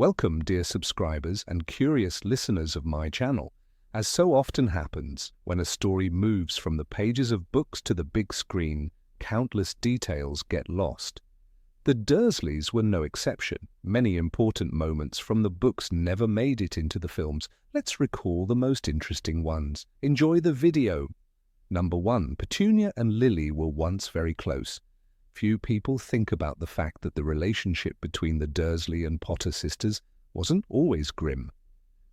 Welcome, dear subscribers and curious listeners of my channel. As so often happens, when a story moves from the pages of books to the big screen, countless details get lost. The Dursleys were no exception. Many important moments from the books never made it into the films. Let's recall the most interesting ones. Enjoy the video. Number 1. Petunia and Lily were once very close. Few people think about the fact that the relationship between the Dursley and Potter sisters wasn't always grim.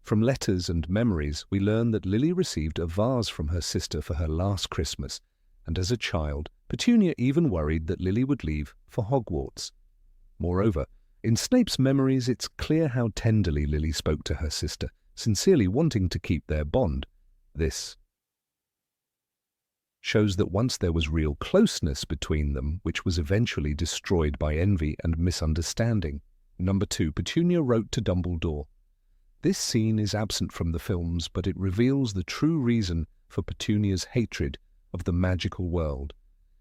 From letters and memories, we learn that Lily received a vase from her sister for her last Christmas, and as a child, Petunia even worried that Lily would leave for Hogwarts. Moreover, in Snape's memories, it's clear how tenderly Lily spoke to her sister, sincerely wanting to keep their bond. This shows that once there was real closeness between them, which was eventually destroyed by envy and misunderstanding. Number 2. Petunia wrote to Dumbledore. This scene is absent from the films, but it reveals the true reason for Petunia's hatred of the magical world.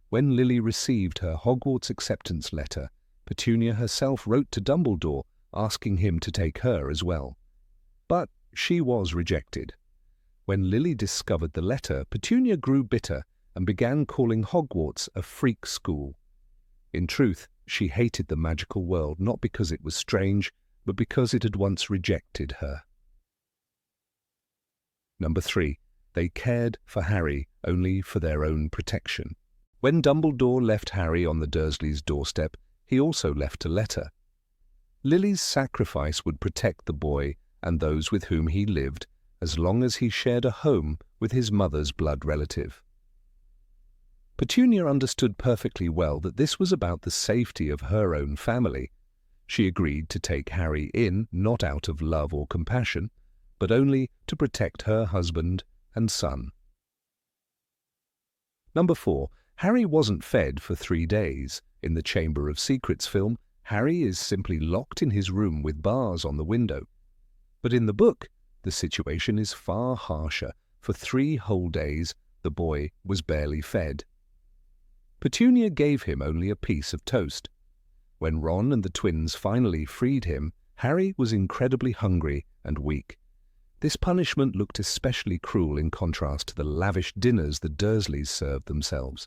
When Lily received her Hogwarts acceptance letter, Petunia herself wrote to Dumbledore, asking him to take her as well. But she was rejected. When Lily discovered the letter, Petunia grew bitter and began calling Hogwarts a freak school. In truth, she hated the magical world not because it was strange, but because it had once rejected her. Number 3. They cared for Harry only for their own protection. When Dumbledore left Harry on the Dursleys' doorstep, he also left a letter. Lily's sacrifice would protect the boy and those with whom he lived, as long as he shared a home with his mother's blood relative. Petunia understood perfectly well that this was about the safety of her own family. She agreed to take Harry in, not out of love or compassion, but only to protect her husband and son. Number 4. Harry wasn't fed for 3 days. In the Chamber of Secrets film, Harry is simply locked in his room with bars on the window. But in the book, the situation is far harsher. For 3 whole days, the boy was barely fed. Petunia gave him only a piece of toast. When Ron and the twins finally freed him, Harry was incredibly hungry and weak. This punishment looked especially cruel in contrast to the lavish dinners the Dursleys served themselves.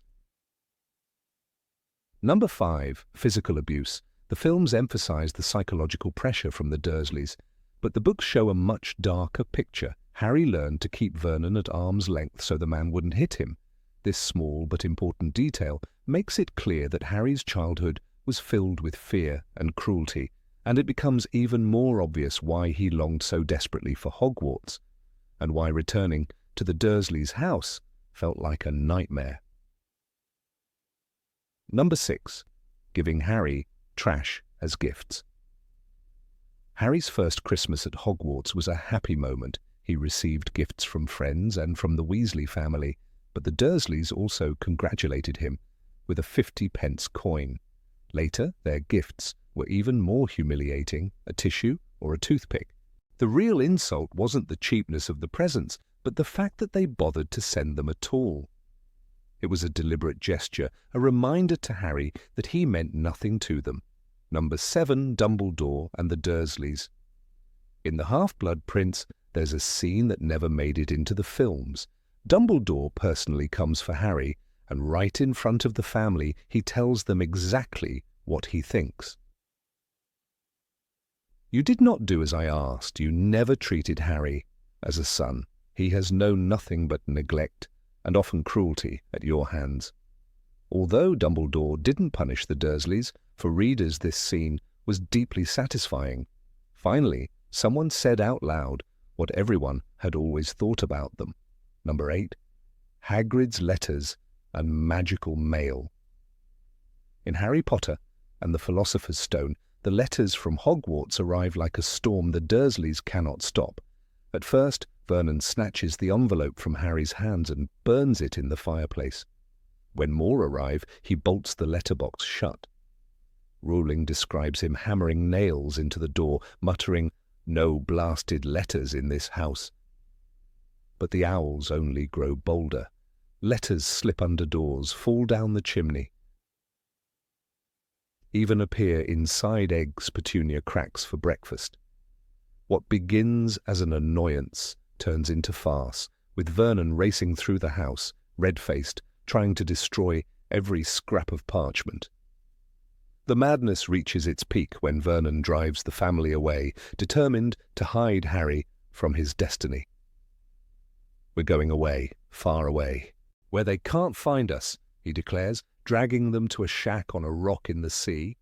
Number 5. Physical abuse. The films emphasize the psychological pressure from the Dursleys, but the books show a much darker picture. Harry learned to keep Vernon at arm's length so the man wouldn't hit him. This small but important detail makes it clear that Harry's childhood was filled with fear and cruelty, and it becomes even more obvious why he longed so desperately for Hogwarts, and why returning to the Dursleys' house felt like a nightmare. Number 6. Giving Harry trash as gifts. Harry's first Christmas at Hogwarts was a happy moment. He received gifts from friends and from the Weasley family, but the Dursleys also congratulated him with a 50-pence coin. Later, their gifts were even more humiliating, a tissue or a toothpick. The real insult wasn't the cheapness of the presents, but the fact that they bothered to send them at all. It was a deliberate gesture, a reminder to Harry that he meant nothing to them. Number 7. Dumbledore and the Dursleys. In The Half-Blood Prince, there's a scene that never made it into the films. Dumbledore personally comes for Harry, and right in front of the family, he tells them exactly what he thinks. You did not do as I asked. You never treated Harry as a son. He has known nothing but neglect and often cruelty at your hands. Although Dumbledore didn't punish the Dursleys, for readers this scene was deeply satisfying. Finally, someone said out loud what everyone had always thought about them. Number 8. Hagrid's letters and magical mail. In Harry Potter and the Philosopher's Stone, the letters from Hogwarts arrive like a storm the Dursleys cannot stop. At first, Vernon snatches the envelope from Harry's hands and burns it in the fireplace. When more arrive, he bolts the letterbox shut. Rowling describes him hammering nails into the door, muttering, "No blasted letters in this house." But the owls only grow bolder. Letters slip under doors, fall down the chimney. Even appear inside eggs Petunia cracks for breakfast. What begins as an annoyance turns into farce, with Vernon racing through the house, red-faced, trying to destroy every scrap of parchment. The madness reaches its peak when Vernon drives the family away, determined to hide Harry from his destiny. "We're going away, far away, where they can't find us," he declares, dragging them to a shack on a rock in the sea.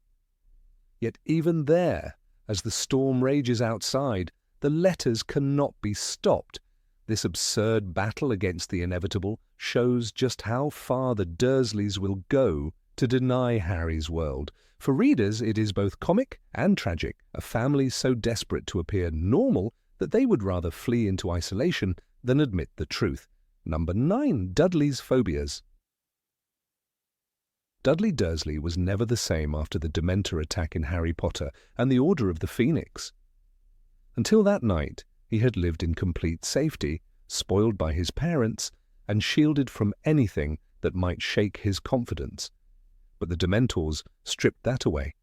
Yet even there, as the storm rages outside, the letters cannot be stopped. This absurd battle against the inevitable shows just how far the Dursleys will go to deny Harry's world. For readers, it is both comic and tragic, a family so desperate to appear normal that they would rather flee into isolation than admit the truth. Number 9. Dudley's phobias. Dudley Dursley was never the same after the Dementor attack in Harry Potter and the Order of the Phoenix. Until that night, he had lived in complete safety, spoiled by his parents, and shielded from anything that might shake his confidence. But the Dementors stripped that away.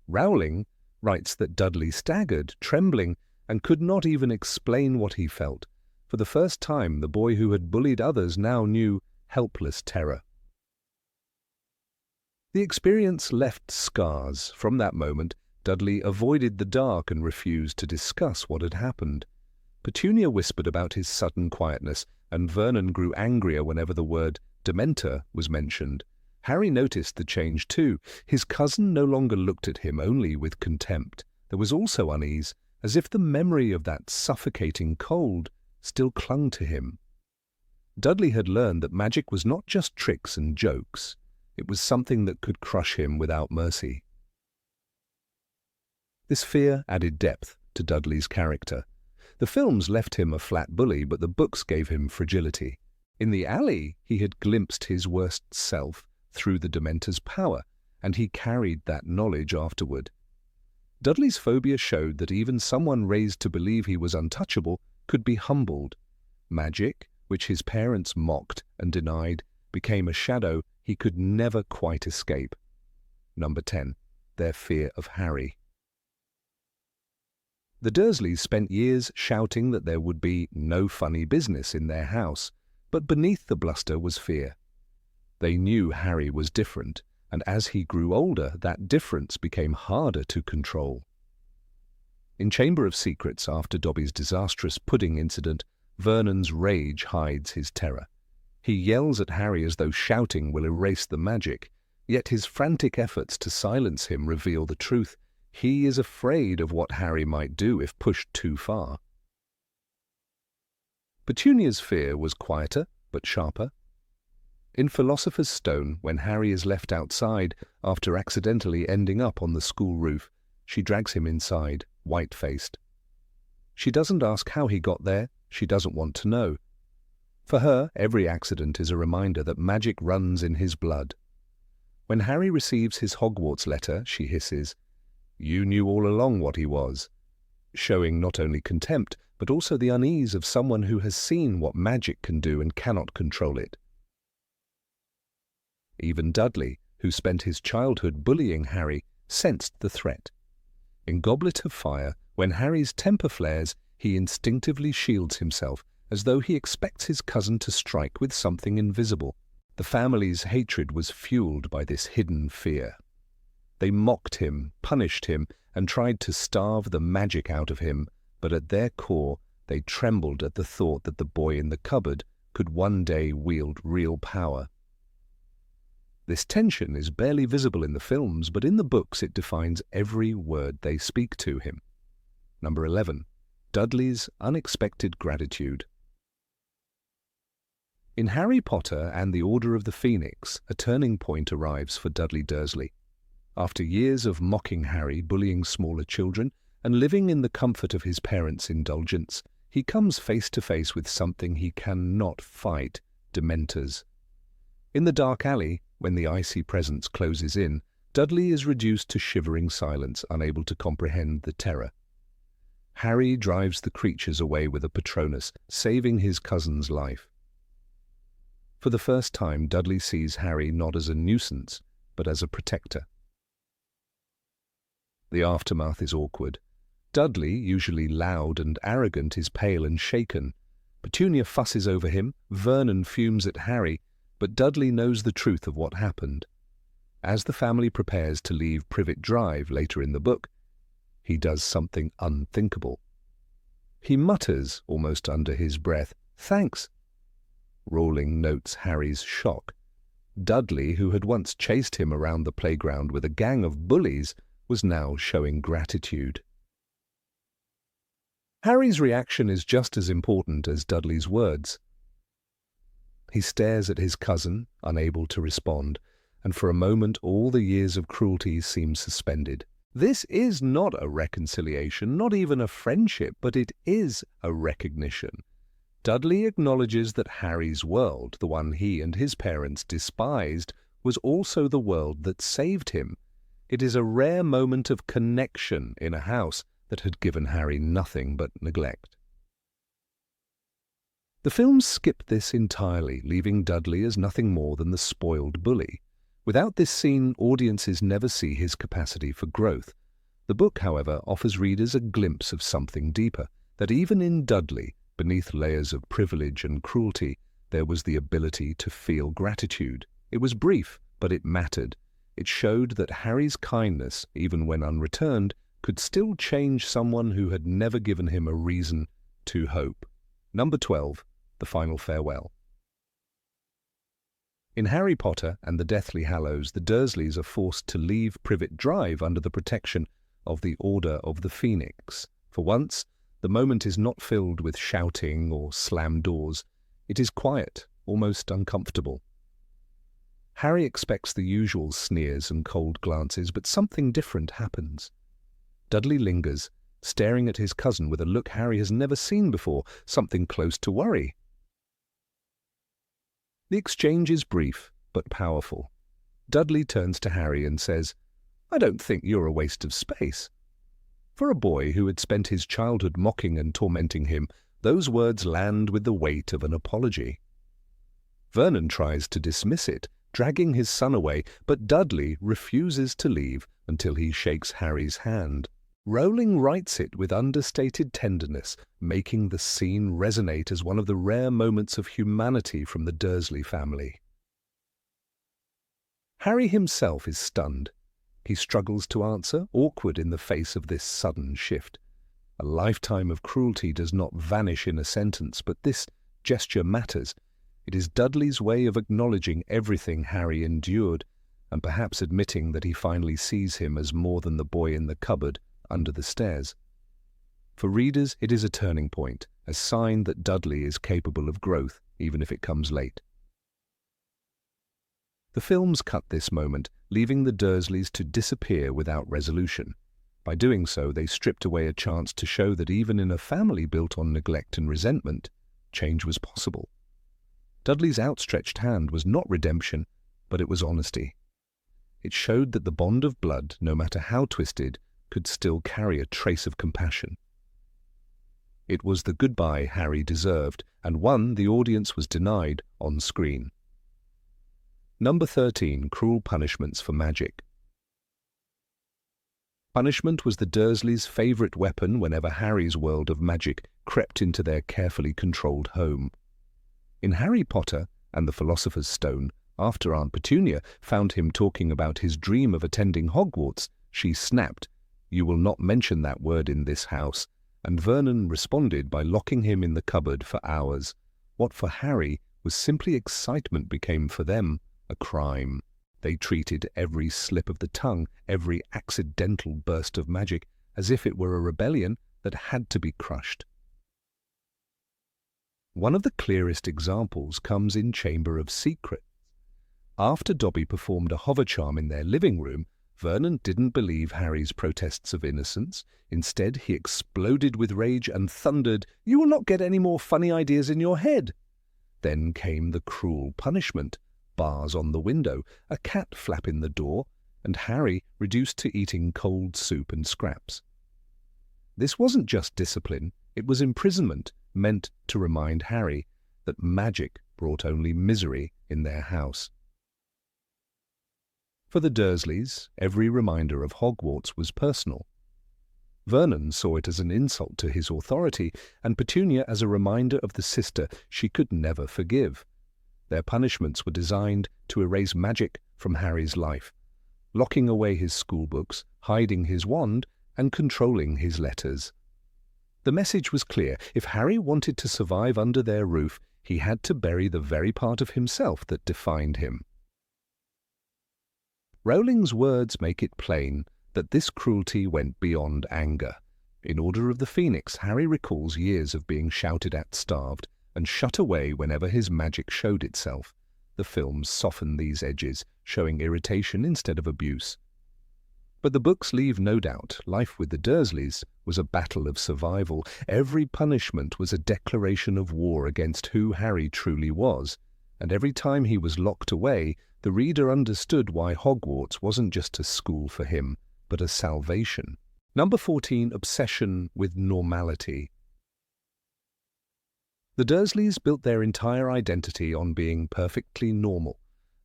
Rowling writes that Dudley staggered, trembling, and could not even explain what he felt. For the first time, the boy who had bullied others now knew helpless terror. The experience left scars. From that moment, Dudley avoided the dark and refused to discuss what had happened. Petunia whispered about his sudden quietness, and Vernon grew angrier whenever the word Dementor was mentioned. Harry noticed the change too. His cousin no longer looked at him only with contempt. There was also unease, as if the memory of that suffocating cold still clung to him. Dudley had learned that magic was not just tricks and jokes. It was something that could crush him without mercy. This fear added depth to Dudley's character. The films left him a flat bully, but the books gave him fragility. In the alley, he had glimpsed his worst self through the Dementor's power, and he carried that knowledge afterward. Dudley's phobia showed that even someone raised to believe he was untouchable could be humbled. Magic, which his parents mocked and denied, became a shadow he could never quite escape. Number 10. Their fear of Harry. The Dursleys spent years shouting that there would be no funny business in their house, but beneath the bluster was fear. They knew Harry was different, and as he grew older, that difference became harder to control. In Chamber of Secrets, after Dobby's disastrous pudding incident, Vernon's rage hides his terror. He yells at Harry as though shouting will erase the magic, yet his frantic efforts to silence him reveal the truth. He is afraid of what Harry might do if pushed too far. Petunia's fear was quieter but sharper. In Philosopher's Stone, when Harry is left outside after accidentally ending up on the school roof, she drags him inside, white-faced. She doesn't ask how he got there. She doesn't want to know. For her, every accident is a reminder that magic runs in his blood. When Harry receives his Hogwarts letter, she hisses, "You knew all along what he was," showing not only contempt, but also the unease of someone who has seen what magic can do and cannot control it. Even Dudley, who spent his childhood bullying Harry, sensed the threat. In Goblet of Fire, when Harry's temper flares, he instinctively shields himself, as though he expects his cousin to strike with something invisible. The family's hatred was fueled by this hidden fear. They mocked him, punished him, and tried to starve the magic out of him, but at their core they trembled at the thought that the boy in the cupboard could one day wield real power. This tension is barely visible in the films, but in the books it defines every word they speak to him. Number 11. Dudley's unexpected gratitude. In Harry Potter and the Order of the Phoenix, a turning point arrives for Dudley Dursley. After years of mocking Harry, bullying smaller children, and living in the comfort of his parents' indulgence, he comes face to face with something he cannot fight: Dementors. In the dark alley, when the icy presence closes in, Dudley is reduced to shivering silence, unable to comprehend the terror. Harry drives the creatures away with a Patronus, saving his cousin's life. For the first time, Dudley sees Harry not as a nuisance, but as a protector. The aftermath is awkward. Dudley, usually loud and arrogant, is pale and shaken. Petunia fusses over him, Vernon fumes at Harry, but Dudley knows the truth of what happened. As the family prepares to leave Privet Drive later in the book, he does something unthinkable. He mutters, almost under his breath, "Thanks." Rowling notes Harry's shock. Dudley, who had once chased him around the playground with a gang of bullies, was now showing gratitude. Harry's reaction is just as important as Dudley's words. He stares at his cousin, unable to respond, and for a moment all the years of cruelty seem suspended. This is not a reconciliation, not even a friendship, but it is a recognition. Dudley acknowledges that Harry's world, the one he and his parents despised, was also the world that saved him. It is a rare moment of connection in a house that had given Harry nothing but neglect. The films skip this entirely, leaving Dudley as nothing more than the spoiled bully. Without this scene, audiences never see his capacity for growth. The book, however, offers readers a glimpse of something deeper, that even in Dudley, beneath layers of privilege and cruelty, there was the ability to feel gratitude. It was brief, but it mattered. It showed that Harry's kindness, even when unreturned, could still change someone who had never given him a reason to hope. Number 12, The Final Farewell. In Harry Potter and the Deathly Hallows, the Dursleys are forced to leave Privet Drive under the protection of the Order of the Phoenix. For once, the moment is not filled with shouting or slammed doors. It is quiet, almost uncomfortable. Harry expects the usual sneers and cold glances, but something different happens. Dudley lingers, staring at his cousin with a look Harry has never seen before, something close to worry. The exchange is brief, but powerful. Dudley turns to Harry and says, "I don't think you're a waste of space." For a boy who had spent his childhood mocking and tormenting him, those words land with the weight of an apology. Vernon tries to dismiss it, dragging his son away, but Dudley refuses to leave until he shakes Harry's hand. Rowling writes it with understated tenderness, making the scene resonate as one of the rare moments of humanity from the Dursley family. Harry himself is stunned. He struggles to answer, awkward in the face of this sudden shift. A lifetime of cruelty does not vanish in a sentence, but this gesture matters. It is Dudley's way of acknowledging everything Harry endured, and perhaps admitting that he finally sees him as more than the boy in the cupboard under the stairs. For readers, it is a turning point, a sign that Dudley is capable of growth, even if it comes late. The films cut this moment, leaving the Dursleys to disappear without resolution. By doing so, they stripped away a chance to show that even in a family built on neglect and resentment, change was possible. Dudley's outstretched hand was not redemption, but it was honesty. It showed that the bond of blood, no matter how twisted, could still carry a trace of compassion. It was the goodbye Harry deserved, and one the audience was denied on screen. Number 13, Cruel Punishments for Magic. Punishment was the Dursleys' favourite weapon whenever Harry's world of magic crept into their carefully controlled home. In Harry Potter and the Philosopher's Stone, after Aunt Petunia found him talking about his dream of attending Hogwarts, she snapped, "You will not mention that word in this house," and Vernon responded by locking him in the cupboard for hours. What for Harry was simply excitement became for them a crime. They treated every slip of the tongue, every accidental burst of magic, as if it were a rebellion that had to be crushed. One of the clearest examples comes in Chamber of Secrets. After Dobby performed a hover charm in their living room, Vernon didn't believe Harry's protests of innocence. Instead, he exploded with rage and thundered, "You will not get any more funny ideas in your head." Then came the cruel punishment. Bars on the window, a cat flap in the door, and Harry reduced to eating cold soup and scraps. This wasn't just discipline, it was imprisonment, meant to remind Harry that magic brought only misery in their house. For the Dursleys, every reminder of Hogwarts was personal. Vernon saw it as an insult to his authority, and Petunia as a reminder of the sister she could never forgive. Their punishments were designed to erase magic from Harry's life, locking away his schoolbooks, hiding his wand, and controlling his letters. The message was clear. If Harry wanted to survive under their roof, he had to bury the very part of himself that defined him. Rowling's words make it plain that this cruelty went beyond anger. In Order of the Phoenix, Harry recalls years of being shouted at, starved, and shut away whenever his magic showed itself. The films soften these edges, showing irritation instead of abuse. But the books leave no doubt. Life with the Dursleys was a battle of survival. Every punishment was a declaration of war against who Harry truly was, and every time he was locked away, the reader understood why Hogwarts wasn't just a school for him, but a salvation. Number 14. Obsession with normality. The Dursleys built their entire identity on being perfectly normal.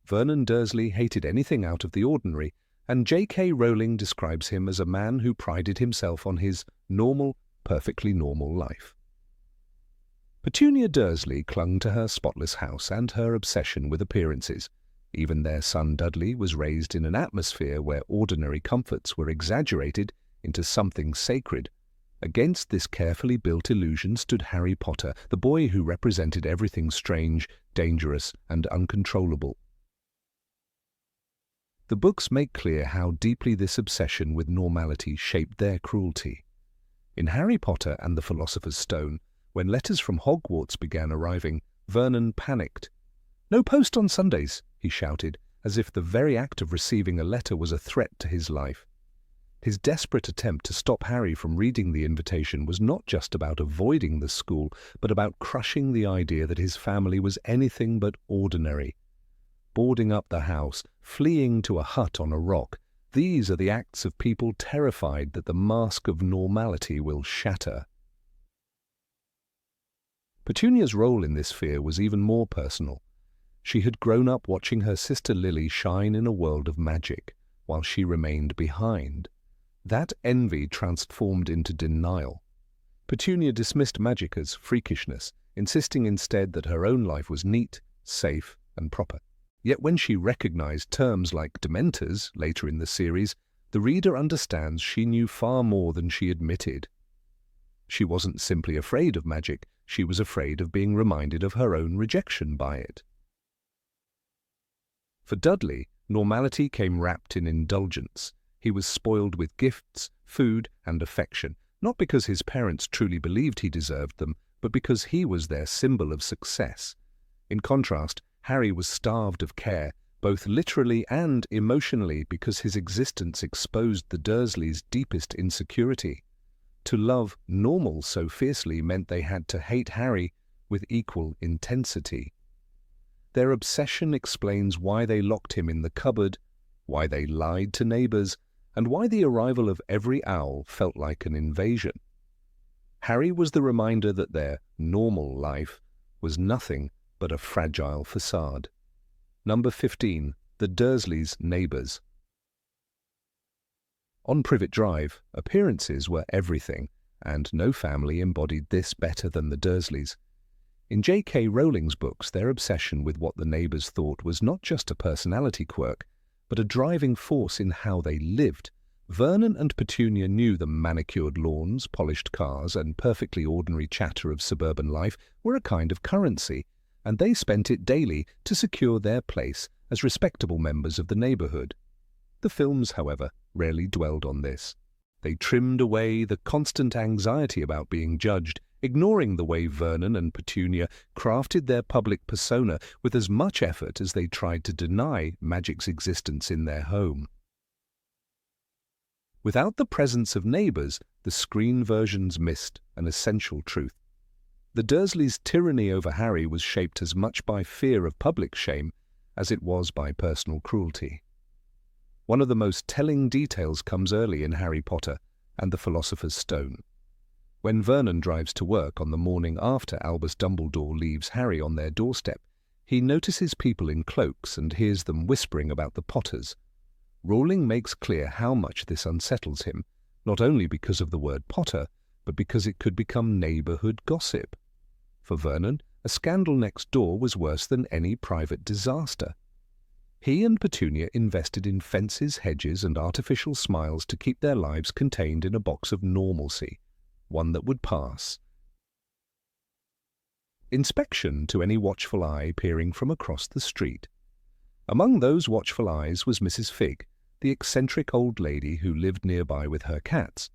Vernon Dursley hated anything out of the ordinary, and J.K. Rowling describes him as a man who prided himself on his normal, perfectly normal life. Petunia Dursley clung to her spotless house and her obsession with appearances. Even their son Dudley was raised in an atmosphere where ordinary comforts were exaggerated into something sacred. Against this carefully built illusion stood Harry Potter, the boy who represented everything strange, dangerous, and uncontrollable. The books make clear how deeply this obsession with normality shaped their cruelty. In Harry Potter and the Philosopher's Stone, when letters from Hogwarts began arriving, Vernon panicked. "No post on Sundays," he shouted, as if the very act of receiving a letter was a threat to his life. His desperate attempt to stop Harry from reading the invitation was not just about avoiding the school, but about crushing the idea that his family was anything but ordinary. Boarding up the house, fleeing to a hut on a rock, these are the acts of people terrified that the mask of normality will shatter. Petunia's role in this fear was even more personal. She had grown up watching her sister Lily shine in a world of magic, while she remained behind. That envy transformed into denial. Petunia dismissed magic as freakishness, insisting instead that her own life was neat, safe, and proper. Yet when she recognized terms like dementors later in the series, the reader understands she knew far more than she admitted. She wasn't simply afraid of magic, she was afraid of being reminded of her own rejection by it. For Dudley, normality came wrapped in indulgence. He was spoiled with gifts, food, and affection, not because his parents truly believed he deserved them, but because he was their symbol of success. In contrast, Harry was starved of care, both literally and emotionally, because his existence exposed the Dursleys' deepest insecurity. To love normal so fiercely meant they had to hate Harry with equal intensity. Their obsession explains why they locked him in the cupboard, why they lied to neighbors, and why the arrival of every owl felt like an invasion. Harry was the reminder that their normal life was nothing but a fragile facade. Number 15. The Dursleys' Neighbors. On Privet Drive, appearances were everything, and no family embodied this better than the Dursleys. In J.K. Rowling's books, their obsession with what the neighbors thought was not just a personality quirk, but a driving force in how they lived. Vernon and Petunia knew the manicured lawns, polished cars, and perfectly ordinary chatter of suburban life were a kind of currency, and they spent it daily to secure their place as respectable members of the neighborhood. The films, however, rarely dwelled on this. They trimmed away the constant anxiety about being judged, ignoring the way Vernon and Petunia crafted their public persona with as much effort as they tried to deny magic's existence in their home. Without the presence of neighbors, the screen versions missed an essential truth. The Dursleys' tyranny over Harry was shaped as much by fear of public shame as it was by personal cruelty. One of the most telling details comes early in Harry Potter and the Philosopher's Stone. When Vernon drives to work on the morning after Albus Dumbledore leaves Harry on their doorstep, he notices people in cloaks and hears them whispering about the Potters. Rowling makes clear how much this unsettles him, not only because of the word Potter, but because it could become neighbourhood gossip. For Vernon, a scandal next door was worse than any private disaster. He and Petunia invested in fences, hedges, and artificial smiles to keep their lives contained in a box of normalcy, one that would pass. Inspection to any watchful eye peering from across the street. Among those watchful eyes was Mrs. Figg, the eccentric old lady who lived nearby with her cats.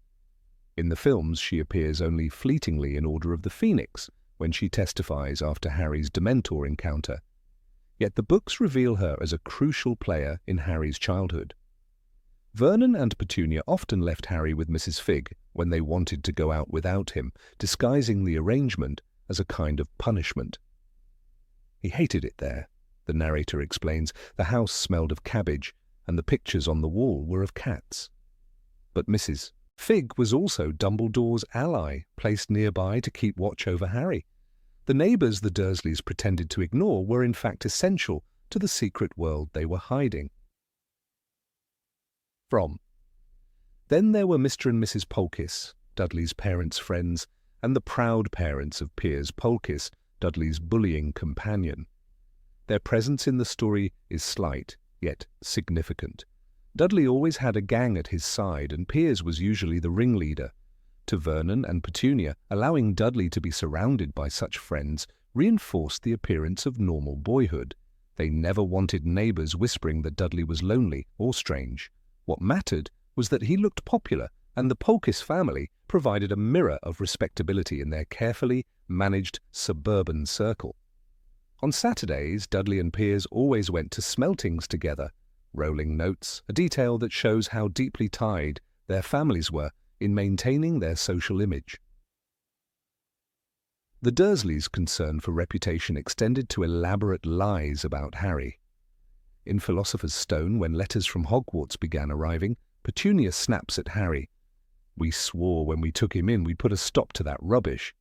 In the films she appears only fleetingly in Order of the Phoenix, when she testifies after Harry's Dementor encounter. Yet the books reveal her as a crucial player in Harry's childhood. Vernon and Petunia often left Harry with Mrs. Figg when they wanted to go out without him, disguising the arrangement as a kind of punishment. He hated it there, the narrator explains. The house smelled of cabbage, and the pictures on the wall were of cats. But Mrs. Figg was also Dumbledore's ally, placed nearby to keep watch over Harry. The neighbours the Dursleys pretended to ignore were in fact essential to the secret world they were hiding from. Then there were Mr. and Mrs. Polkiss, Dudley's parents' friends, and the proud parents of Piers Polkiss, Dudley's bullying companion. Their presence in the story is slight, yet significant. Dudley always had a gang at his side, and Piers was usually the ringleader. To Vernon and Petunia, allowing Dudley to be surrounded by such friends reinforced the appearance of normal boyhood. They never wanted neighbours whispering that Dudley was lonely or strange. What mattered was that he looked popular, and the Polkiss family provided a mirror of respectability in their carefully managed suburban circle. On Saturdays, Dudley and Piers always went to smeltings together, rolling notes, a detail that shows how deeply tied their families were in maintaining their social image. The Dursleys' concern for reputation extended to elaborate lies about Harry. In Philosopher's Stone, when letters from Hogwarts began arriving, Petunia snaps at Harry. "We swore when we took him in we'd put a stop to that rubbish."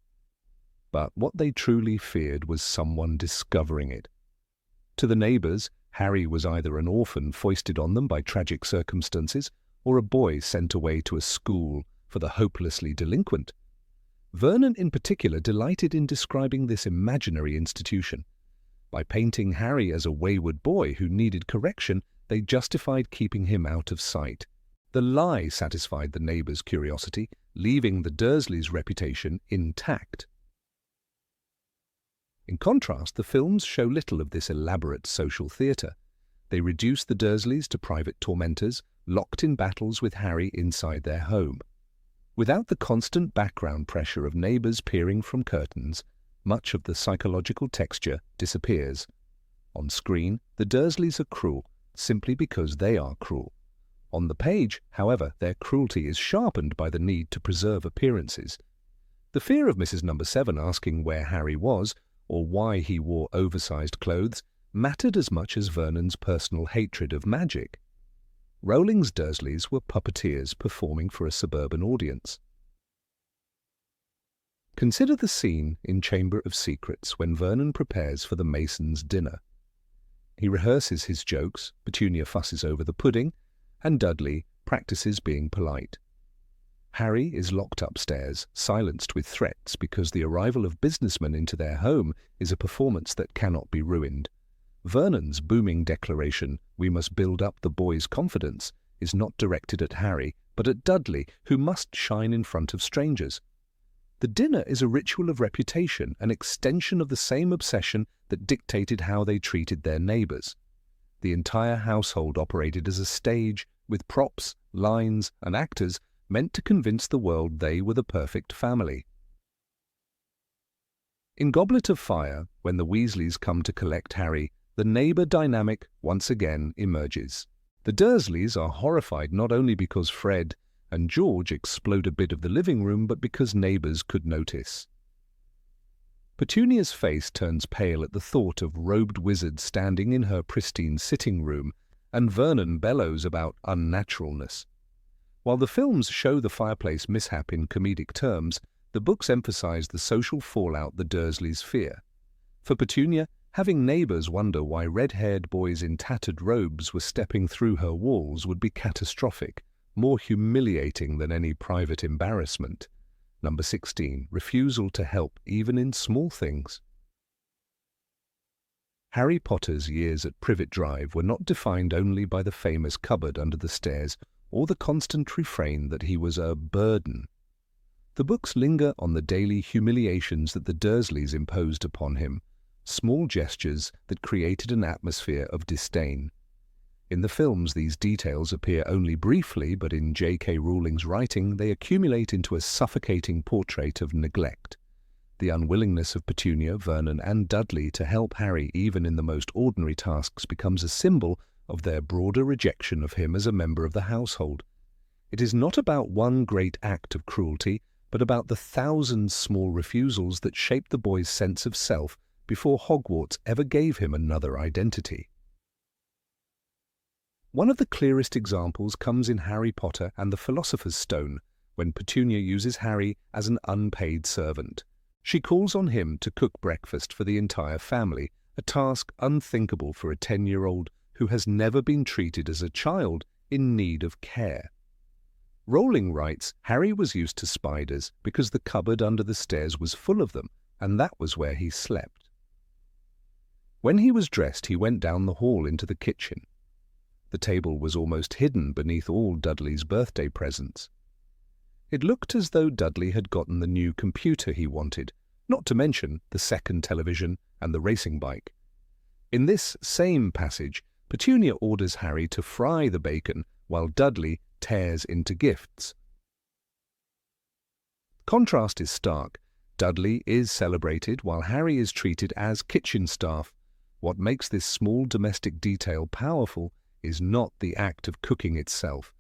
But what they truly feared was someone discovering it. To the neighbours, Harry was either an orphan foisted on them by tragic circumstances, or a boy sent away to a school for the hopelessly delinquent. Vernon in particular delighted in describing this imaginary institution. By painting Harry as a wayward boy who needed correction, they justified keeping him out of sight. The lie satisfied the neighbours' curiosity, leaving the Dursleys' reputation intact. In contrast, the films show little of this elaborate social theatre. They reduce the Dursleys to private tormentors, locked in battles with Harry inside their home. Without the constant background pressure of neighbours peering from curtains, much of the psychological texture disappears. On screen, the Dursleys are cruel, simply because they are cruel. On the page, however, their cruelty is sharpened by the need to preserve appearances. The fear of Mrs. No. 7 asking where Harry was, or why he wore oversized clothes, mattered as much as Vernon's personal hatred of magic. Rowling's Dursleys were puppeteers performing for a suburban audience. Consider the scene in Chamber of Secrets when Vernon prepares for the Masons' dinner. He rehearses his jokes, Petunia fusses over the pudding, and Dudley practices being polite. Harry is locked upstairs, silenced with threats because the arrival of businessmen into their home is a performance that cannot be ruined. Vernon's booming declaration, "We must build up the boy's confidence," is not directed at Harry, but at Dudley, who must shine in front of strangers. The dinner is a ritual of reputation, an extension of the same obsession that dictated how they treated their neighbours. The entire household operated as a stage, with props, lines, and actors meant to convince the world they were the perfect family. In Goblet of Fire, when the Weasleys come to collect Harry, the neighbour dynamic once again emerges. The Dursleys are horrified not only because Fred and George explode a bit of the living room, but because neighbours could notice. Petunia's face turns pale at the thought of robed wizards standing in her pristine sitting room, and Vernon bellows about unnaturalness. While the films show the fireplace mishap in comedic terms, the books emphasize the social fallout the Dursleys fear. For Petunia, having neighbours wonder why red-haired boys in tattered robes were stepping through her walls would be catastrophic, more humiliating than any private embarrassment. Number 16. Refusal to help even in small things. Harry Potter's years at Privet Drive were not defined only by the famous cupboard under the stairs or the constant refrain that he was a burden. The books linger on the daily humiliations that the Dursleys imposed upon him, small gestures that created an atmosphere of disdain. In the films, these details appear only briefly, but in J.K. Rowling's writing, they accumulate into a suffocating portrait of neglect. The unwillingness of Petunia, Vernon, and Dudley to help Harry even in the most ordinary tasks becomes a symbol of their broader rejection of him as a member of the household. It is not about one great act of cruelty, but about the thousand small refusals that shaped the boy's sense of self before Hogwarts ever gave him another identity. One of the clearest examples comes in Harry Potter and the Philosopher's Stone, when Petunia uses Harry as an unpaid servant. She calls on him to cook breakfast for the entire family, a task unthinkable for a 10-year-old who has never been treated as a child in need of care. Rowling writes, Harry was used to spiders because the cupboard under the stairs was full of them, and that was where he slept. When he was dressed, he went down the hall into the kitchen. The table was almost hidden beneath all Dudley's birthday presents. It looked as though Dudley had gotten the new computer he wanted, not to mention the second television and the racing bike. In this same passage, Petunia orders Harry to fry the bacon while Dudley tears into gifts. Contrast is stark. Dudley is celebrated while Harry is treated as kitchen staff. What makes this small domestic detail powerful is not the act of cooking itself.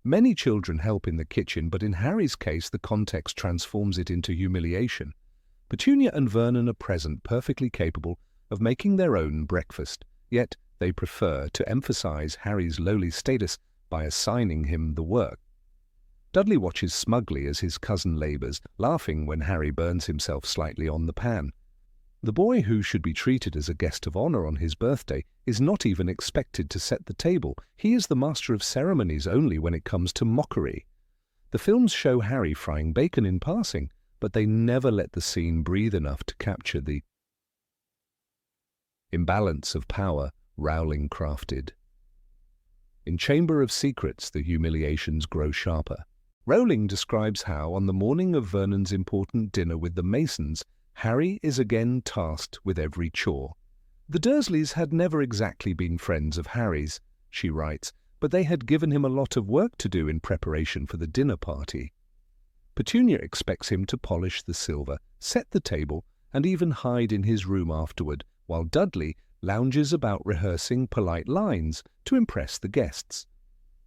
Many children help in the kitchen, but in Harry's case the context transforms it into humiliation. Petunia and Vernon are present, perfectly capable of making their own breakfast, yet they prefer to emphasize Harry's lowly status by assigning him the work. Dudley watches smugly as his cousin labors, laughing when Harry burns himself slightly on the pan. The boy, who should be treated as a guest of honor on his birthday, is not even expected to set the table. He is the master of ceremonies only when it comes to mockery. The films show Harry frying bacon in passing, but they never let the scene breathe enough to capture the imbalance of power Rowling crafted. In Chamber of Secrets, the humiliations grow sharper. Rowling describes how, on the morning of Vernon's important dinner with the Masons, Harry is again tasked with every chore. The Dursleys had never exactly been friends of Harry's, she writes, but they had given him a lot of work to do in preparation for the dinner party. Petunia expects him to polish the silver, set the table, and even hide in his room afterward, while Dudley lounges about rehearsing polite lines to impress the guests.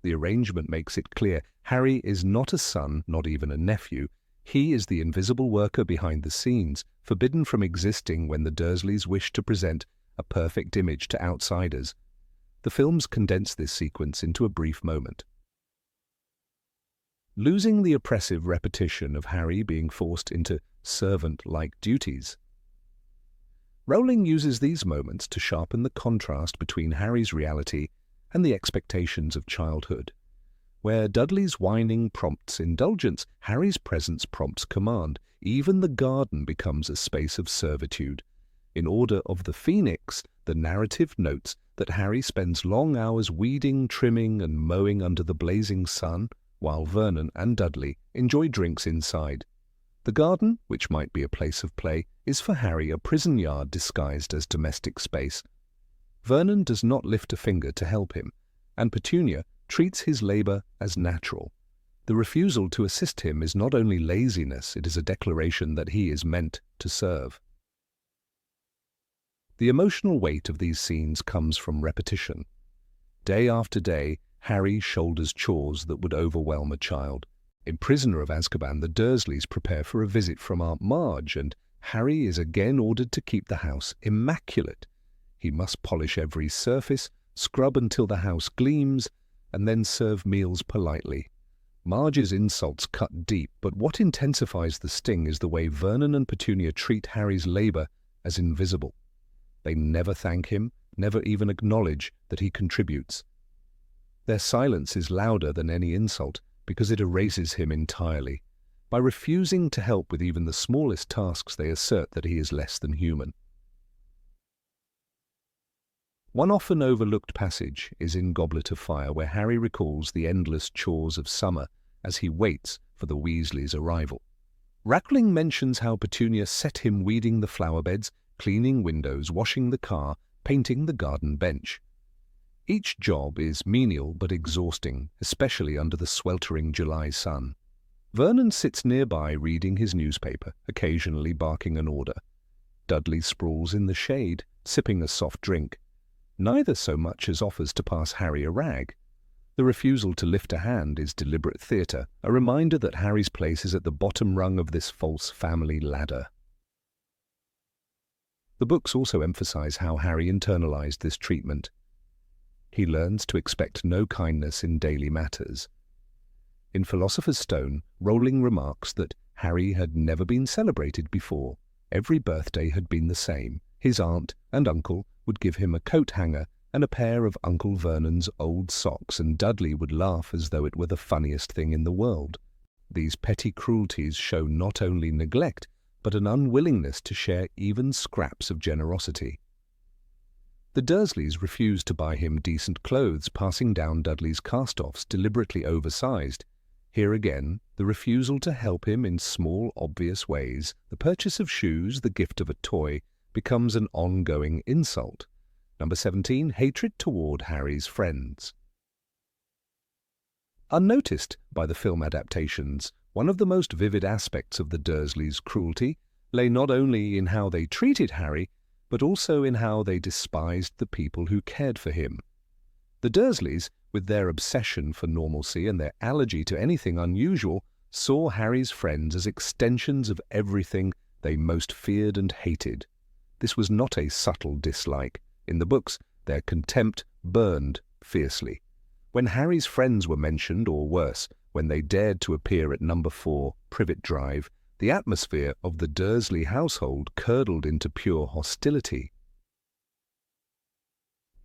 The arrangement makes it clear Harry is not a son, not even a nephew. He is the invisible worker behind the scenes, forbidden from existing when the Dursleys wish to present a perfect image to outsiders. The films condense this sequence into a brief moment. Losing the oppressive repetition of Harry being forced into servant-like duties. Rowling uses these moments to sharpen the contrast between Harry's reality and the expectations of childhood. Where Dudley's whining prompts indulgence, Harry's presence prompts command. Even the garden becomes a space of servitude. In Order of the Phoenix, the narrative notes that Harry spends long hours weeding, trimming, and mowing under the blazing sun, while Vernon and Dudley enjoy drinks inside. The garden, which might be a place of play, is for Harry a prison yard disguised as domestic space. Vernon does not lift a finger to help him, and Petunia treats his labor as natural. The refusal to assist him is not only laziness, it is a declaration that he is meant to serve. The emotional weight of these scenes comes from repetition. Day after day, Harry shoulders chores that would overwhelm a child. In Prisoner of Azkaban, the Dursleys prepare for a visit from Aunt Marge, and Harry is again ordered to keep the house immaculate. He must polish every surface, scrub until the house gleams, and then serve meals politely. Marge's insults cut deep, but what intensifies the sting is the way Vernon and Petunia treat Harry's labor as invisible. They never thank him, never even acknowledge that he contributes. Their silence is louder than any insult because it erases him entirely. By refusing to help with even the smallest tasks, they assert that he is less than human. One often overlooked passage is in Goblet of Fire, where Harry recalls the endless chores of summer as he waits for the Weasleys' arrival. Rattling mentions how Petunia set him weeding the flower beds, cleaning windows, washing the car, painting the garden bench. Each job is menial but exhausting, especially under the sweltering July sun. Vernon sits nearby reading his newspaper, occasionally barking an order. Dudley sprawls in the shade, sipping a soft drink. Neither so much as offers to pass Harry a rag. The refusal to lift a hand is deliberate theatre, a reminder that Harry's place is at the bottom rung of this false family ladder. The books also emphasize how Harry internalized this treatment. He learns to expect no kindness in daily matters. In Philosopher's Stone, Rowling remarks that Harry had never been celebrated before. Every birthday had been the same. His aunt and uncle would give him a coat hanger and a pair of Uncle Vernon's old socks, and Dudley would laugh as though it were the funniest thing in the world. These petty cruelties show not only neglect, but an unwillingness to share even scraps of generosity. The Dursleys refused to buy him decent clothes, passing down Dudley's cast-offs deliberately oversized. Here again, the refusal to help him in small, obvious ways, the purchase of shoes, the gift of a toy, becomes an ongoing insult. Number 17, hatred toward Harry's friends. Unnoticed by the film adaptations, one of the most vivid aspects of the Dursleys' cruelty lay not only in how they treated Harry, but also in how they despised the people who cared for him. The Dursleys, with their obsession for normalcy and their allergy to anything unusual, saw Harry's friends as extensions of everything they most feared and hated. This was not a subtle dislike. In the books, their contempt burned fiercely. When Harry's friends were mentioned, or worse, when they dared to appear at number 4, Privet Drive, the atmosphere of the Dursley household curdled into pure hostility.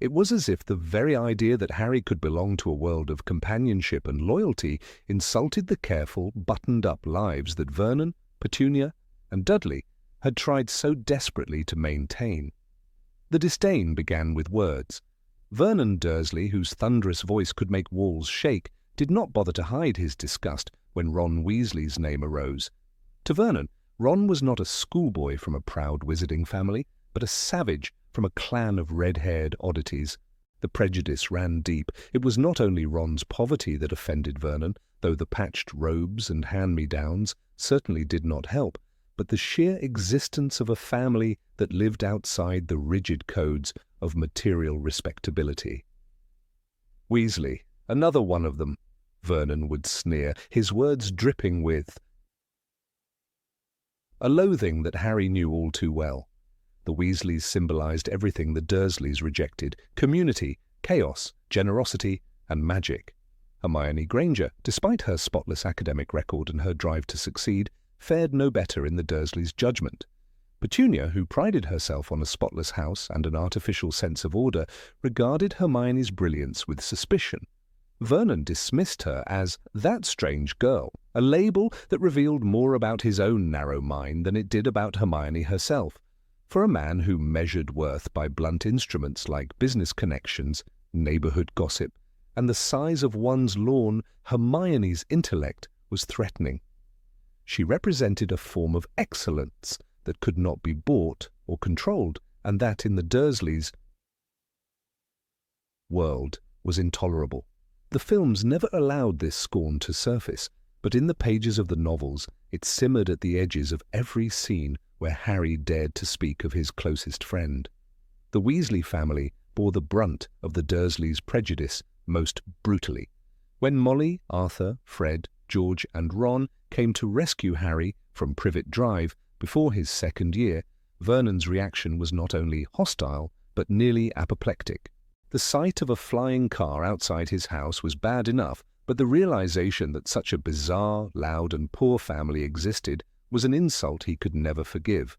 It was as if the very idea that Harry could belong to a world of companionship and loyalty insulted the careful, buttoned-up lives that Vernon, Petunia, and Dudley had tried so desperately to maintain. The disdain began with words. Vernon Dursley, whose thunderous voice could make walls shake, did not bother to hide his disgust when Ron Weasley's name arose. To Vernon, Ron was not a schoolboy from a proud wizarding family, but a savage from a clan of red-haired oddities. The prejudice ran deep. It was not only Ron's poverty that offended Vernon, though the patched robes and hand-me-downs certainly did not help, but the sheer existence of a family that lived outside the rigid codes of material respectability. Weasley, another one of them, Vernon would sneer, his words dripping with a loathing that Harry knew all too well. The Weasleys symbolized everything the Dursleys rejected: community, chaos, generosity, and magic. Hermione Granger, despite her spotless academic record and her drive to succeed, fared no better in the Dursleys' judgment. Petunia, who prided herself on a spotless house and an artificial sense of order, regarded Hermione's brilliance with suspicion. Vernon dismissed her as that strange girl, a label that revealed more about his own narrow mind than it did about Hermione herself. For a man who measured worth by blunt instruments like business connections, neighborhood gossip, and the size of one's lawn, Hermione's intellect was threatening. She represented a form of excellence that could not be bought or controlled, and that in the Dursleys' world was intolerable. The films never allowed this scorn to surface, but in the pages of the novels it simmered at the edges of every scene where Harry dared to speak of his closest friend. The Weasley family bore the brunt of the Dursleys' prejudice most brutally. When Molly, Arthur, Fred, George, and Ron came to rescue Harry from Privet Drive before his second year, Vernon's reaction was not only hostile, but nearly apoplectic. The sight of a flying car outside his house was bad enough, but the realization that such a bizarre, loud, and poor family existed was an insult he could never forgive.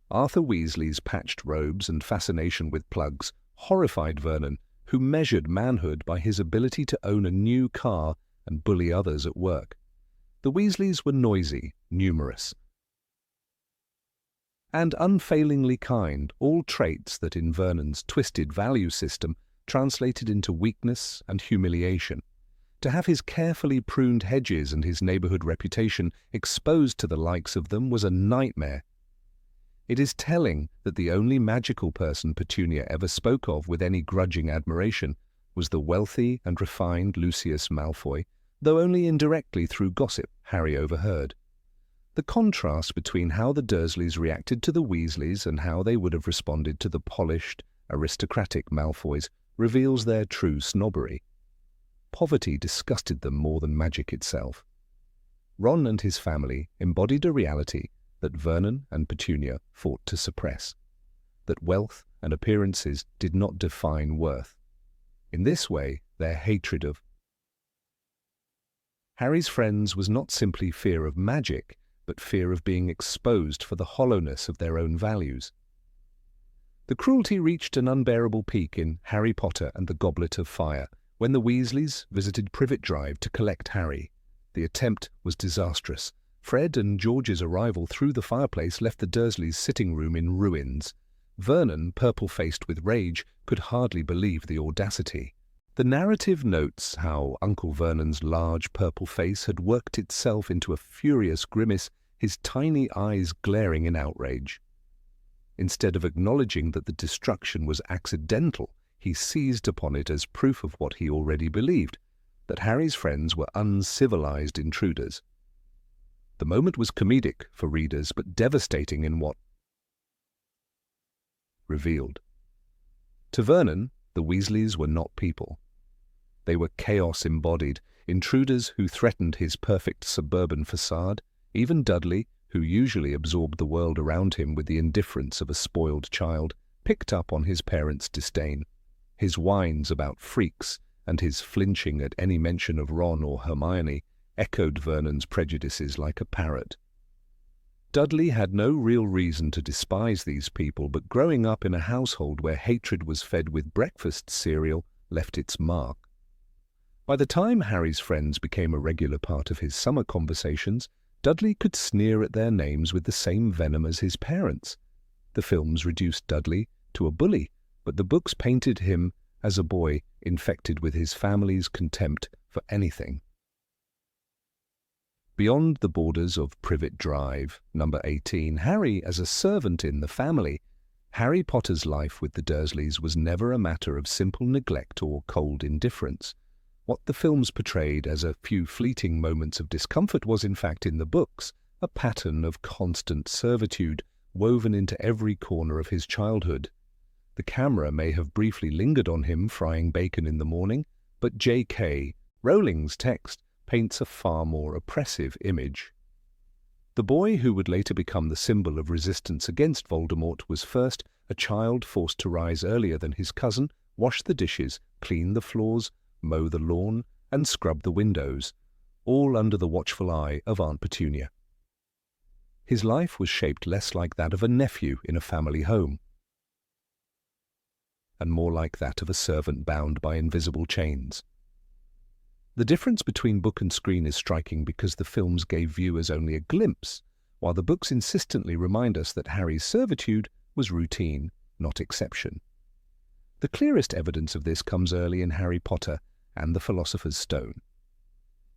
Arthur Weasley's patched robes and fascination with plugs horrified Vernon, who measured manhood by his ability to own a new car and bully others at work. The Weasleys were noisy, numerous, and unfailingly kind, all traits that in Vernon's twisted value system translated into weakness and humiliation. To have his carefully pruned hedges and his neighbourhood reputation exposed to the likes of them was a nightmare. It is telling that the only magical person Petunia ever spoke of with any grudging admiration was the wealthy and refined Lucius Malfoy, though only indirectly through gossip Harry overheard. The contrast between how the Dursleys reacted to the Weasleys and how they would have responded to the polished, aristocratic Malfoys reveals their true snobbery. Poverty disgusted them more than magic itself. Ron and his family embodied a reality that Vernon and Petunia fought to suppress, that wealth and appearances did not define worth. In this way, their hatred of Harry's friends was not simply fear of magic, but fear of being exposed for the hollowness of their own values. The cruelty reached an unbearable peak in Harry Potter and the Goblet of Fire, when the Weasleys visited Privet Drive to collect Harry. The attempt was disastrous. Fred and George's arrival through the fireplace left the Dursleys' sitting room in ruins. Vernon, purple-faced with rage, could hardly believe the audacity. The narrative notes how Uncle Vernon's large purple face had worked itself into a furious grimace, his tiny eyes glaring in outrage. Instead of acknowledging that the destruction was accidental, he seized upon it as proof of what he already believed, that Harry's friends were uncivilized intruders. The moment was comedic for readers, but devastating in what revealed. To Vernon, the Weasleys were not people. They were chaos embodied, intruders who threatened his perfect suburban facade. Even Dudley, who usually absorbed the world around him with the indifference of a spoiled child, picked up on his parents' disdain. His whines about freaks and his flinching at any mention of Ron or Hermione echoed Vernon's prejudices like a parrot. Dudley had no real reason to despise these people, but growing up in a household where hatred was fed with breakfast cereal left its mark. By the time Harry's friends became a regular part of his summer conversations, Dudley could sneer at their names with the same venom as his parents. The films reduced Dudley to a bully, but the books painted him as a boy infected with his family's contempt for anything. Beyond the borders of Privet Drive, number 18, Harry as a servant in the family. Harry Potter's life with the Dursleys was never a matter of simple neglect or cold indifference. What the films portrayed as a few fleeting moments of discomfort was, in fact, in the books, a pattern of constant servitude woven into every corner of his childhood. The camera may have briefly lingered on him frying bacon in the morning, but J.K. Rowling's text paints a far more oppressive image. The boy who would later become the symbol of resistance against Voldemort was first a child forced to rise earlier than his cousin, wash the dishes, clean the floors, mow the lawn, and scrub the windows, all under the watchful eye of Aunt Petunia. His life was shaped less like that of a nephew in a family home, and more like that of a servant bound by invisible chains. The difference between book and screen is striking because the films gave viewers only a glimpse, while the books insistently remind us that Harry's servitude was routine, not exception. The clearest evidence of this comes early in Harry Potter and the Philosopher's Stone.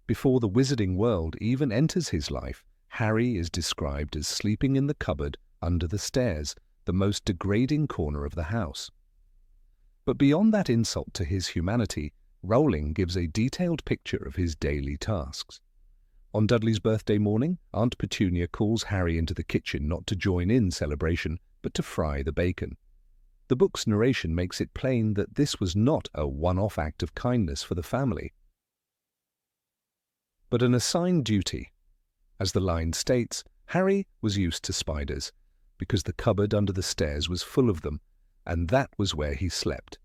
Before the wizarding world even enters his life, Harry is described as sleeping in the cupboard under the stairs, the most degrading corner of the house. But beyond that insult to his humanity, Rowling gives a detailed picture of his daily tasks. On Dudley's birthday morning, Aunt Petunia calls Harry into the kitchen not to join in celebration, but to fry the bacon. The book's narration makes it plain that this was not a one-off act of kindness for the family, but an assigned duty. As the line states, Harry was used to spiders, because the cupboard under the stairs was full of them, and that was where he slept.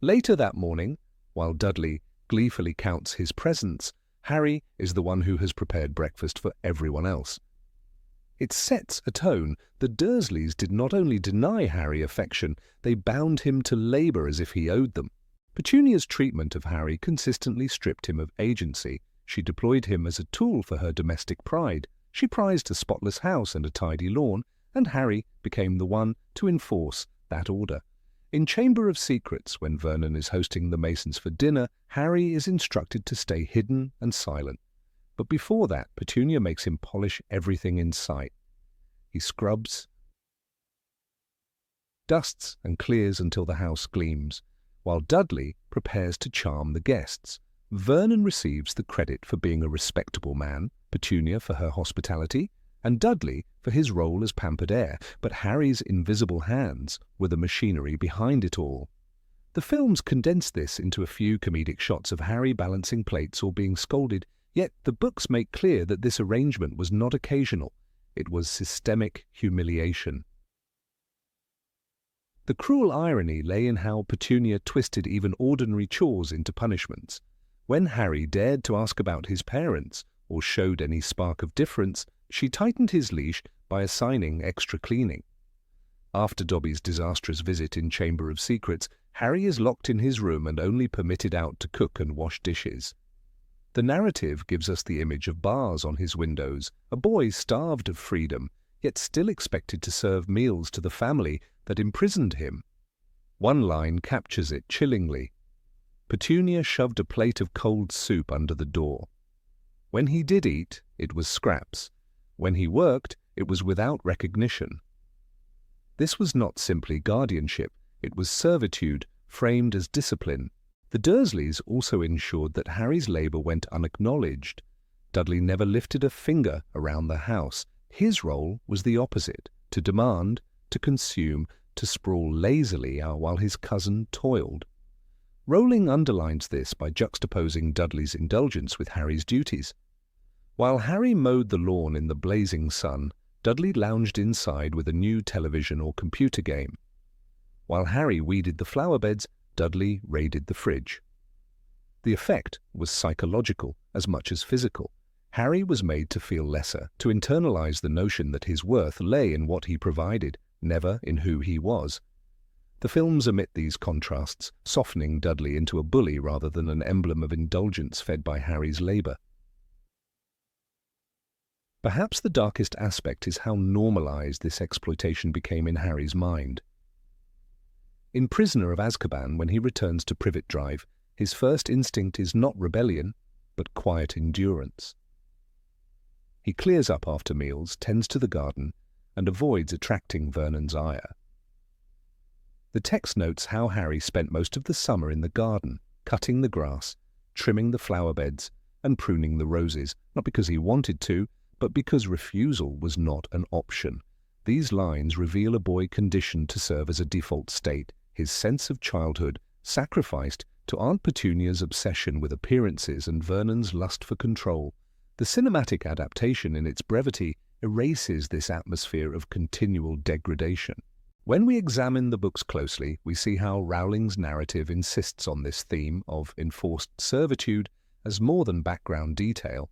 Later that morning, while Dudley gleefully counts his presents, Harry is the one who has prepared breakfast for everyone else. It sets a tone. The Dursleys did not only deny Harry affection, they bound him to labour as if he owed them. Petunia's treatment of Harry consistently stripped him of agency. She deployed him as a tool for her domestic pride. She prized a spotless house and a tidy lawn, and Harry became the one to enforce that order. In Chamber of Secrets, when Vernon is hosting the Masons for dinner, Harry is instructed to stay hidden and silent. But before that, Petunia makes him polish everything in sight. He scrubs, dusts and clears until the house gleams, while Dudley prepares to charm the guests. Vernon receives the credit for being a respectable man, Petunia for her hospitality, and Dudley for his role as pampered heir, but Harry's invisible hands were the machinery behind it all. The films condense this into a few comedic shots of Harry balancing plates or being scolded, yet the books make clear that this arrangement was not occasional. It was systemic humiliation. The cruel irony lay in how Petunia twisted even ordinary chores into punishments. When Harry dared to ask about his parents, or showed any spark of difference, she tightened his leash by assigning extra cleaning. After Dobby's disastrous visit in Chamber of Secrets, Harry is locked in his room and only permitted out to cook and wash dishes. The narrative gives us the image of bars on his windows, a boy starved of freedom, yet still expected to serve meals to the family that imprisoned him. One line captures it chillingly. Petunia shoved a plate of cold soup under the door. When he did eat, it was scraps. When he worked, it was without recognition. This was not simply guardianship, it was servitude framed as discipline. The Dursleys also ensured that Harry's labour went unacknowledged. Dudley never lifted a finger around the house. His role was the opposite, to demand, to consume, to sprawl lazily while his cousin toiled. Rowling underlines this by juxtaposing Dudley's indulgence with Harry's duties. While Harry mowed the lawn in the blazing sun, Dudley lounged inside with a new television or computer game. While Harry weeded the flower beds, Dudley raided the fridge. The effect was psychological as much as physical. Harry was made to feel lesser, to internalize the notion that his worth lay in what he provided, never in who he was. The films omit these contrasts, softening Dudley into a bully rather than an emblem of indulgence fed by Harry's labour. Perhaps the darkest aspect is how normalized this exploitation became in Harry's mind. In Prisoner of Azkaban, when he returns to Privet Drive, his first instinct is not rebellion, but quiet endurance. He clears up after meals, tends to the garden, and avoids attracting Vernon's ire. The text notes how Harry spent most of the summer in the garden, cutting the grass, trimming the flower beds, and pruning the roses, not because he wanted to, but because refusal was not an option. These lines reveal a boy conditioned to serve as a default state, his sense of childhood sacrificed to Aunt Petunia's obsession with appearances and Vernon's lust for control. The cinematic adaptation, in its brevity, erases this atmosphere of continual degradation. When we examine the books closely, we see how Rowling's narrative insists on this theme of enforced servitude as more than background detail.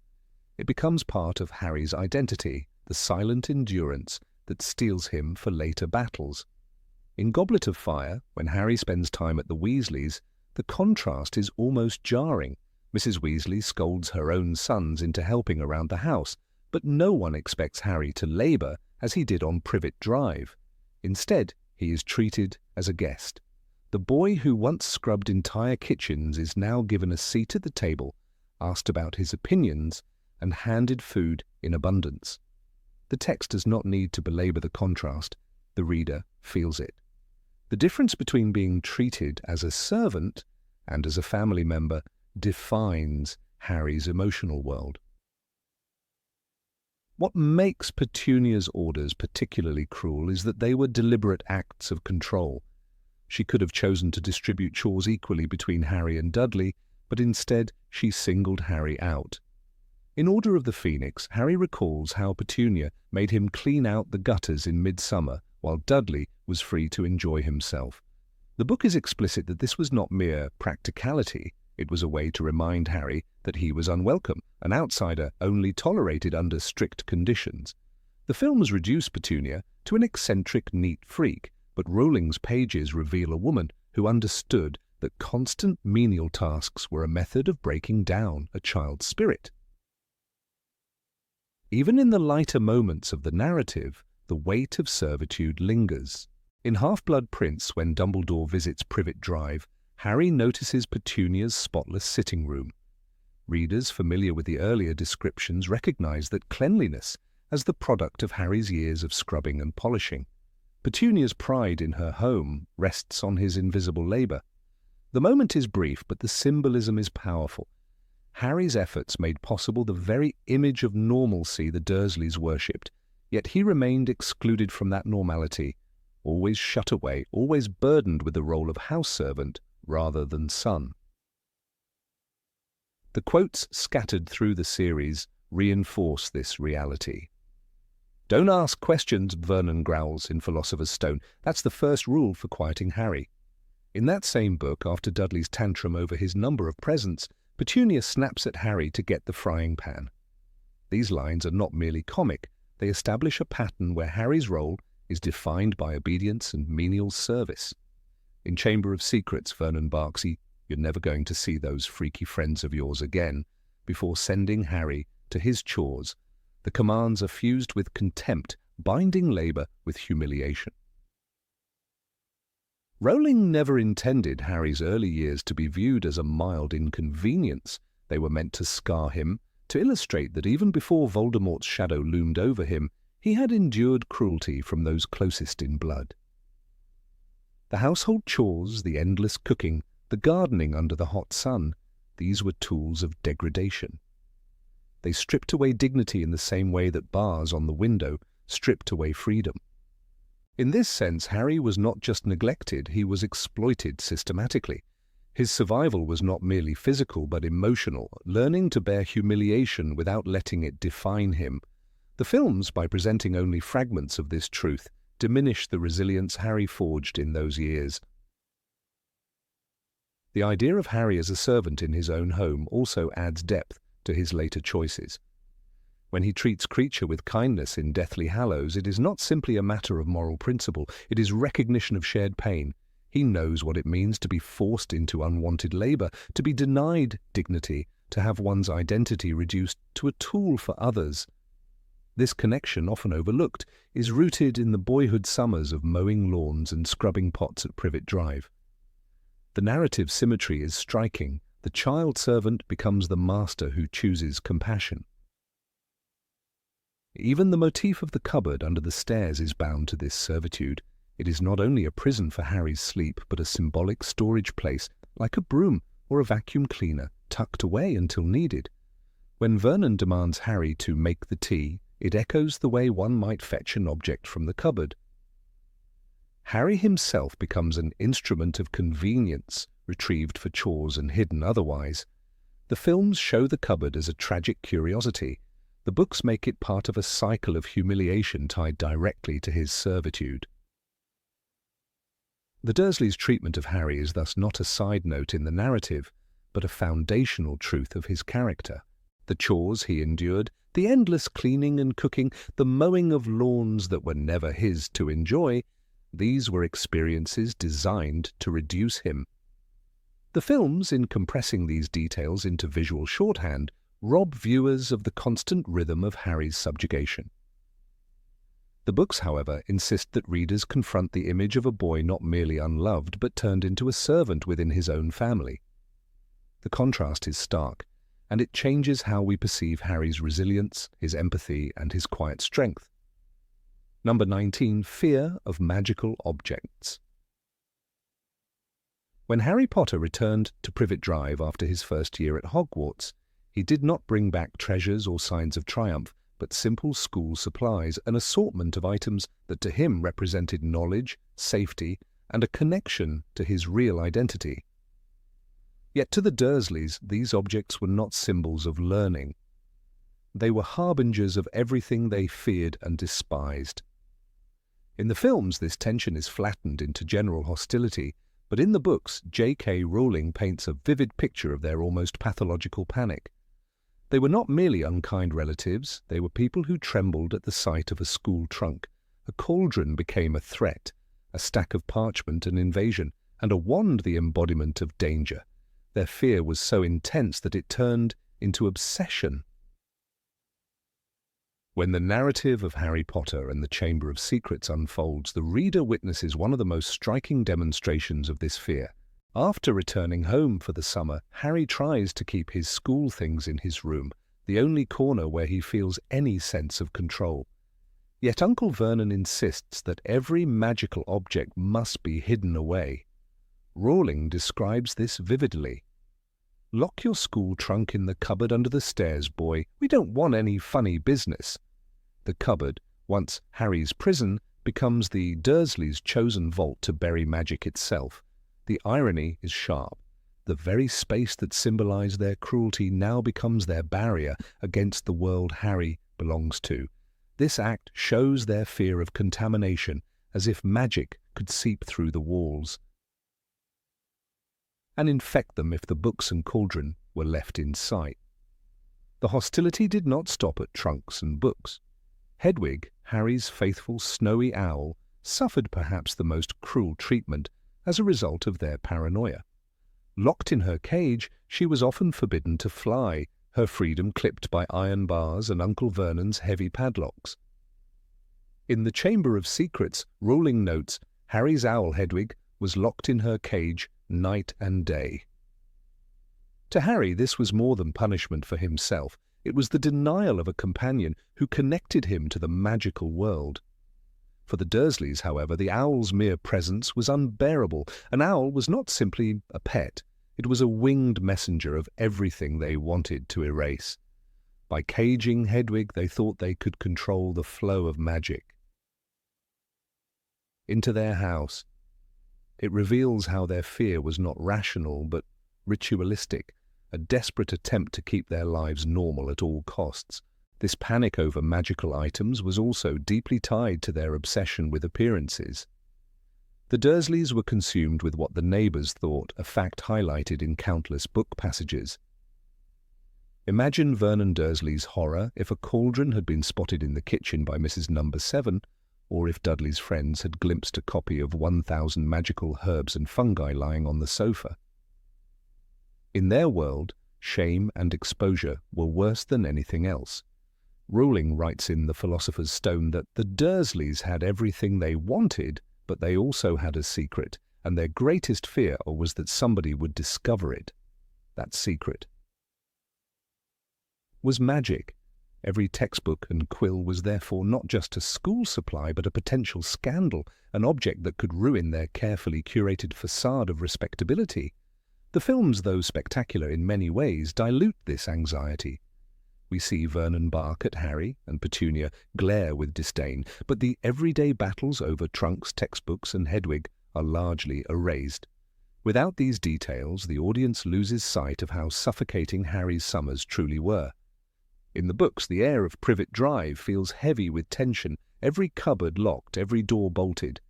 It becomes part of Harry's identity, the silent endurance that steels him for later battles. In Goblet of Fire, when Harry spends time at the Weasleys, the contrast is almost jarring. Mrs. Weasley scolds her own sons into helping around the house, but no one expects Harry to labour as he did on Privet Drive. Instead, he is treated as a guest. The boy who once scrubbed entire kitchens is now given a seat at the table, asked about his opinions, and handed food in abundance. The text does not need to belabor the contrast. The reader feels it. The difference between being treated as a servant and as a family member defines Harry's emotional world. What makes Petunia's orders particularly cruel is that they were deliberate acts of control. She could have chosen to distribute chores equally between Harry and Dudley, but instead she singled Harry out. In Order of the Phoenix, Harry recalls how Petunia made him clean out the gutters in midsummer, while Dudley was free to enjoy himself. The book is explicit that this was not mere practicality. It was a way to remind Harry that he was unwelcome, an outsider only tolerated under strict conditions. The films reduce Petunia to an eccentric, neat freak, but Rowling's pages reveal a woman who understood that constant menial tasks were a method of breaking down a child's spirit. Even in the lighter moments of the narrative, the weight of servitude lingers. In Half-Blood Prince, when Dumbledore visits Privet Drive, Harry notices Petunia's spotless sitting room. Readers familiar with the earlier descriptions recognize that cleanliness as the product of Harry's years of scrubbing and polishing. Petunia's pride in her home rests on his invisible labor. The moment is brief, but the symbolism is powerful. Harry's efforts made possible the very image of normalcy the Dursleys worshipped, yet he remained excluded from that normality, always shut away, always burdened with the role of house servant rather than son. The quotes scattered through the series reinforce this reality. "Don't ask questions," Vernon growls in Philosopher's Stone. That's the first rule for quieting Harry. In that same book, after Dudley's tantrum over his number of presents, Petunia snaps at Harry to get the frying pan. These lines are not merely comic, they establish a pattern where Harry's role is defined by obedience and menial service. In Chamber of Secrets, Vernon barks, "You're never going to see those freaky friends of yours again," before sending Harry to his chores. The commands are fused with contempt, binding labor with humiliation. Rowling never intended Harry's early years to be viewed as a mild inconvenience. They were meant to scar him, to illustrate that even before Voldemort's shadow loomed over him, he had endured cruelty from those closest in blood. The household chores, the endless cooking, the gardening under the hot sun, these were tools of degradation. They stripped away dignity in the same way that bars on the window stripped away freedom. In this sense, Harry was not just neglected, he was exploited systematically. His survival was not merely physical but emotional, learning to bear humiliation without letting it define him. The films, by presenting only fragments of this truth, diminish the resilience Harry forged in those years. The idea of Harry as a servant in his own home also adds depth to his later choices. When he treats Creature with kindness in Deathly Hallows, it is not simply a matter of moral principle, it is recognition of shared pain. He knows what it means to be forced into unwanted labor, to be denied dignity, to have one's identity reduced to a tool for others. This connection, often overlooked, is rooted in the boyhood summers of mowing lawns and scrubbing pots at Privet Drive. The narrative symmetry is striking. The child servant becomes the master who chooses compassion. Even the motif of the cupboard under the stairs is bound to this servitude. It is not only a prison for Harry's sleep, but a symbolic storage place, like a broom or a vacuum cleaner, tucked away until needed. When Vernon demands Harry to make the tea, it echoes the way one might fetch an object from the cupboard. Harry himself becomes an instrument of convenience, retrieved for chores and hidden otherwise. The films show the cupboard as a tragic curiosity. The books make it part of a cycle of humiliation tied directly to his servitude. The Dursleys' treatment of Harry is thus not a side note in the narrative, but a foundational truth of his character. The chores he endured, the endless cleaning and cooking, the mowing of lawns that were never his to enjoy, these were experiences designed to reduce him. The films, in compressing these details into visual shorthand, rob viewers of the constant rhythm of Harry's subjugation. The books, however, insist that readers confront the image of a boy not merely unloved, but turned into a servant within his own family. The contrast is stark, and it changes how we perceive Harry's resilience, his empathy, and his quiet strength. Number 19. Fear of magical objects. When Harry Potter returned to Privet Drive after his first year at Hogwarts, he did not bring back treasures or signs of triumph, but simple school supplies, an assortment of items that to him represented knowledge, safety, and a connection to his real identity. Yet to the Dursleys, these objects were not symbols of learning. They were harbingers of everything they feared and despised. In the films, this tension is flattened into general hostility, but in the books, J.K. Rowling paints a vivid picture of their almost pathological panic. They were not merely unkind relatives, they were people who trembled at the sight of a school trunk. A cauldron became a threat, a stack of parchment an invasion, and a wand the embodiment of danger. Their fear was so intense that it turned into obsession. When the narrative of Harry Potter and the Chamber of Secrets unfolds, the reader witnesses one of the most striking demonstrations of this fear. After returning home for the summer, Harry tries to keep his school things in his room, the only corner where he feels any sense of control. Yet Uncle Vernon insists that every magical object must be hidden away. Rowling describes this vividly. "Lock your school trunk in the cupboard under the stairs, boy. We don't want any funny business." The cupboard, once Harry's prison, becomes the Dursleys' chosen vault to bury magic itself. The irony is sharp. The very space that symbolized their cruelty now becomes their barrier against the world Harry belongs to. This act shows their fear of contamination, as if magic could seep through the walls and infect them if the books and cauldron were left in sight. The hostility did not stop at trunks and books. Hedwig, Harry's faithful snowy owl, suffered perhaps the most cruel treatment as a result of their paranoia. Locked in her cage, she was often forbidden to fly, her freedom clipped by iron bars and Uncle Vernon's heavy padlocks. In the Chamber of Secrets, Rowling notes, Harry's owl Hedwig was locked in her cage night and day. To Harry, this was more than punishment for himself. It was the denial of a companion who connected him to the magical world. For the Dursleys, however, the owl's mere presence was unbearable. An owl was not simply a pet. It was a winged messenger of everything they wanted to erase. By caging Hedwig, they thought they could control the flow of magic into their house. It reveals how their fear was not rational but ritualistic, a desperate attempt to keep their lives normal at all costs. This panic over magical items was also deeply tied to their obsession with appearances. The Dursleys were consumed with what the neighbours thought, a fact highlighted in countless book passages. Imagine Vernon Dursley's horror if a cauldron had been spotted in the kitchen by Mrs. Number 7, or if Dudley's friends had glimpsed a copy of 1,000 magical herbs and fungi lying on the sofa. In their world, shame and exposure were worse than anything else. Rowling writes in The Philosopher's Stone that the Dursleys had everything they wanted, but they also had a secret, and their greatest fear was that somebody would discover it. That secret was magic. Every textbook and quill was therefore not just a school supply, but a potential scandal, an object that could ruin their carefully curated facade of respectability. The films, though spectacular in many ways, dilute this anxiety. We see Vernon bark at Harry and Petunia glare with disdain, but the everyday battles over trunks, textbooks, and Hedwig are largely erased. Without these details, the audience loses sight of how suffocating Harry's summers truly were. In the books, the air of Privet Drive feels heavy with tension, every cupboard locked, every door bolted.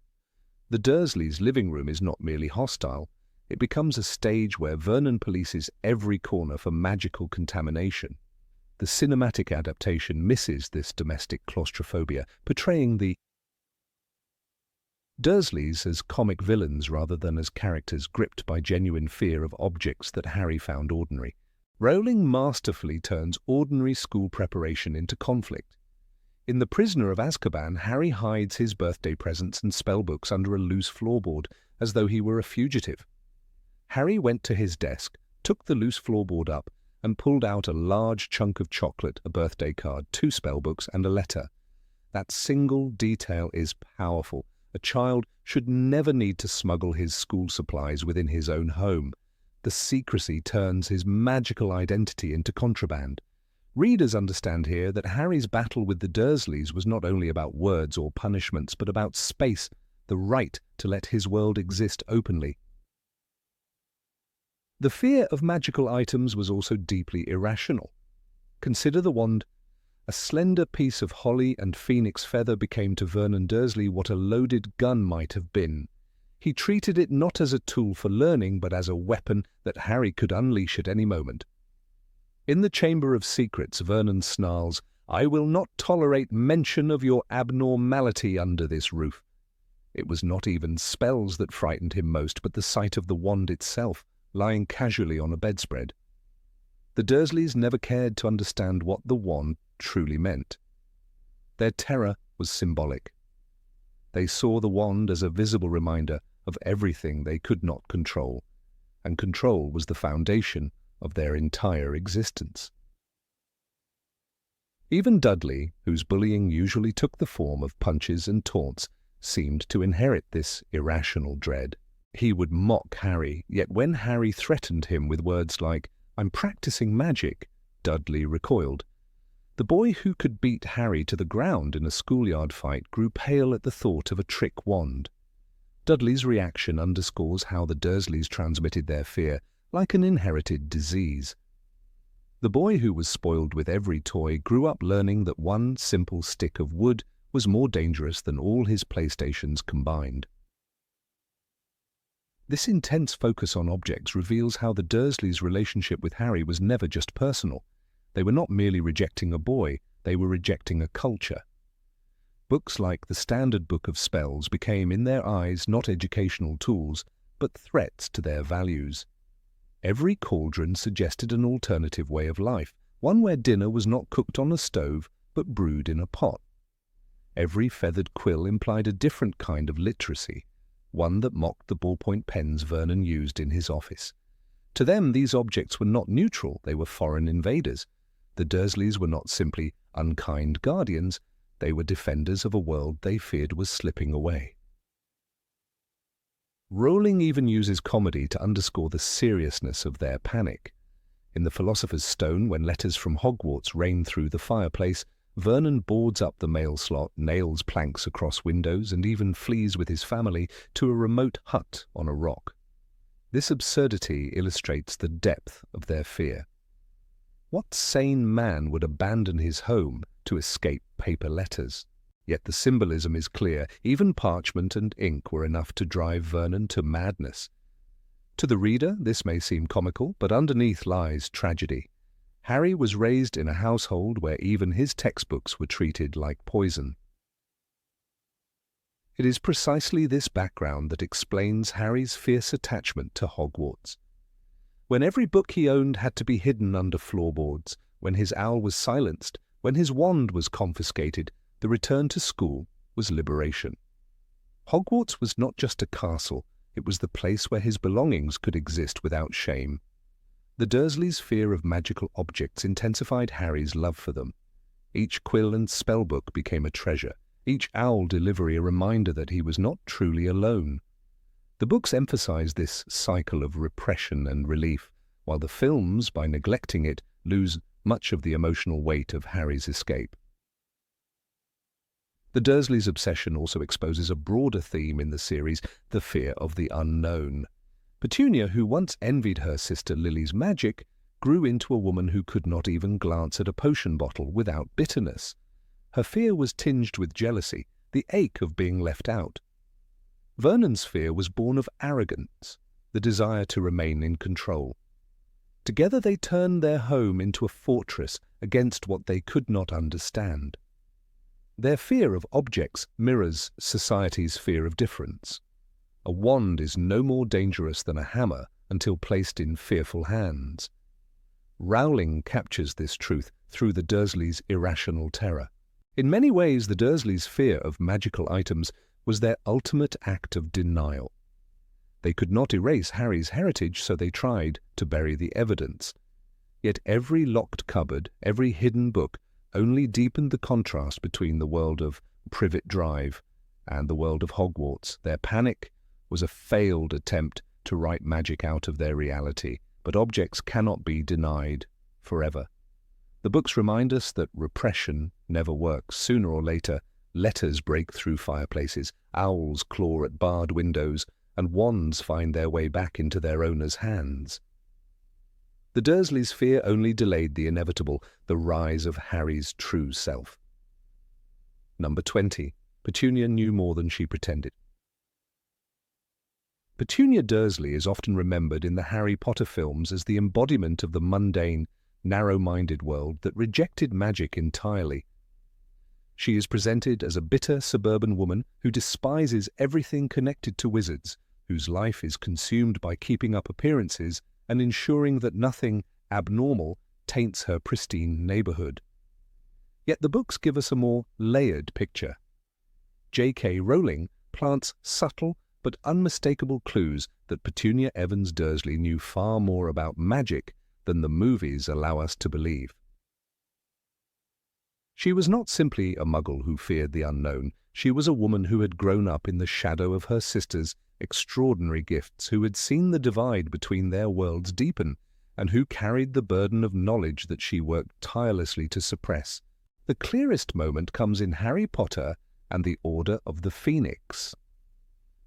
The Dursleys' living room is not merely hostile, it becomes a stage where Vernon polices every corner for magical contamination. The cinematic adaptation misses this domestic claustrophobia, portraying the Dursleys as comic villains rather than as characters gripped by genuine fear of objects that Harry found ordinary. Rowling masterfully turns ordinary school preparation into conflict. In The Prisoner of Azkaban, Harry hides his birthday presents and spellbooks under a loose floorboard, as though he were a fugitive. Harry went to his desk, took the loose floorboard up, and pulled out a large chunk of chocolate, a birthday card, 2 spellbooks, and a letter. That single detail is powerful. A child should never need to smuggle his school supplies within his own home. The secrecy turns his magical identity into contraband. Readers understand here that Harry's battle with the Dursleys was not only about words or punishments, but about space, the right to let his world exist openly. The fear of magical items was also deeply irrational. Consider the wand. A slender piece of holly and phoenix feather became to Vernon Dursley what a loaded gun might have been. He treated it not as a tool for learning, but as a weapon that Harry could unleash at any moment. In the Chamber of Secrets, Vernon snarls, "I will not tolerate mention of your abnormality under this roof." It was not even spells that frightened him most, but the sight of the wand itself, lying casually on a bedspread. The Dursleys never cared to understand what the wand truly meant. Their terror was symbolic. They saw the wand as a visible reminder of everything they could not control, and control was the foundation of their entire existence. Even Dudley, whose bullying usually took the form of punches and taunts, seemed to inherit this irrational dread. He would mock Harry, yet when Harry threatened him with words like, "I'm practicing magic," Dudley recoiled. The boy who could beat Harry to the ground in a schoolyard fight grew pale at the thought of a trick wand. Dudley's reaction underscores how the Dursleys transmitted their fear, like an inherited disease. The boy who was spoiled with every toy grew up learning that one simple stick of wood was more dangerous than all his PlayStations combined. This intense focus on objects reveals how the Dursleys' relationship with Harry was never just personal. They were not merely rejecting a boy, they were rejecting a culture. Books like the Standard Book of Spells became, in their eyes, not educational tools, but threats to their values. Every cauldron suggested an alternative way of life, one where dinner was not cooked on a stove, but brewed in a pot. Every feathered quill implied a different kind of literacy, one that mocked the ballpoint pens Vernon used in his office. To them, these objects were not neutral, they were foreign invaders. The Dursleys were not simply unkind guardians, they were defenders of a world they feared was slipping away. Rowling even uses comedy to underscore the seriousness of their panic. In The Philosopher's Stone, when letters from Hogwarts rain through the fireplace, Vernon boards up the mail slot, nails planks across windows, and even flees with his family to a remote hut on a rock. This absurdity illustrates the depth of their fear. What sane man would abandon his home to escape paper letters? Yet the symbolism is clear. Even parchment and ink were enough to drive Vernon to madness. To the reader, this may seem comical, but underneath lies tragedy. Harry was raised in a household where even his textbooks were treated like poison. It is precisely this background that explains Harry's fierce attachment to Hogwarts. When every book he owned had to be hidden under floorboards, when his owl was silenced, when his wand was confiscated, the return to school was liberation. Hogwarts was not just a castle, it was the place where his belongings could exist without shame. The Dursleys' fear of magical objects intensified Harry's love for them. Each quill and spellbook became a treasure, each owl delivery a reminder that he was not truly alone. The books emphasize this cycle of repression and relief, while the films, by neglecting it, lose much of the emotional weight of Harry's escape. The Dursleys' obsession also exposes a broader theme in the series, the fear of the unknown. Petunia, who once envied her sister Lily's magic, grew into a woman who could not even glance at a potion bottle without bitterness. Her fear was tinged with jealousy, the ache of being left out. Vernon's fear was born of arrogance, the desire to remain in control. Together they turned their home into a fortress against what they could not understand. Their fear of objects mirrors society's fear of difference. A wand is no more dangerous than a hammer until placed in fearful hands. Rowling captures this truth through the Dursleys' irrational terror. In many ways, the Dursleys' fear of magical items was their ultimate act of denial. They could not erase Harry's heritage, so they tried to bury the evidence. Yet every locked cupboard, every hidden book, only deepened the contrast between the world of Privet Drive and the world of Hogwarts. Their panic was a failed attempt to write magic out of their reality, but objects cannot be denied forever. The books remind us that repression never works. Sooner or later, letters break through fireplaces, owls claw at barred windows, and wands find their way back into their owner's hands. The Dursleys' fear only delayed the inevitable, the rise of Harry's true self. Number 20. Petunia knew more than she pretended. Petunia Dursley is often remembered in the Harry Potter films as the embodiment of the mundane, narrow-minded world that rejected magic entirely. She is presented as a bitter suburban woman who despises everything connected to wizards, whose life is consumed by keeping up appearances and ensuring that nothing abnormal taints her pristine neighborhood. Yet the books give us a more layered picture. J.K. Rowling plants subtle but unmistakable clues that Petunia Evans Dursley knew far more about magic than the movies allow us to believe. She was not simply a muggle who feared the unknown. She was a woman who had grown up in the shadow of her sister's extraordinary gifts, who had seen the divide between their worlds deepen, and who carried the burden of knowledge that she worked tirelessly to suppress. The clearest moment comes in Harry Potter and the Order of the Phoenix.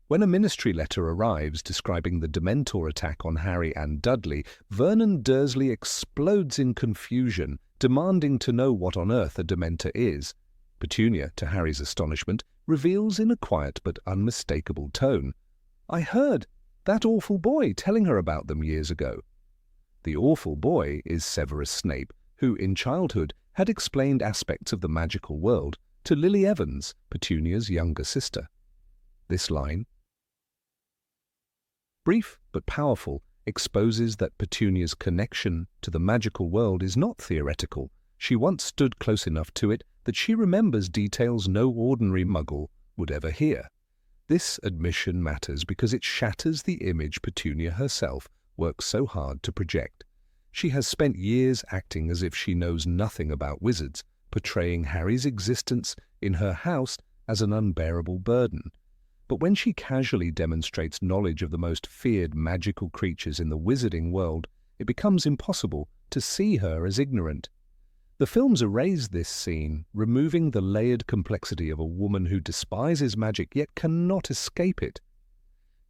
When a ministry letter arrives describing the Dementor attack on Harry and Dudley, Vernon Dursley explodes in confusion, demanding to know what on earth a Dementor is. Petunia, to Harry's astonishment, reveals in a quiet but unmistakable tone, "I heard that awful boy telling her about them years ago." The awful boy is Severus Snape, who in childhood had explained aspects of the magical world to Lily Evans, Petunia's younger sister. This line, brief but powerful, exposes that Petunia's connection to the magical world is not theoretical. She once stood close enough to it that she remembers details no ordinary muggle would ever hear. This admission matters because it shatters the image Petunia herself works so hard to project. She has spent years acting as if she knows nothing about wizards, portraying Harry's existence in her house as an unbearable burden. But when she casually demonstrates knowledge of the most feared magical creatures in the wizarding world, it becomes impossible to see her as ignorant. The films erase this scene, removing the layered complexity of a woman who despises magic yet cannot escape it.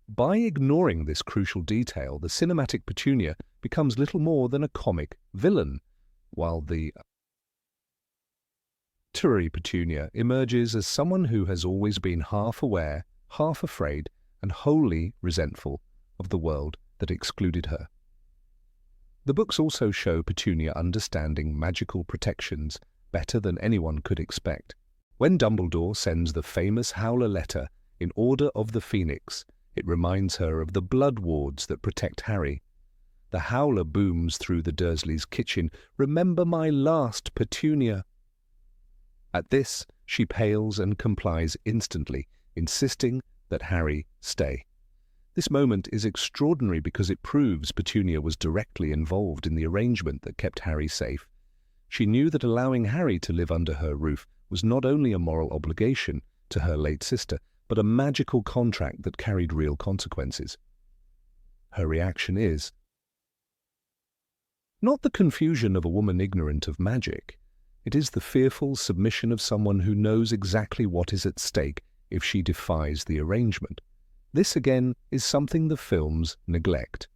By ignoring this crucial detail, the cinematic Petunia becomes little more than a comic villain, while the literary Petunia emerges as someone who has always been half aware, half afraid, and wholly resentful of the world that excluded her. The books also show Petunia understanding magical protections better than anyone could expect. When Dumbledore sends the famous Howler letter in Order of the Phoenix, it reminds her of the blood wards that protect Harry. The howler booms through the Dursleys' kitchen, "Remember my last, Petunia." At this, she pales and complies instantly, insisting that Harry stay. This moment is extraordinary because it proves Petunia was directly involved in the arrangement that kept Harry safe. She knew that allowing Harry to live under her roof was not only a moral obligation to her late sister, but a magical contract that carried real consequences. Her reaction is not the confusion of a woman ignorant of magic. It is the fearful submission of someone who knows exactly what is at stake if she defies the arrangement. This, again, is something the films neglect.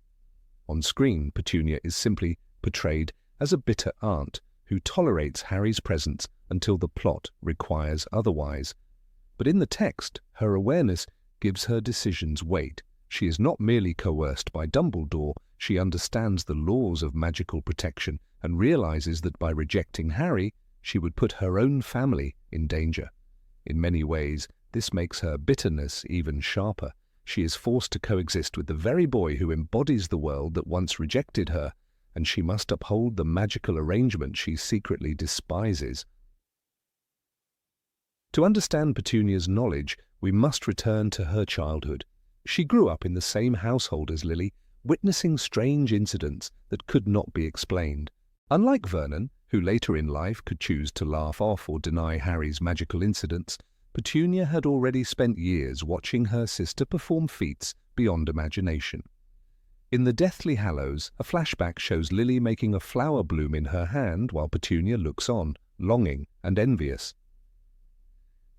On screen, Petunia is simply portrayed as a bitter aunt who tolerates Harry's presence until the plot requires otherwise. But in the text, her awareness gives her decisions weight. She is not merely coerced by Dumbledore, she understands the laws of magical protection and realizes that by rejecting Harry, she would put her own family in danger. In many ways, this makes her bitterness even sharper. She is forced to coexist with the very boy who embodies the world that once rejected her, and she must uphold the magical arrangement she secretly despises. To understand Petunia's knowledge, we must return to her childhood. She grew up in the same household as Lily, witnessing strange incidents that could not be explained. Unlike Vernon, who later in life could choose to laugh off or deny Harry's magical incidents, Petunia had already spent years watching her sister perform feats beyond imagination. In The Deathly Hallows, a flashback shows Lily making a flower bloom in her hand while Petunia looks on, longing and envious.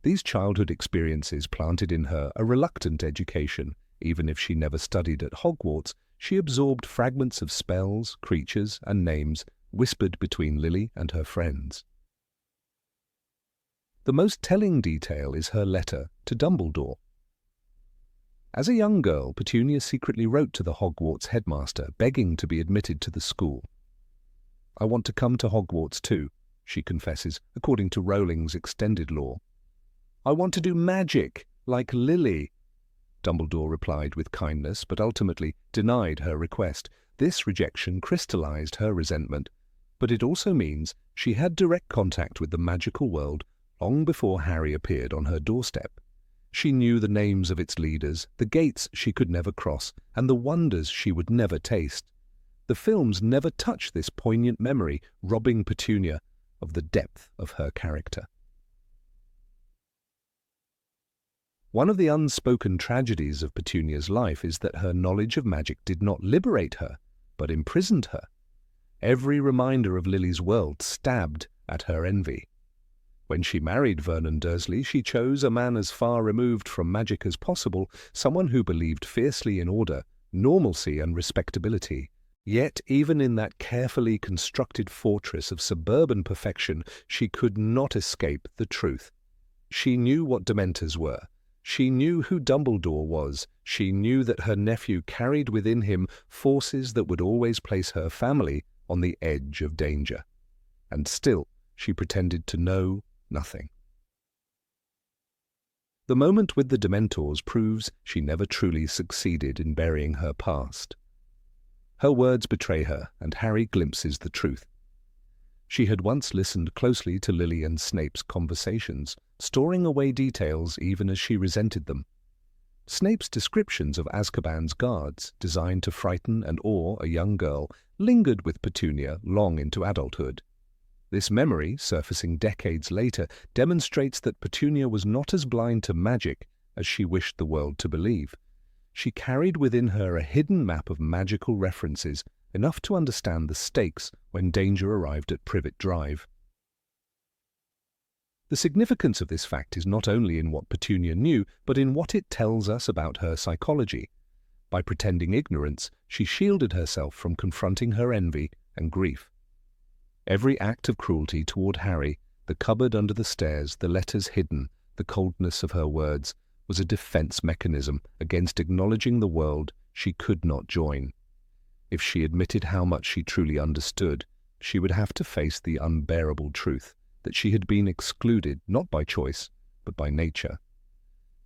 These childhood experiences planted in her a reluctant education. Even if she never studied at Hogwarts, she absorbed fragments of spells, creatures, and names whispered between Lily and her friends. The most telling detail is her letter to Dumbledore. As a young girl, Petunia secretly wrote to the Hogwarts headmaster, begging to be admitted to the school. "I want to come to Hogwarts too. she confesses, according to Rowling's extended lore. "I want to do magic, like Lily." Dumbledore replied with kindness, but ultimately denied her request. This rejection crystallized her resentment, but it also means she had direct contact with the magical world long before Harry appeared on her doorstep. She knew the names of its leaders, the gates she could never cross, and the wonders she would never taste. The films never touch this poignant memory, robbing Petunia of the depth of her character. One of the unspoken tragedies of Petunia's life is that her knowledge of magic did not liberate her, but imprisoned her. Every reminder of Lily's world stabbed at her envy. When she married Vernon Dursley, she chose a man as far removed from magic as possible, someone who believed fiercely in order, normalcy and respectability. Yet, even in that carefully constructed fortress of suburban perfection, she could not escape the truth. She knew what Dementors were. She knew who Dumbledore was. She knew that her nephew carried within him forces that would always place her family on the edge of danger. And still, she pretended to know nothing. The moment with the Dementors proves she never truly succeeded in burying her past. Her words betray her, and Harry glimpses the truth. She had once listened closely to Lily and Snape's conversations, storing away details even as she resented them. Snape's descriptions of Azkaban's guards, designed to frighten and awe a young girl, lingered with Petunia long into adulthood. This memory, surfacing decades later, demonstrates that Petunia was not as blind to magic as she wished the world to believe. She carried within her a hidden map of magical references, enough to understand the stakes when danger arrived at Privet Drive. The significance of this fact is not only in what Petunia knew, but in what it tells us about her psychology. By pretending ignorance, she shielded herself from confronting her envy and grief. Every act of cruelty toward Harry, the cupboard under the stairs, the letters hidden, the coldness of her words, was a defense mechanism against acknowledging the world she could not join. If she admitted how much she truly understood, she would have to face the unbearable truth that she had been excluded not by choice, but by nature.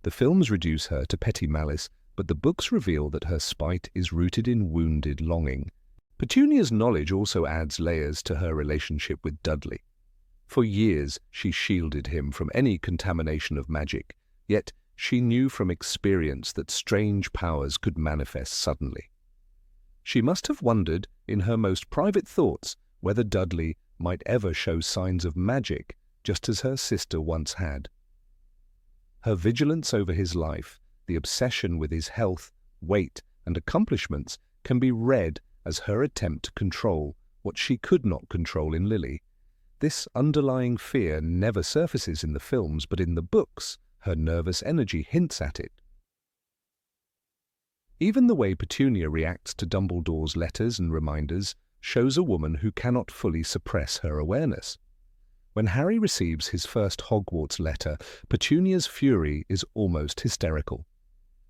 The films reduce her to petty malice, but the books reveal that her spite is rooted in wounded longing. Petunia's knowledge also adds layers to her relationship with Dudley. For years she shielded him from any contamination of magic, yet she knew from experience that strange powers could manifest suddenly. She must have wondered, in her most private thoughts, whether Dudley might ever show signs of magic, just as her sister once had. Her vigilance over his life, the obsession with his health, weight, and accomplishments can be read as her attempt to control what she could not control in Lily. This underlying fear never surfaces in the films, but in the books, her nervous energy hints at it. Even the way Petunia reacts to Dumbledore's letters and reminders shows a woman who cannot fully suppress her awareness. When Harry receives his first Hogwarts letter, Petunia's fury is almost hysterical.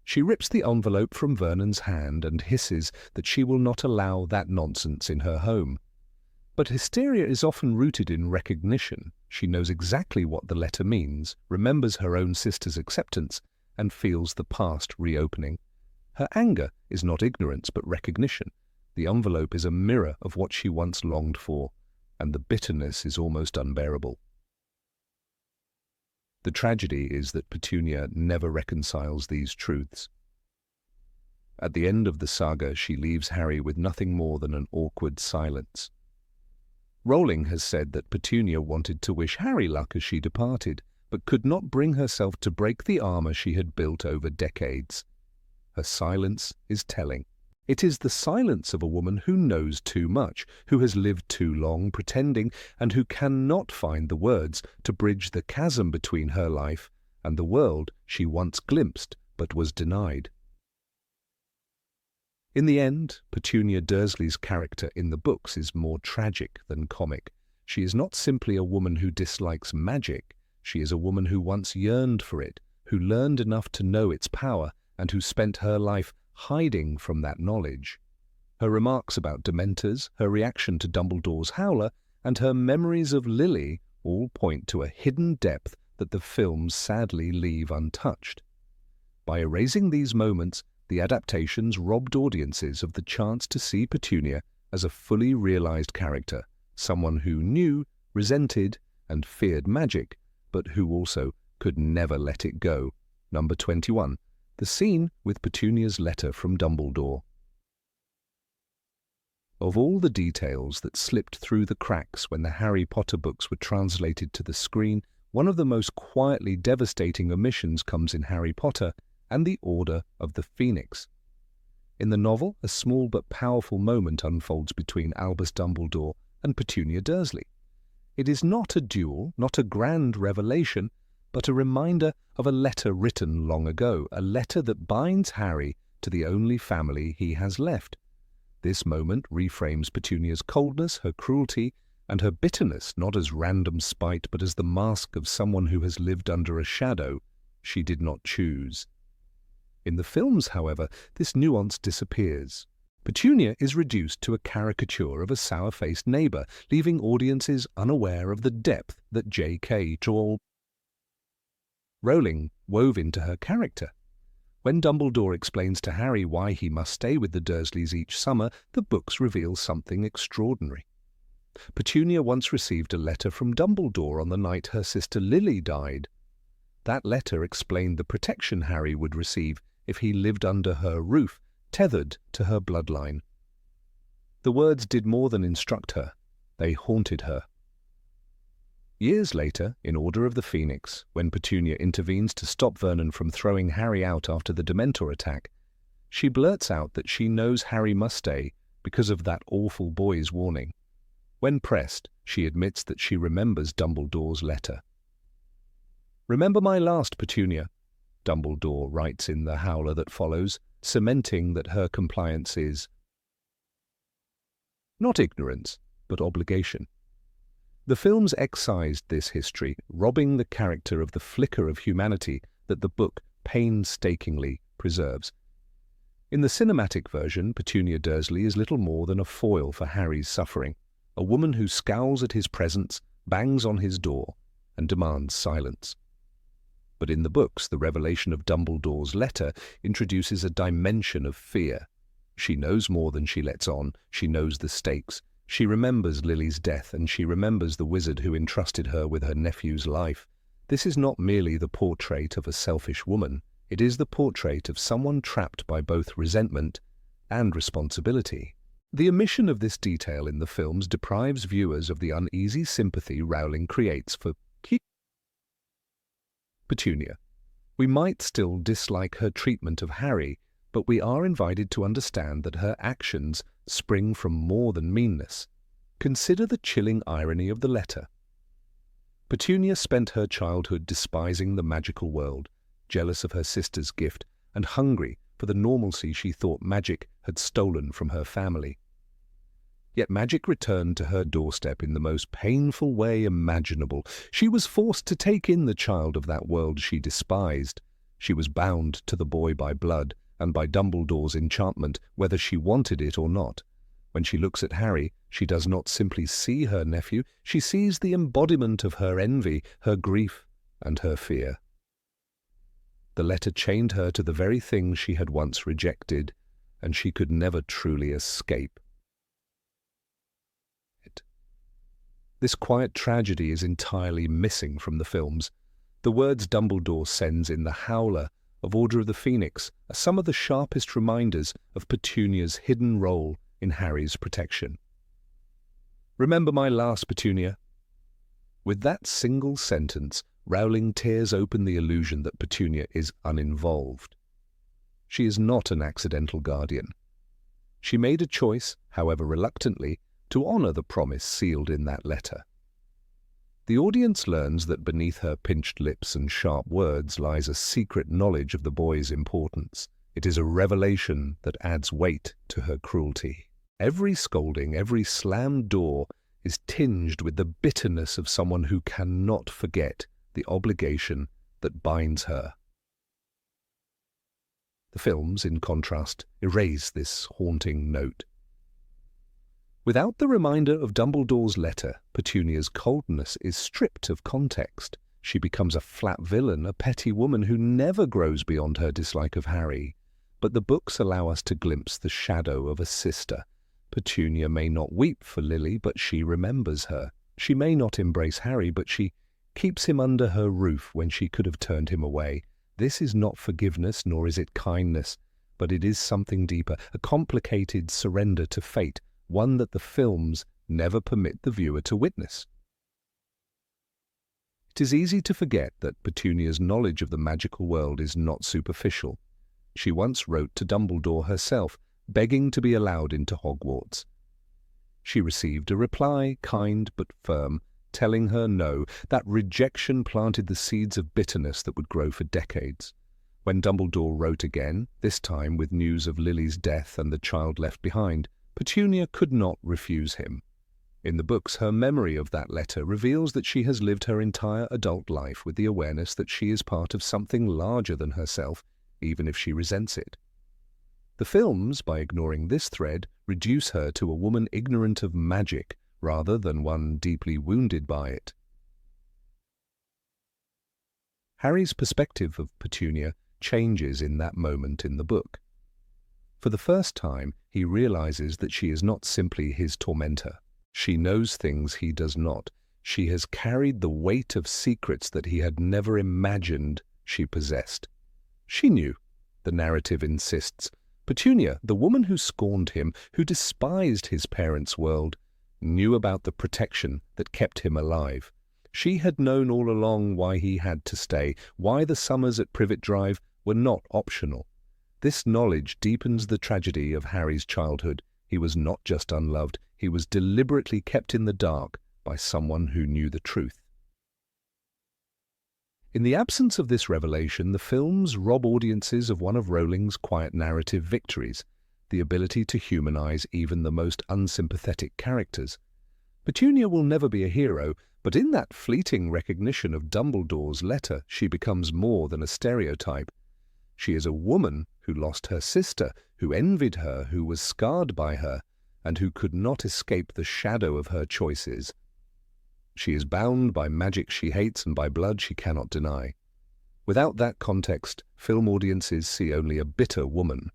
She rips the envelope from Vernon's hand and hisses that she will not allow that nonsense in her home. But hysteria is often rooted in recognition. She knows exactly what the letter means, remembers her own sister's acceptance, and feels the past reopening. Her anger is not ignorance but recognition. The envelope is a mirror of what she once longed for, and the bitterness is almost unbearable. The tragedy is that Petunia never reconciles these truths. At the end of the saga, she leaves Harry with nothing more than an awkward silence. Rowling has said that Petunia wanted to wish Harry luck as she departed, but could not bring herself to break the armor she had built over decades. Her silence is telling. It is the silence of a woman who knows too much, who has lived too long pretending, and who cannot find the words to bridge the chasm between her life and the world she once glimpsed but was denied. In the end, Petunia Dursley's character in the books is more tragic than comic. She is not simply a woman who dislikes magic. She is a woman who once yearned for it, who learned enough to know its power, and who spent her life hiding from that knowledge. Her remarks about Dementors, her reaction to Dumbledore's howler, and her memories of Lily all point to a hidden depth that the films sadly leave untouched. By erasing these moments, the adaptations robbed audiences of the chance to see Petunia as a fully realized character, someone who knew, resented, and feared magic, but who also could never let it go. Number 21. The scene with Petunia's letter from Dumbledore. Of all the details that slipped through the cracks when the Harry Potter books were translated to the screen, one of the most quietly devastating omissions comes in Harry Potter and the Order of the Phoenix. In the novel, a small but powerful moment unfolds between Albus Dumbledore and Petunia Dursley. It is not a duel, not a grand revelation, but a reminder of a letter written long ago, a letter that binds Harry to the only family he has left. This moment reframes Petunia's coldness, her cruelty, and her bitterness not as random spite but as the mask of someone who has lived under a shadow she did not choose. In the films, however, this nuance disappears. Petunia is reduced to a caricature of a sour-faced neighbour, leaving audiences unaware of the depth that J.K. Rowling wove into her character. When Dumbledore explains to Harry why he must stay with the Dursleys each summer, the books reveal something extraordinary. Petunia once received a letter from Dumbledore on the night her sister Lily died. That letter explained the protection Harry would receive if he lived under her roof, tethered to her bloodline. The words did more than instruct her, they haunted her. Years later, in Order of the Phoenix, when Petunia intervenes to stop Vernon from throwing Harry out after the Dementor attack, she blurts out that she knows Harry must stay because of that awful boy's warning. When pressed, she admits that she remembers Dumbledore's letter. "Remember my last, Petunia," Dumbledore writes in the howler that follows, cementing that her compliance is not ignorance, but obligation. The films excised this history, robbing the character of the flicker of humanity that the book painstakingly preserves. In the cinematic version, Petunia Dursley is little more than a foil for Harry's suffering, a woman who scowls at his presence, bangs on his door, and demands silence. But in the books, the revelation of Dumbledore's letter introduces a dimension of fear. She knows more than she lets on, she knows the stakes. She remembers Lily's death, and she remembers the wizard who entrusted her with her nephew's life. This is not merely the portrait of a selfish woman, it is the portrait of someone trapped by both resentment and responsibility. The omission of this detail in the films deprives viewers of the uneasy sympathy Rowling creates for Petunia. We might still dislike her treatment of Harry, but we are invited to understand that her actions spring from more than meanness. Consider the chilling irony of the letter. Petunia spent her childhood despising the magical world, jealous of her sister's gift, and hungry for the normalcy she thought magic had stolen from her family. Yet magic returned to her doorstep in the most painful way imaginable. She was forced to take in the child of that world she despised. She was bound to the boy by blood and by Dumbledore's enchantment, whether she wanted it or not. When she looks at Harry, she does not simply see her nephew, she sees the embodiment of her envy, her grief, and her fear. The letter chained her to the very thing she had once rejected, and she could never truly escape it. This quiet tragedy is entirely missing from the films. The words Dumbledore sends in the howler of Order of the Phoenix are some of the sharpest reminders of Petunia's hidden role in Harry's protection. "Remember my last, Petunia." With that single sentence, Rowling tears open the illusion that Petunia is uninvolved. She is not an accidental guardian. She made a choice, however reluctantly, to honor the promise sealed in that letter. The audience learns that beneath her pinched lips and sharp words lies a secret knowledge of the boy's importance. It is a revelation that adds weight to her cruelty. Every scolding, every slammed door is tinged with the bitterness of someone who cannot forget the obligation that binds her. The films, in contrast, erase this haunting note. Without the reminder of Dumbledore's letter, Petunia's coldness is stripped of context. She becomes a flat villain, a petty woman who never grows beyond her dislike of Harry. But the books allow us to glimpse the shadow of a sister. Petunia may not weep for Lily, but she remembers her. She may not embrace Harry, but she keeps him under her roof when she could have turned him away. This is not forgiveness, nor is it kindness, but it is something deeper, a complicated surrender to fate, one that the films never permit the viewer to witness. It is easy to forget that Petunia's knowledge of the magical world is not superficial. She once wrote to Dumbledore herself, begging to be allowed into Hogwarts. She received a reply, kind but firm, telling her no. That rejection planted the seeds of bitterness that would grow for decades. When Dumbledore wrote again, this time with news of Lily's death and the child left behind, Petunia could not refuse him. In the books, her memory of that letter reveals that she has lived her entire adult life with the awareness that she is part of something larger than herself, even if she resents it. The films, by ignoring this thread, reduce her to a woman ignorant of magic rather than one deeply wounded by it. Harry's perspective of Petunia changes in that moment in the book. For the first time, he realizes that she is not simply his tormentor. She knows things he does not. She has carried the weight of secrets that he had never imagined she possessed. She knew, the narrative insists. Petunia, the woman who scorned him, who despised his parents' world, knew about the protection that kept him alive. She had known all along why he had to stay, why the summers at Privet Drive were not optional. This knowledge deepens the tragedy of Harry's childhood. He was not just unloved, he was deliberately kept in the dark by someone who knew the truth. In the absence of this revelation, the films rob audiences of one of Rowling's quiet narrative victories, the ability to humanize even the most unsympathetic characters. Petunia will never be a hero, but in that fleeting recognition of Dumbledore's letter, she becomes more than a stereotype. She is a woman who lost her sister, who envied her, who was scarred by her, and who could not escape the shadow of her choices. She is bound by magic she hates and by blood she cannot deny. Without that context, film audiences see only a bitter woman.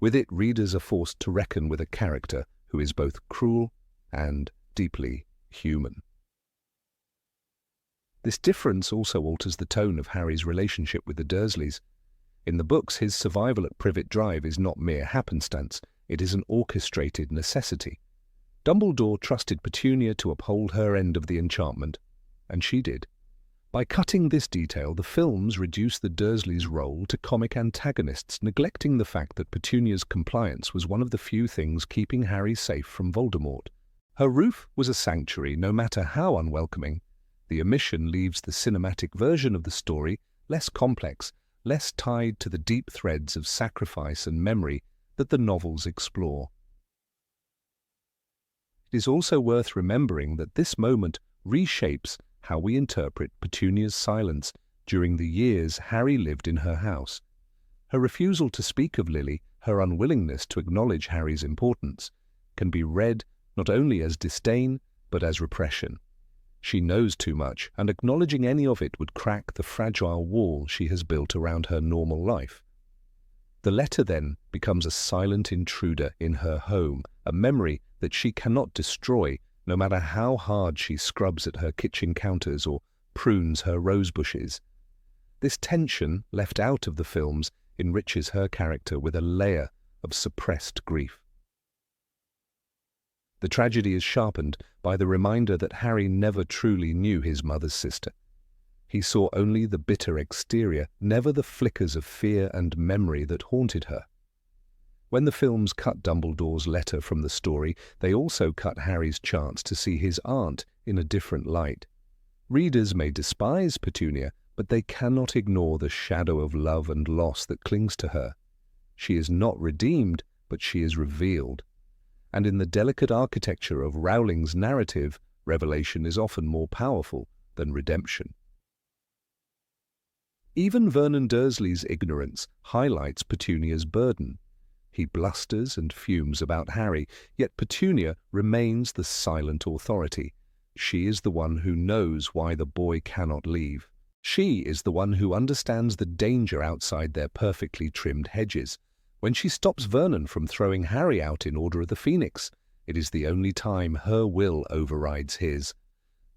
With it, readers are forced to reckon with a character who is both cruel and deeply human. This difference also alters the tone of Harry's relationship with the Dursleys. In the books, his survival at Privet Drive is not mere happenstance, it is an orchestrated necessity. Dumbledore trusted Petunia to uphold her end of the enchantment, and she did. By cutting this detail, the films reduce the Dursleys' role to comic antagonists, neglecting the fact that Petunia's compliance was one of the few things keeping Harry safe from Voldemort. Her roof was a sanctuary, no matter how unwelcoming. The omission leaves the cinematic version of the story less complex, less tied to the deep threads of sacrifice and memory that the novels explore. It is also worth remembering that this moment reshapes how we interpret Petunia's silence during the years Harry lived in her house. Her refusal to speak of Lily, her unwillingness to acknowledge Harry's importance, can be read not only as disdain but as repression. She knows too much, and acknowledging any of it would crack the fragile wall she has built around her normal life. The letter then becomes a silent intruder in her home, a memory that she cannot destroy, no matter how hard she scrubs at her kitchen counters or prunes her rose bushes. This tension, left out of the films, enriches her character with a layer of suppressed grief. The tragedy is sharpened by the reminder that Harry never truly knew his mother's sister. He saw only the bitter exterior, never the flickers of fear and memory that haunted her. When the films cut Dumbledore's letter from the story, they also cut Harry's chance to see his aunt in a different light. Readers may despise Petunia, but they cannot ignore the shadow of love and loss that clings to her. She is not redeemed, but she is revealed. And in the delicate architecture of Rowling's narrative, revelation is often more powerful than redemption. Even Vernon Dursley's ignorance highlights Petunia's burden. He blusters and fumes about Harry, yet Petunia remains the silent authority. She is the one who knows why the boy cannot leave. She is the one who understands the danger outside their perfectly trimmed hedges. When she stops Vernon from throwing Harry out in Order of the Phoenix, it is the only time her will overrides his.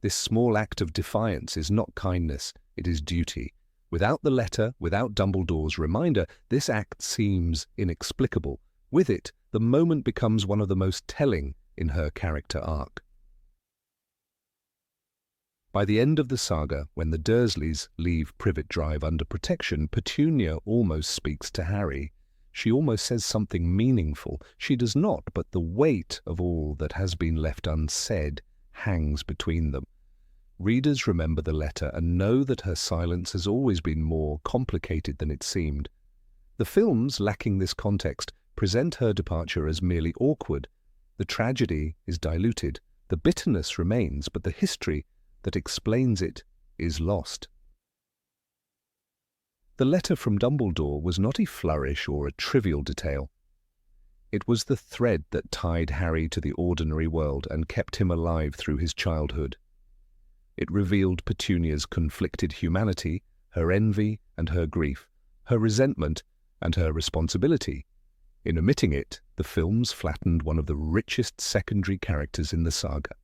This small act of defiance is not kindness, it is duty. Without the letter, without Dumbledore's reminder, this act seems inexplicable. With it, the moment becomes one of the most telling in her character arc. By the end of the saga, when the Dursleys leave Privet Drive under protection, Petunia almost speaks to Harry. She almost says something meaningful. She does not, but the weight of all that has been left unsaid hangs between them. Readers remember the letter and know that her silence has always been more complicated than it seemed. The films, lacking this context, present her departure as merely awkward. The tragedy is diluted, the bitterness remains, but the history that explains it is lost. The letter from Dumbledore was not a flourish or a trivial detail. It was the thread that tied Harry to the ordinary world and kept him alive through his childhood. It revealed Petunia's conflicted humanity, her envy and her grief, her resentment and her responsibility. In omitting it, the films flattened one of the richest secondary characters in the saga.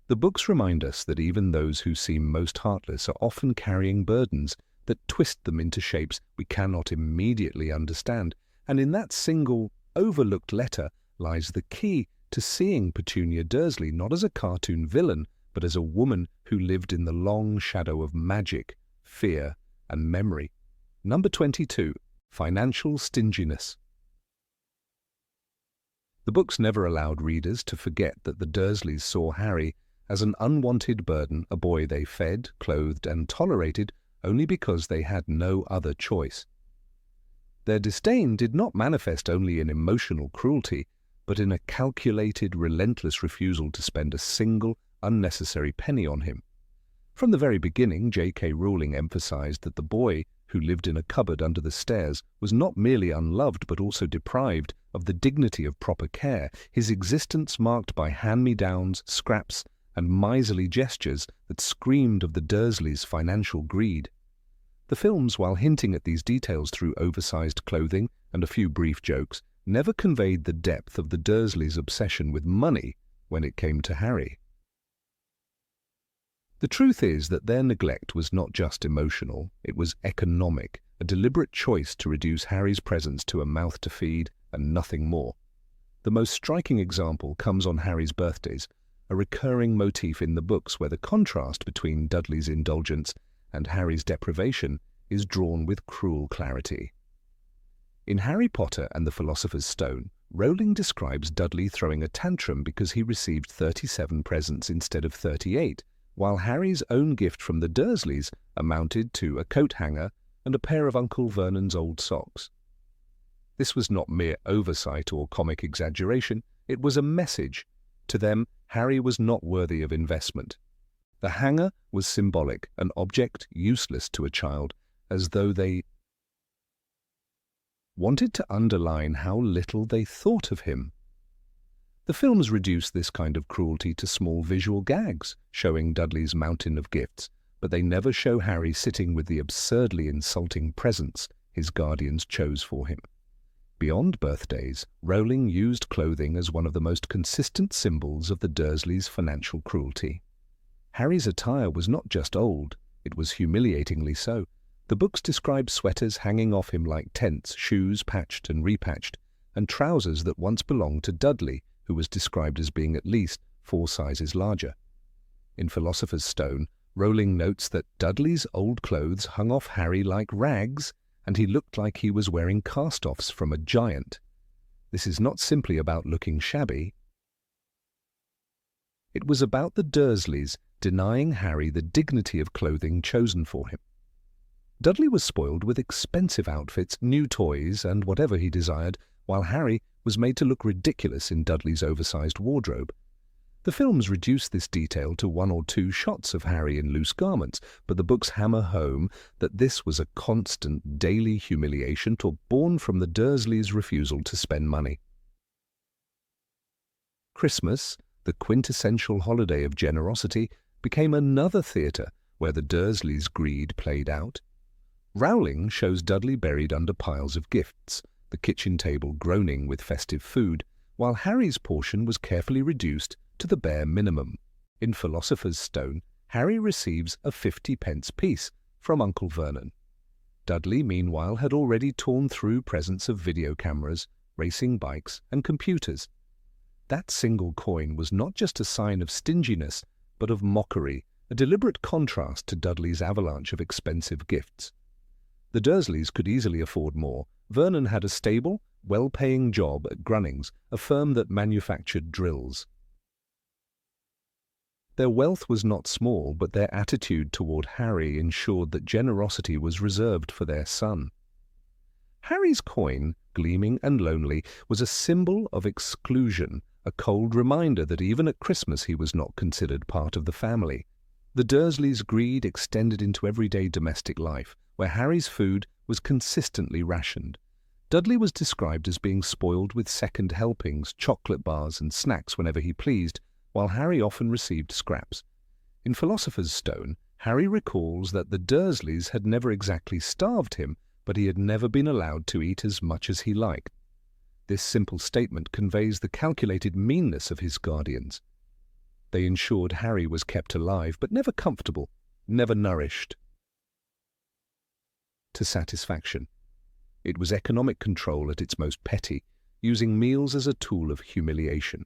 The books remind us that even those who seem most heartless are often carrying burdens that twist them into shapes we cannot immediately understand, and in that single, overlooked letter lies the key to seeing Petunia Dursley not as a cartoon villain, but as a woman who lived in the long shadow of magic, fear, and memory. Number 22. Financial stinginess. The books never allowed readers to forget that the Dursleys saw Harry as an unwanted burden, a boy they fed, clothed, and tolerated only because they had no other choice. Their disdain did not manifest only in emotional cruelty, but in a calculated, relentless refusal to spend a single, unnecessary penny on him. From the very beginning, J.K. Rowling emphasized that the boy who lived in a cupboard under the stairs was not merely unloved but also deprived of the dignity of proper care, his existence marked by hand-me-downs, scraps, and miserly gestures that screamed of the Dursleys' financial greed. The films, while hinting at these details through oversized clothing and a few brief jokes, never conveyed the depth of the Dursleys' obsession with money when it came to Harry. The truth is that their neglect was not just emotional, it was economic, a deliberate choice to reduce Harry's presence to a mouth to feed and nothing more. The most striking example comes on Harry's birthdays, a recurring motif in the books where the contrast between Dudley's indulgence and Harry's deprivation is drawn with cruel clarity. In Harry Potter and the Philosopher's Stone, Rowling describes Dudley throwing a tantrum because he received 37 presents instead of 38, while Harry's own gift from the Dursleys amounted to a coat hanger and a pair of Uncle Vernon's old socks. This was not mere oversight or comic exaggeration, it was a message. To them, Harry was not worthy of investment. The hanger was symbolic, an object useless to a child, as though they wanted to underline how little they thought of him. The films reduce this kind of cruelty to small visual gags, showing Dudley's mountain of gifts, but they never show Harry sitting with the absurdly insulting presents his guardians chose for him. Beyond birthdays, Rowling used clothing as one of the most consistent symbols of the Dursleys' financial cruelty. Harry's attire was not just old, it was humiliatingly so. The books describe sweaters hanging off him like tents, shoes patched and repatched, and trousers that once belonged to Dudley, who was described as being at least 4 sizes larger. In Philosopher's Stone, Rowling notes that Dudley's old clothes hung off Harry like rags, and he looked like he was wearing cast-offs from a giant. This is not simply about looking shabby. It was about the Dursleys denying Harry the dignity of clothing chosen for him. Dudley was spoiled with expensive outfits, new toys, and whatever he desired, while Harry was made to look ridiculous in Dudley's oversized wardrobe. The films reduce this detail to one or two shots of Harry in loose garments, but the books hammer home that this was a constant daily humiliation born from the Dursleys' refusal to spend money. Christmas, the quintessential holiday of generosity, became another theatre where the Dursleys' greed played out. Rowling shows Dudley buried under piles of gifts, the kitchen table groaning with festive food, while Harry's portion was carefully reduced to the bare minimum. In Philosopher's Stone, Harry receives a 50-pence piece from Uncle Vernon. Dudley, meanwhile, had already torn through presents of video cameras, racing bikes, and computers. That single coin was not just a sign of stinginess, but of mockery, a deliberate contrast to Dudley's avalanche of expensive gifts. The Dursleys could easily afford more. Vernon had a stable, well-paying job at Grunnings, a firm that manufactured drills. Their wealth was not small, but their attitude toward Harry ensured that generosity was reserved for their son. Harry's coin, gleaming and lonely, was a symbol of exclusion, a cold reminder that even at Christmas he was not considered part of the family. The Dursleys' greed extended into everyday domestic life, where Harry's food was consistently rationed. Dudley was described as being spoiled with second helpings, chocolate bars and snacks whenever he pleased, while Harry often received scraps. In Philosopher's Stone, Harry recalls that the Dursleys had never exactly starved him, but he had never been allowed to eat as much as he liked. This simple statement conveys the calculated meanness of his guardians. They ensured Harry was kept alive, but never comfortable, never nourished to satisfaction. It was economic control at its most petty, using meals as a tool of humiliation.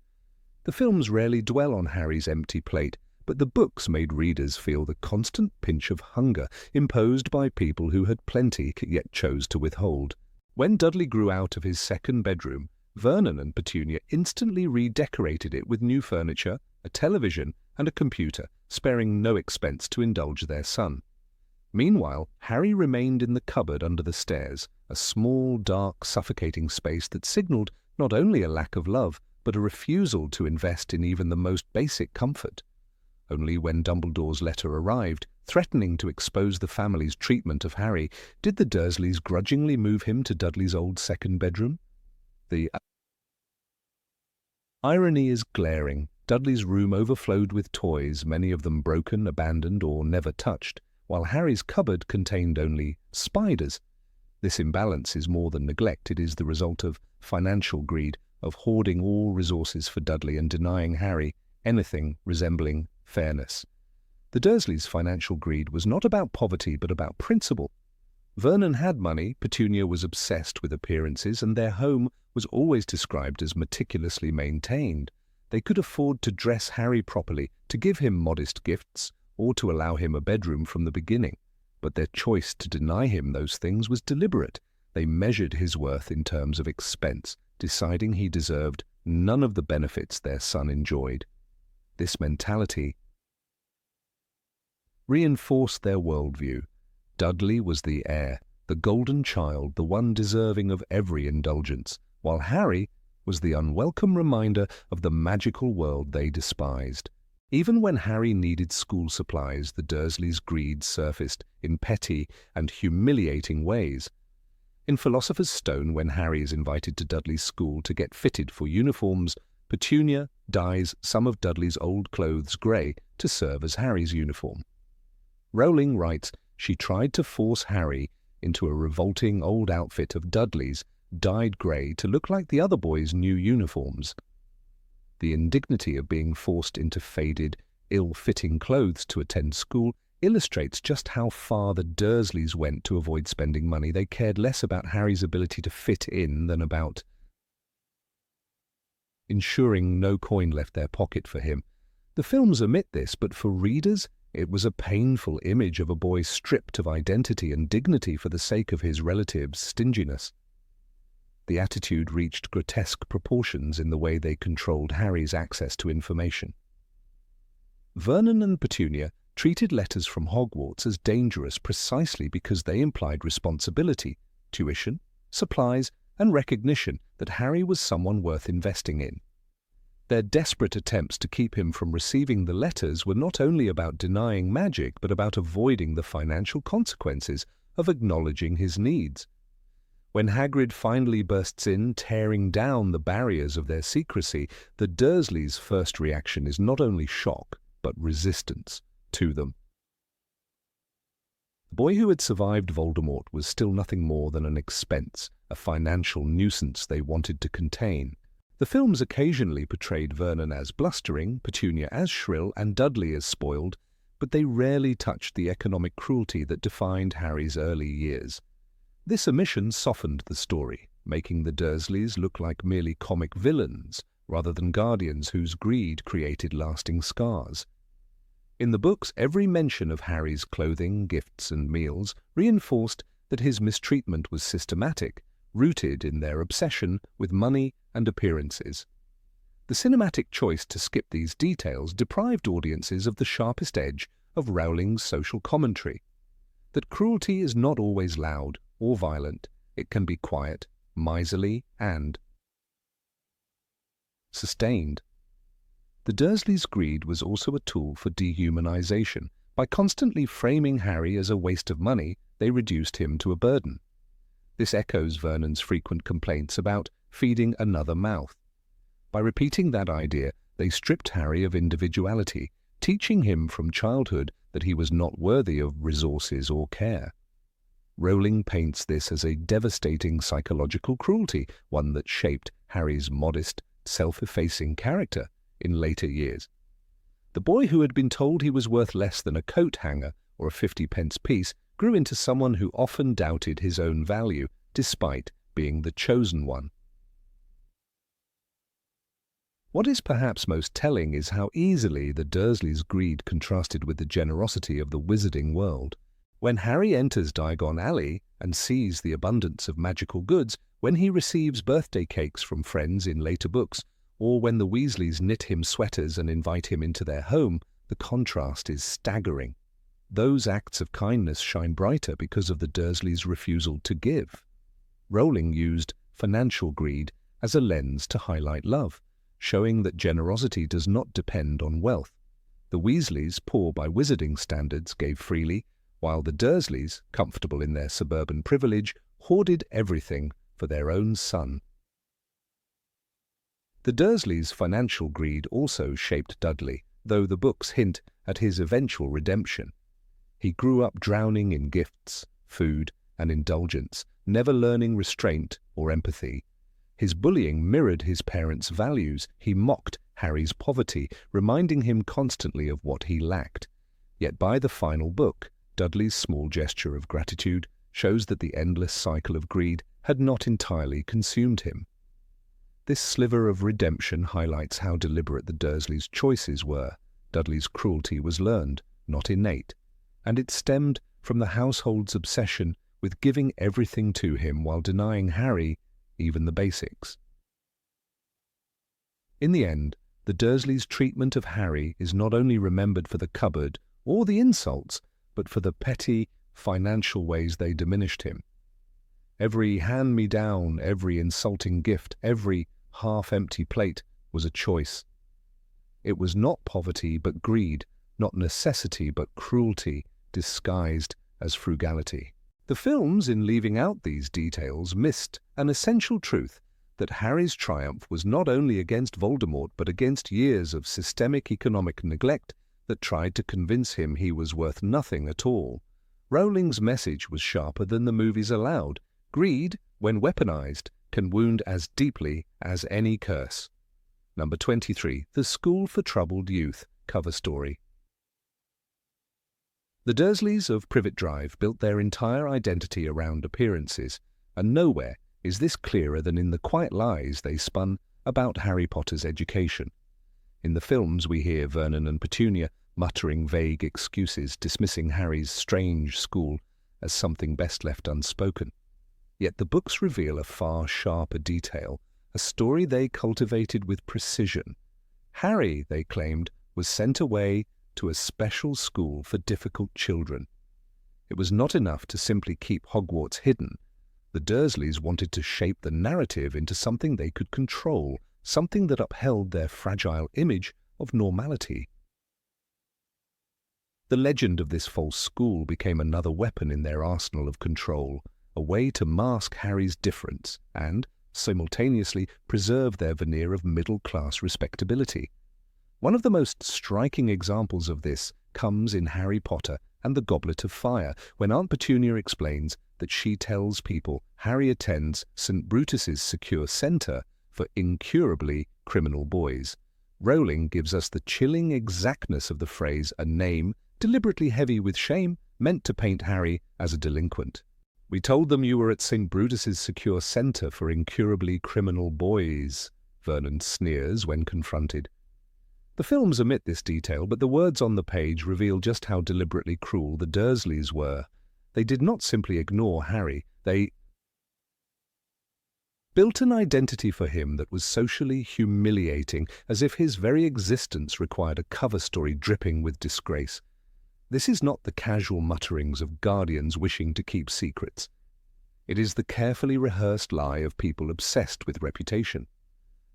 The films rarely dwell on Harry's empty plate, but the books made readers feel the constant pinch of hunger imposed by people who had plenty yet chose to withhold. When Dudley grew out of his second bedroom, Vernon and Petunia instantly redecorated it with new furniture, a television, and a computer, sparing no expense to indulge their son. Meanwhile, Harry remained in the cupboard under the stairs, a small, dark, suffocating space that signaled not only a lack of love, but a refusal to invest in even the most basic comfort. Only when Dumbledore's letter arrived, threatening to expose the family's treatment of Harry, did the Dursleys grudgingly move him to Dudley's old second bedroom. The irony is glaring. Dudley's room overflowed with toys, many of them broken, abandoned, or never touched, while Harry's cupboard contained only spiders. This imbalance is more than neglect. It is the result of financial greed, of hoarding all resources for Dudley and denying Harry anything resembling fairness. The Dursleys' financial greed was not about poverty but about principle. Vernon had money, Petunia was obsessed with appearances, and their home was always described as meticulously maintained. They could afford to dress Harry properly, to give him modest gifts, or to allow him a bedroom from the beginning. But their choice to deny him those things was deliberate. They measured his worth in terms of expense, deciding he deserved none of the benefits their son enjoyed. This mentality reinforced their worldview. Dudley was the heir, the golden child, the one deserving of every indulgence, while Harry was the unwelcome reminder of the magical world they despised. Even when Harry needed school supplies, the Dursleys' greed surfaced in petty and humiliating ways. In Philosopher's Stone, when Harry is invited to Dudley's school to get fitted for uniforms, Petunia dyes some of Dudley's old clothes grey to serve as Harry's uniform. Rowling writes, she tried to force Harry into a revolting old outfit of Dudley's, dyed grey to look like the other boys' new uniforms. The indignity of being forced into faded, ill-fitting clothes to attend school illustrates just how far the Dursleys went to avoid spending money. They cared less about Harry's ability to fit in than about ensuring no coin left their pocket for him. The films omit this, but for readers, it was a painful image of a boy stripped of identity and dignity for the sake of his relatives' stinginess. The attitude reached grotesque proportions in the way they controlled Harry's access to information. Vernon and Petunia treated letters from Hogwarts as dangerous precisely because they implied responsibility, tuition, supplies, and recognition that Harry was someone worth investing in. Their desperate attempts to keep him from receiving the letters were not only about denying magic, but about avoiding the financial consequences of acknowledging his needs. When Hagrid finally bursts in, tearing down the barriers of their secrecy, the Dursleys' first reaction is not only shock, but resistance to them. The boy who had survived Voldemort was still nothing more than an expense, a financial nuisance they wanted to contain. The films occasionally portrayed Vernon as blustering, Petunia as shrill, and Dudley as spoiled, but they rarely touched the economic cruelty that defined Harry's early years. This omission softened the story, making the Dursleys look like merely comic villains, rather than guardians whose greed created lasting scars. In the books, every mention of Harry's clothing, gifts, and meals reinforced that his mistreatment was systematic, rooted in their obsession with money and appearances. The cinematic choice to skip these details deprived audiences of the sharpest edge of Rowling's social commentary. That cruelty is not always loud or violent, it can be quiet, miserly, and sustained. The Dursleys' greed was also a tool for dehumanization. By constantly framing Harry as a waste of money, they reduced him to a burden. This echoes Vernon's frequent complaints about feeding another mouth. By repeating that idea, they stripped Harry of individuality, teaching him from childhood that he was not worthy of resources or care. Rowling paints this as a devastating psychological cruelty, one that shaped Harry's modest, self-effacing character in later years. The boy who had been told he was worth less than a coat hanger or a 50-pence piece grew into someone who often doubted his own value, despite being the chosen one. What is perhaps most telling is how easily the Dursleys' greed contrasted with the generosity of the wizarding world. When Harry enters Diagon Alley and sees the abundance of magical goods, when he receives birthday cakes from friends in later books, or when the Weasleys knit him sweaters and invite him into their home, the contrast is staggering. Those acts of kindness shine brighter because of the Dursleys' refusal to give. Rowling used financial greed as a lens to highlight love, showing that generosity does not depend on wealth. The Weasleys, poor by wizarding standards, gave freely, while the Dursleys, comfortable in their suburban privilege, hoarded everything for their own son. The Dursleys' financial greed also shaped Dudley, though the books hint at his eventual redemption. He grew up drowning in gifts, food, and indulgence, never learning restraint or empathy. His bullying mirrored his parents' values. He mocked Harry's poverty, reminding him constantly of what he lacked. Yet by the final book, Dudley's small gesture of gratitude shows that the endless cycle of greed had not entirely consumed him. This sliver of redemption highlights how deliberate the Dursleys' choices were. Dudley's cruelty was learned, not innate, and it stemmed from the household's obsession with giving everything to him while denying Harry even the basics. In the end, the Dursleys' treatment of Harry is not only remembered for the cupboard or the insults, but for the petty, financial ways they diminished him. Every hand-me-down, every insulting gift, every half-empty plate was a choice. It was not poverty but greed, not necessity but cruelty, disguised as frugality. The films, in leaving out these details, missed an essential truth that Harry's triumph was not only against Voldemort but against years of systemic economic neglect that tried to convince him he was worth nothing at all. Rowling's message was sharper than the movies allowed. Greed, when weaponized, can wound as deeply as any curse. Number 23. The School for Troubled Youth cover story. The Dursleys of Privet Drive built their entire identity around appearances, and nowhere is this clearer than in the quiet lies they spun about Harry Potter's education. In the films, we hear Vernon and Petunia muttering vague excuses, dismissing Harry's strange school as something best left unspoken. Yet the books reveal a far sharper detail, a story they cultivated with precision. Harry, they claimed, was sent away to a special school for difficult children. It was not enough to simply keep Hogwarts hidden. The Dursleys wanted to shape the narrative into something they could control, something that upheld their fragile image of normality. The legend of this false school became another weapon in their arsenal of control, a way to mask Harry's difference and, simultaneously, preserve their veneer of middle-class respectability. One of the most striking examples of this comes in Harry Potter and the Goblet of Fire, when Aunt Petunia explains that she tells people Harry attends St. Brutus's secure centre for incurably criminal boys. Rowling gives us the chilling exactness of the phrase, a name deliberately heavy with shame, meant to paint Harry as a delinquent. "We told them you were at St. Brutus's secure centre for incurably criminal boys," Vernon sneers when confronted. The films omit this detail, but the words on the page reveal just how deliberately cruel the Dursleys were. They did not simply ignore Harry, they built an identity for him that was socially humiliating, as if his very existence required a cover story dripping with disgrace. This is not the casual mutterings of guardians wishing to keep secrets. It is the carefully rehearsed lie of people obsessed with reputation.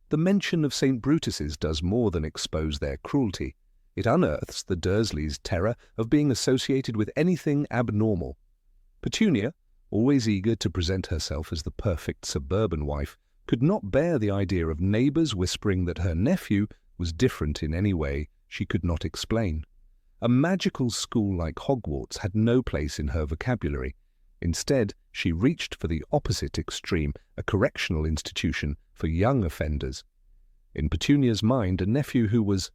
The mention of St. Brutus's does more than expose their cruelty. It unearths the Dursleys' terror of being associated with anything abnormal. Petunia, always eager to present herself as the perfect suburban wife, could not bear the idea of neighbours whispering that her nephew was different in any way she could not explain. A magical school like Hogwarts had no place in her vocabulary. Instead, she reached for the opposite extreme, a correctional institution for young offenders. In Petunia's mind, a nephew who was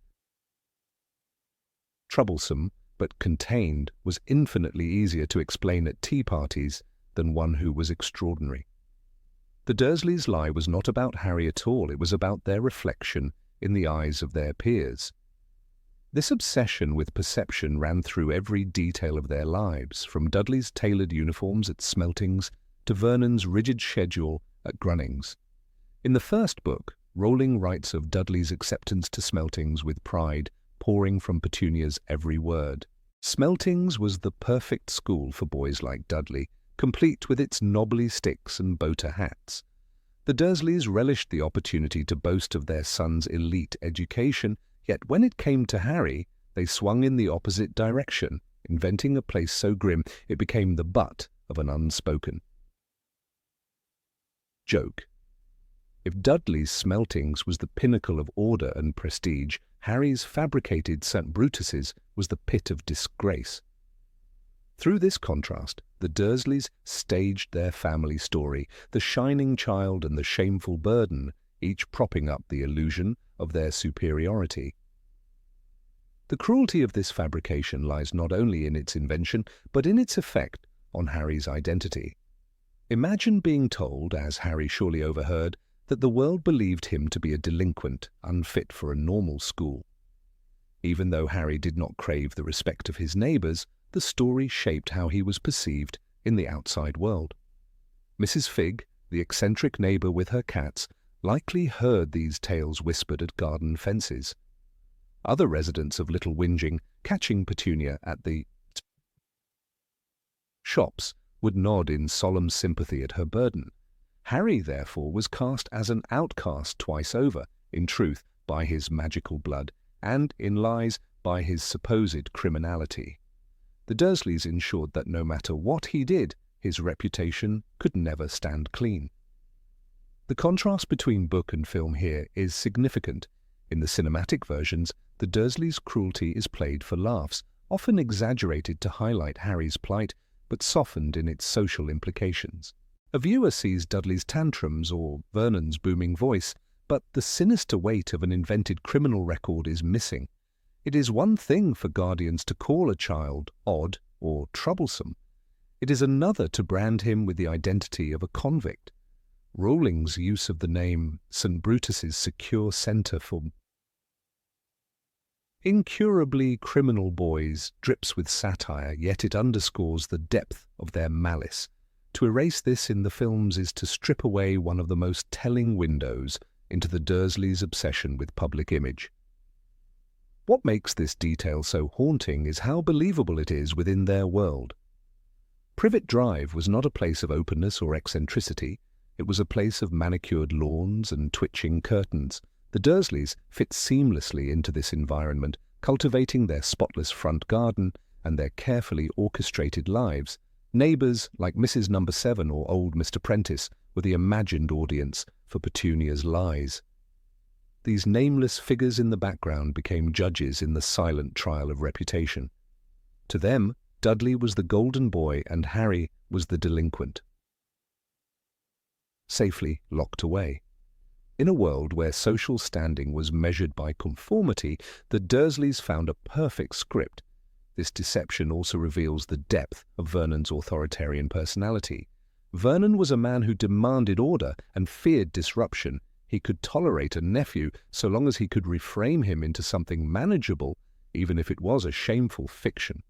troublesome but contained was infinitely easier to explain at tea parties than one who was extraordinary. The Dursleys' lie was not about Harry at all, it was about their reflection in the eyes of their peers. This obsession with perception ran through every detail of their lives, from Dudley's tailored uniforms at Smeltings to Vernon's rigid schedule at Grunnings. In the first book, Rowling writes of Dudley's acceptance to Smeltings with pride pouring from Petunia's every word. Smeltings was the perfect school for boys like Dudley, complete with its knobbly sticks and boater hats. The Dursleys relished the opportunity to boast of their son's elite education, yet when it came to Harry, they swung in the opposite direction, inventing a place so grim it became the butt of an unspoken joke. If Dudley's Smeltings was the pinnacle of order and prestige, Harry's fabricated St. Brutus's was the pit of disgrace. Through this contrast, the Dursleys staged their family story, the shining child and the shameful burden, each propping up the illusion of their superiority. The cruelty of this fabrication lies not only in its invention, but in its effect on Harry's identity. Imagine being told, as Harry surely overheard, that the world believed him to be a delinquent, unfit for a normal school. Even though Harry did not crave the respect of his neighbours, the story shaped how he was perceived in the outside world. Mrs. Figg, the eccentric neighbour with her cats, likely heard these tales whispered at garden fences. Other residents of Little Whinging, catching Petunia at the shops, would nod in solemn sympathy at her burden. Harry, therefore, was cast as an outcast twice over, in truth by his magical blood, and in lies by his supposed criminality. The Dursleys ensured that no matter what he did, his reputation could never stand clean. The contrast between book and film here is significant. In the cinematic versions, the Dursleys' cruelty is played for laughs, often exaggerated to highlight Harry's plight, but softened in its social implications. A viewer sees Dudley's tantrums or Vernon's booming voice, but the sinister weight of an invented criminal record is missing. It is one thing for guardians to call a child odd or troublesome. It is another to brand him with the identity of a convict. Rowling's use of the name St. Brutus's secure centre for incurably criminal boys drips with satire, yet it underscores the depth of their malice. To erase this in the films is to strip away one of the most telling windows into the Dursleys' obsession with public image. What makes this detail so haunting is how believable it is within their world. Privet Drive was not a place of openness or eccentricity. It was a place of manicured lawns and twitching curtains. The Dursleys fit seamlessly into this environment, cultivating their spotless front garden and their carefully orchestrated lives. Neighbours like Mrs. Number 7 or old Mr. Prentice were the imagined audience for Petunia's lies. These nameless figures in the background became judges in the silent trial of reputation. To them, Dudley was the golden boy and Harry was the delinquent. Safely locked away. In a world where social standing was measured by conformity, the Dursleys found a perfect script. This deception also reveals the depth of Vernon's authoritarian personality. Vernon was a man who demanded order and feared disruption. He could tolerate a nephew so long as he could reframe him into something manageable, even if it was a shameful fiction.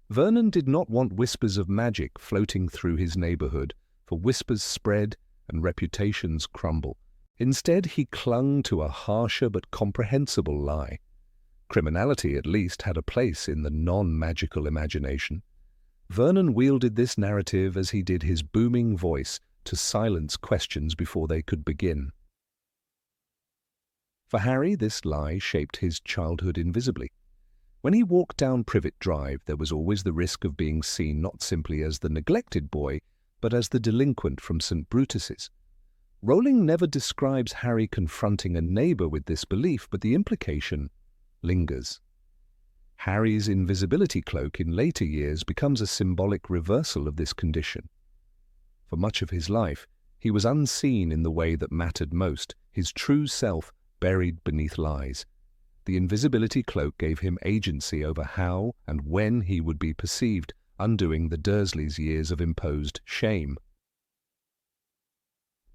Vernon did not want whispers of magic floating through his neighborhood, for whispers spread and reputations crumble. Instead, he clung to a harsher but comprehensible lie. Criminality, at least, had a place in the non-magical imagination. Vernon wielded this narrative as he did his booming voice to silence questions before they could begin. For Harry, this lie shaped his childhood invisibly. When he walked down Privet Drive, there was always the risk of being seen not simply as the neglected boy, but as the delinquent from St. Brutus's. Rowling never describes Harry confronting a neighbour with this belief, but the implication lingers. Harry's invisibility cloak in later years becomes a symbolic reversal of this condition. For much of his life, he was unseen in the way that mattered most, his true self buried beneath lies. The invisibility cloak gave him agency over how and when he would be perceived, undoing the Dursleys' years of imposed shame.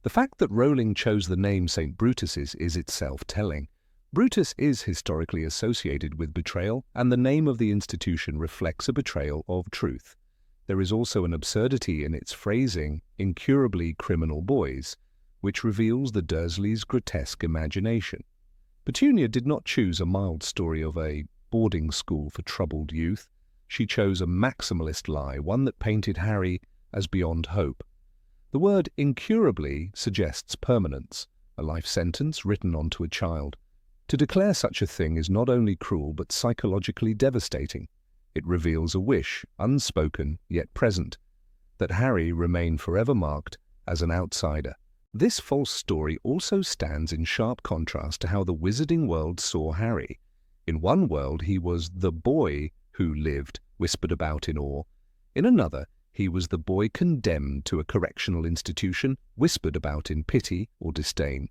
The fact that Rowling chose the name St. Brutus's is itself telling. Brutus is historically associated with betrayal, and the name of the institution reflects a betrayal of truth. There is also an absurdity in its phrasing, incurably criminal boys, which reveals the Dursleys' grotesque imagination. Petunia did not choose a mild story of a boarding school for troubled youth. She chose a maximalist lie, one that painted Harry as beyond hope. The word incurably suggests permanence, a life sentence written onto a child. To declare such a thing is not only cruel but psychologically devastating. It reveals a wish, unspoken yet present, that Harry remain forever marked as an outsider. This false story also stands in sharp contrast to how the wizarding world saw Harry. In one world he was the boy who lived, whispered about in awe. In another, he was the boy condemned to a correctional institution, whispered about in pity or disdain.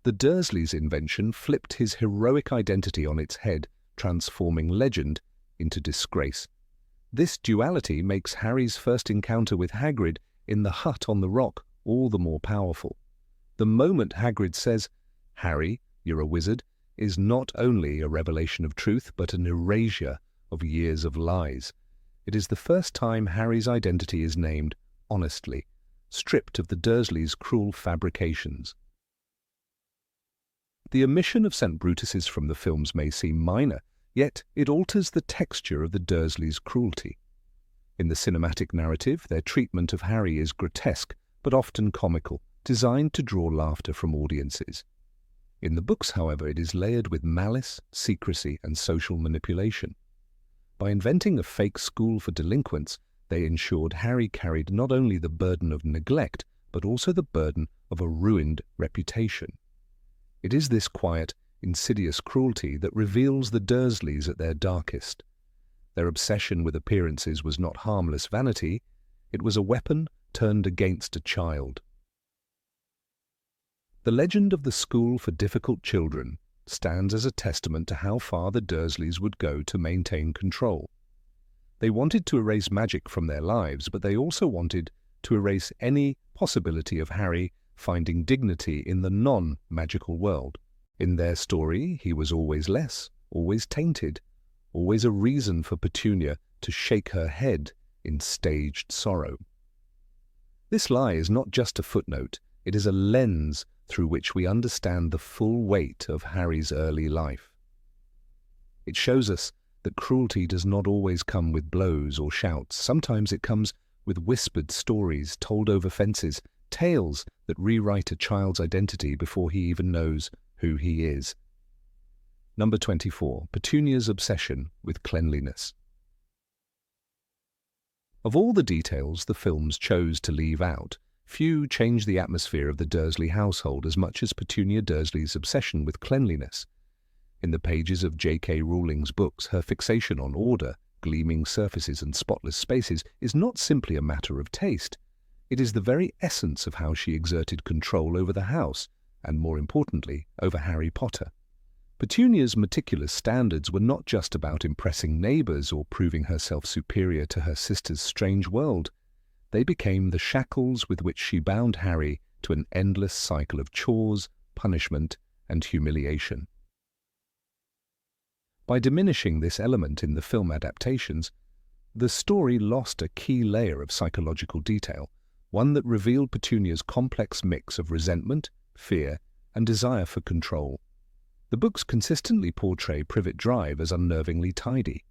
The Dursleys' invention flipped his heroic identity on its head, transforming legend into disgrace. This duality makes Harry's first encounter with Hagrid in the hut on the rock all the more powerful. The moment Hagrid says, "Harry, you're a wizard," is not only a revelation of truth, but an erasure of years of lies. It is the first time Harry's identity is named honestly, stripped of the Dursleys' cruel fabrications. The omission of St. Brutus's from the films may seem minor, yet it alters the texture of the Dursleys' cruelty. In the cinematic narrative, their treatment of Harry is grotesque, but often comical, designed to draw laughter from audiences. In the books, however, it is layered with malice, secrecy, and social manipulation. By inventing a fake school for delinquents, they ensured Harry carried not only the burden of neglect, but also the burden of a ruined reputation. It is this quiet, insidious cruelty that reveals the Dursleys at their darkest. Their obsession with appearances was not harmless vanity, it was a weapon turned against a child. The legend of the school for difficult children stands as a testament to how far the Dursleys would go to maintain control. They wanted to erase magic from their lives, but they also wanted to erase any possibility of Harry finding dignity in the non-magical world. In their story, he was always less, always tainted, always a reason for Petunia to shake her head in staged sorrow. This lie is not just a footnote, it is a lens through which we understand the full weight of Harry's early life. It shows us that cruelty does not always come with blows or shouts. Sometimes it comes with whispered stories told over fences, tales that rewrite a child's identity before he even knows who he is. Number 24. Petunia's obsession with cleanliness. Of all the details the films chose to leave out, few change the atmosphere of the Dursley household as much as Petunia Dursley's obsession with cleanliness. In the pages of J.K. Rowling's books, her fixation on order, gleaming surfaces and spotless spaces is not simply a matter of taste. It is the very essence of how she exerted control over the house, and more importantly, over Harry Potter. Petunia's meticulous standards were not just about impressing neighbours or proving herself superior to her sister's strange world. They became the shackles with which she bound Harry to an endless cycle of chores, punishment, and humiliation. By diminishing this element in the film adaptations, the story lost a key layer of psychological detail, one that revealed Petunia's complex mix of resentment, fear, and desire for control. The books consistently portray Privet Drive as unnervingly tidy.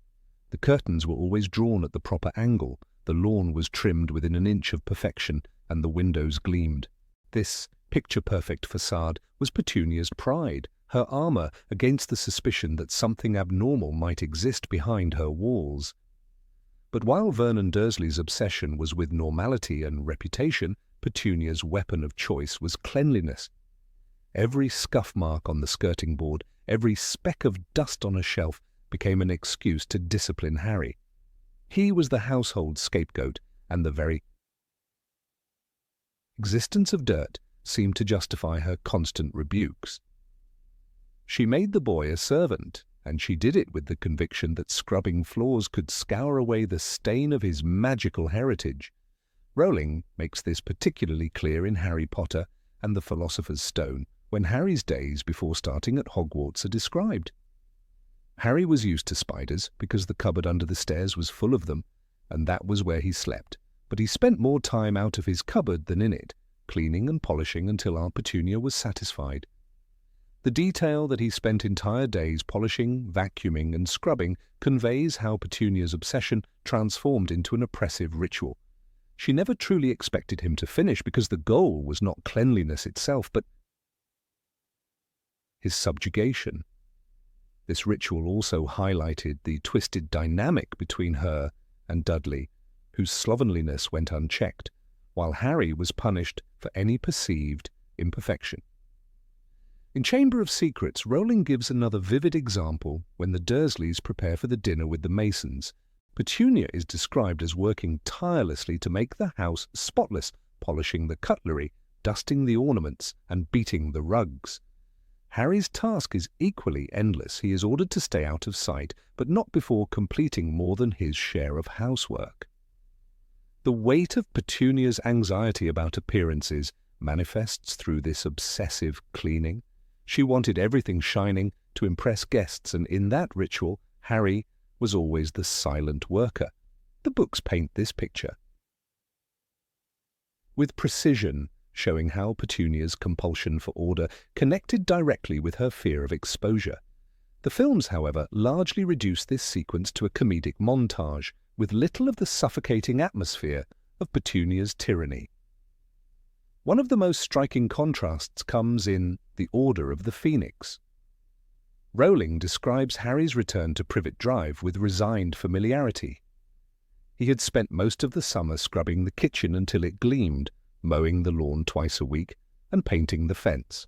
The curtains were always drawn at the proper angle, the lawn was trimmed within an inch of perfection, and the windows gleamed. This picture-perfect facade was Petunia's pride, her armour against the suspicion that something abnormal might exist behind her walls. But while Vernon Dursley's obsession was with normality and reputation, Petunia's weapon of choice was cleanliness. Every scuff mark on the skirting board, every speck of dust on a shelf became an excuse to discipline Harry. He was the household scapegoat, and the very existence of dirt seemed to justify her constant rebukes. She made the boy a servant, and she did it with the conviction that scrubbing floors could scour away the stain of his magical heritage. Rowling makes this particularly clear in Harry Potter and the Philosopher's Stone, when Harry's days before starting at Hogwarts are described. Harry was used to spiders because the cupboard under the stairs was full of them, and that was where he slept, but he spent more time out of his cupboard than in it, cleaning and polishing until Aunt Petunia was satisfied. The detail that he spent entire days polishing, vacuuming, and scrubbing conveys how Petunia's obsession transformed into an oppressive ritual. She never truly expected him to finish because the goal was not cleanliness itself, but his subjugation. This ritual also highlighted the twisted dynamic between her and Dudley, whose slovenliness went unchecked, while Harry was punished for any perceived imperfection. In Chamber of Secrets, Rowling gives another vivid example when the Dursleys prepare for the dinner with the Masons. Petunia is described as working tirelessly to make the house spotless, polishing the cutlery, dusting the ornaments, and beating the rugs. Harry's task is equally endless. He is ordered to stay out of sight, but not before completing more than his share of housework. The weight of Petunia's anxiety about appearances manifests through this obsessive cleaning. She wanted everything shining to impress guests, and in that ritual, Harry was always the silent worker. The books paint this picture with precision, showing how Petunia's compulsion for order connected directly with her fear of exposure. The films, however, largely reduce this sequence to a comedic montage, with little of the suffocating atmosphere of Petunia's tyranny. One of the most striking contrasts comes in The Order of the Phoenix. Rowling describes Harry's return to Privet Drive with resigned familiarity. He had spent most of the summer scrubbing the kitchen until it gleamed, mowing the lawn twice a week, and painting the fence.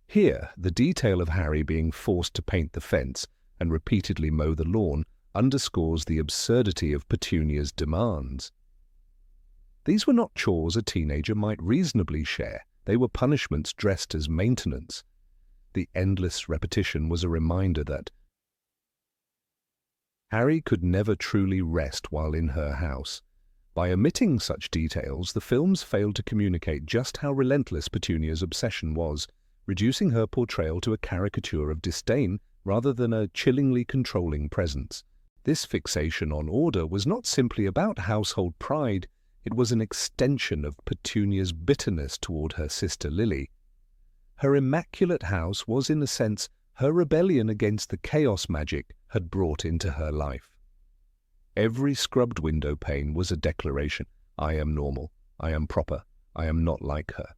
Here, the detail of Harry being forced to paint the fence and repeatedly mow the lawn underscores the absurdity of Petunia's demands. These were not chores a teenager might reasonably share. They were punishments dressed as maintenance. The endless repetition was a reminder that Harry could never truly rest while in her house. By omitting such details, the films failed to communicate just how relentless Petunia's obsession was, reducing her portrayal to a caricature of disdain rather than a chillingly controlling presence. This fixation on order was not simply about household pride, it was an extension of Petunia's bitterness toward her sister Lily. Her immaculate house was, in a sense, her rebellion against the chaos magic had brought into her life. Every scrubbed window pane was a declaration, I am normal, I am proper, I am not like her.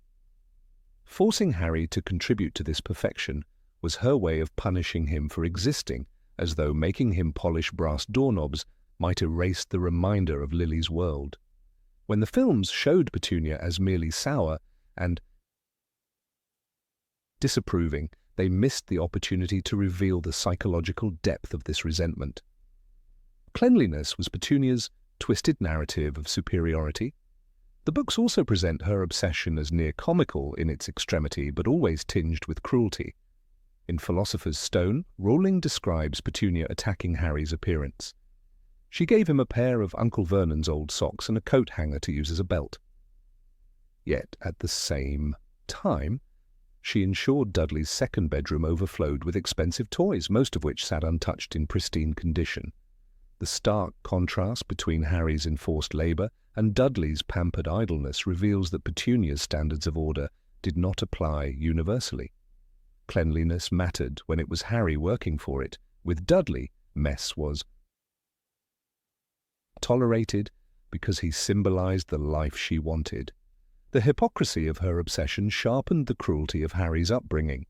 Forcing Harry to contribute to this perfection was her way of punishing him for existing, as though making him polish brass doorknobs might erase the reminder of Lily's world. When the films showed Petunia as merely sour and disapproving, they missed the opportunity to reveal the psychological depth of this resentment. Cleanliness was Petunia's twisted narrative of superiority. The books also present her obsession as near comical in its extremity, but always tinged with cruelty. In Philosopher's Stone, Rowling describes Petunia attacking Harry's appearance. She gave him a pair of Uncle Vernon's old socks and a coat hanger to use as a belt. Yet, at the same time, she ensured Dudley's second bedroom overflowed with expensive toys, most of which sat untouched in pristine condition. The stark contrast between Harry's enforced labour and Dudley's pampered idleness reveals that Petunia's standards of order did not apply universally. Cleanliness mattered when it was Harry working for it. With Dudley, mess was tolerated because he symbolized the life she wanted. The hypocrisy of her obsession sharpened the cruelty of Harry's upbringing.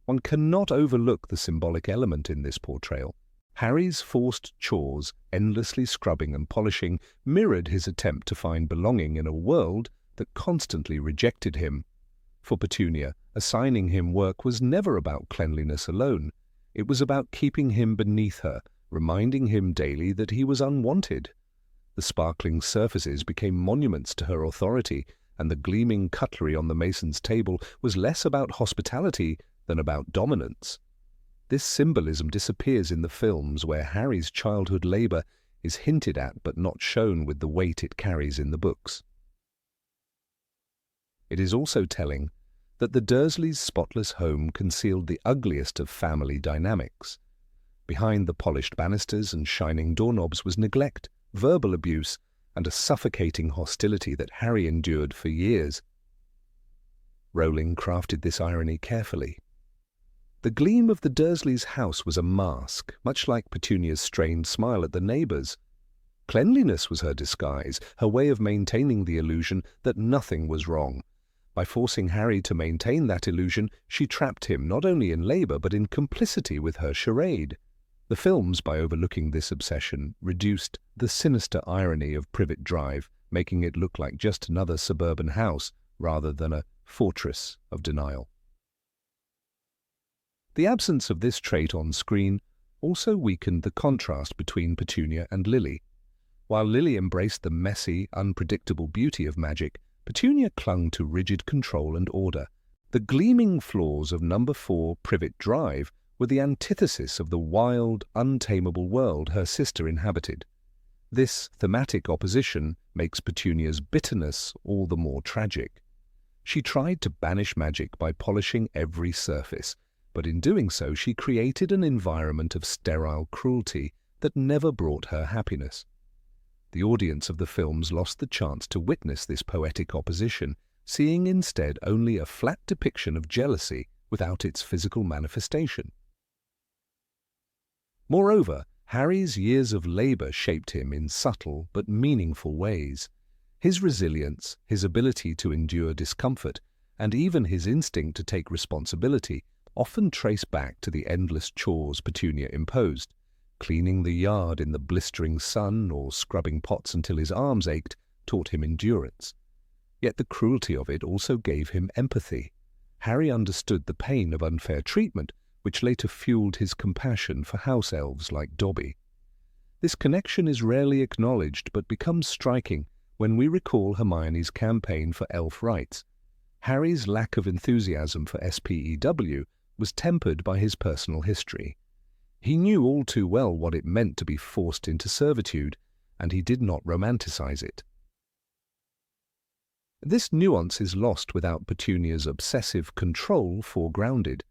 One cannot overlook the symbolic element in this portrayal. Harry's forced chores, endlessly scrubbing and polishing, mirrored his attempt to find belonging in a world that constantly rejected him. For Petunia, assigning him work was never about cleanliness alone. It was about keeping him beneath her, reminding him daily that he was unwanted. The sparkling surfaces became monuments to her authority, and the gleaming cutlery on the mason's table was less about hospitality than about dominance. This symbolism disappears in the films, where Harry's childhood labour is hinted at but not shown with the weight it carries in the books. It is also telling that the Dursleys' spotless home concealed the ugliest of family dynamics. Behind the polished banisters and shining doorknobs was neglect, verbal abuse, and a suffocating hostility that Harry endured for years. Rowling crafted this irony carefully. The gleam of the Dursleys' house was a mask, much like Petunia's strained smile at the neighbours. Cleanliness was her disguise, her way of maintaining the illusion that nothing was wrong. By forcing Harry to maintain that illusion, she trapped him not only in labour but in complicity with her charade. The films, by overlooking this obsession, reduced the sinister irony of Privet Drive, making it look like just another suburban house rather than a fortress of denial. The absence of this trait on screen also weakened the contrast between Petunia and Lily. While Lily embraced the messy, unpredictable beauty of magic, Petunia clung to rigid control and order. The gleaming floors of number 4 Privet Drive were the antithesis of the wild, untamable world her sister inhabited. This thematic opposition makes Petunia's bitterness all the more tragic. She tried to banish magic by polishing every surface, but in doing so she created an environment of sterile cruelty that never brought her happiness. The audience of the films lost the chance to witness this poetic opposition, seeing instead only a flat depiction of jealousy without its physical manifestation. Moreover, Harry's years of labour shaped him in subtle but meaningful ways. His resilience, his ability to endure discomfort, and even his instinct to take responsibility often trace back to the endless chores Petunia imposed. Cleaning the yard in the blistering sun or scrubbing pots until his arms ached taught him endurance. Yet the cruelty of it also gave him empathy. Harry understood the pain of unfair treatment, which later fueled his compassion for house elves like Dobby. This connection is rarely acknowledged but becomes striking when we recall Hermione's campaign for elf rights. Harry's lack of enthusiasm for SPEW was tempered by his personal history. He knew all too well what it meant to be forced into servitude, and he did not romanticize it. This nuance is lost without Petunia's obsessive control foregrounded.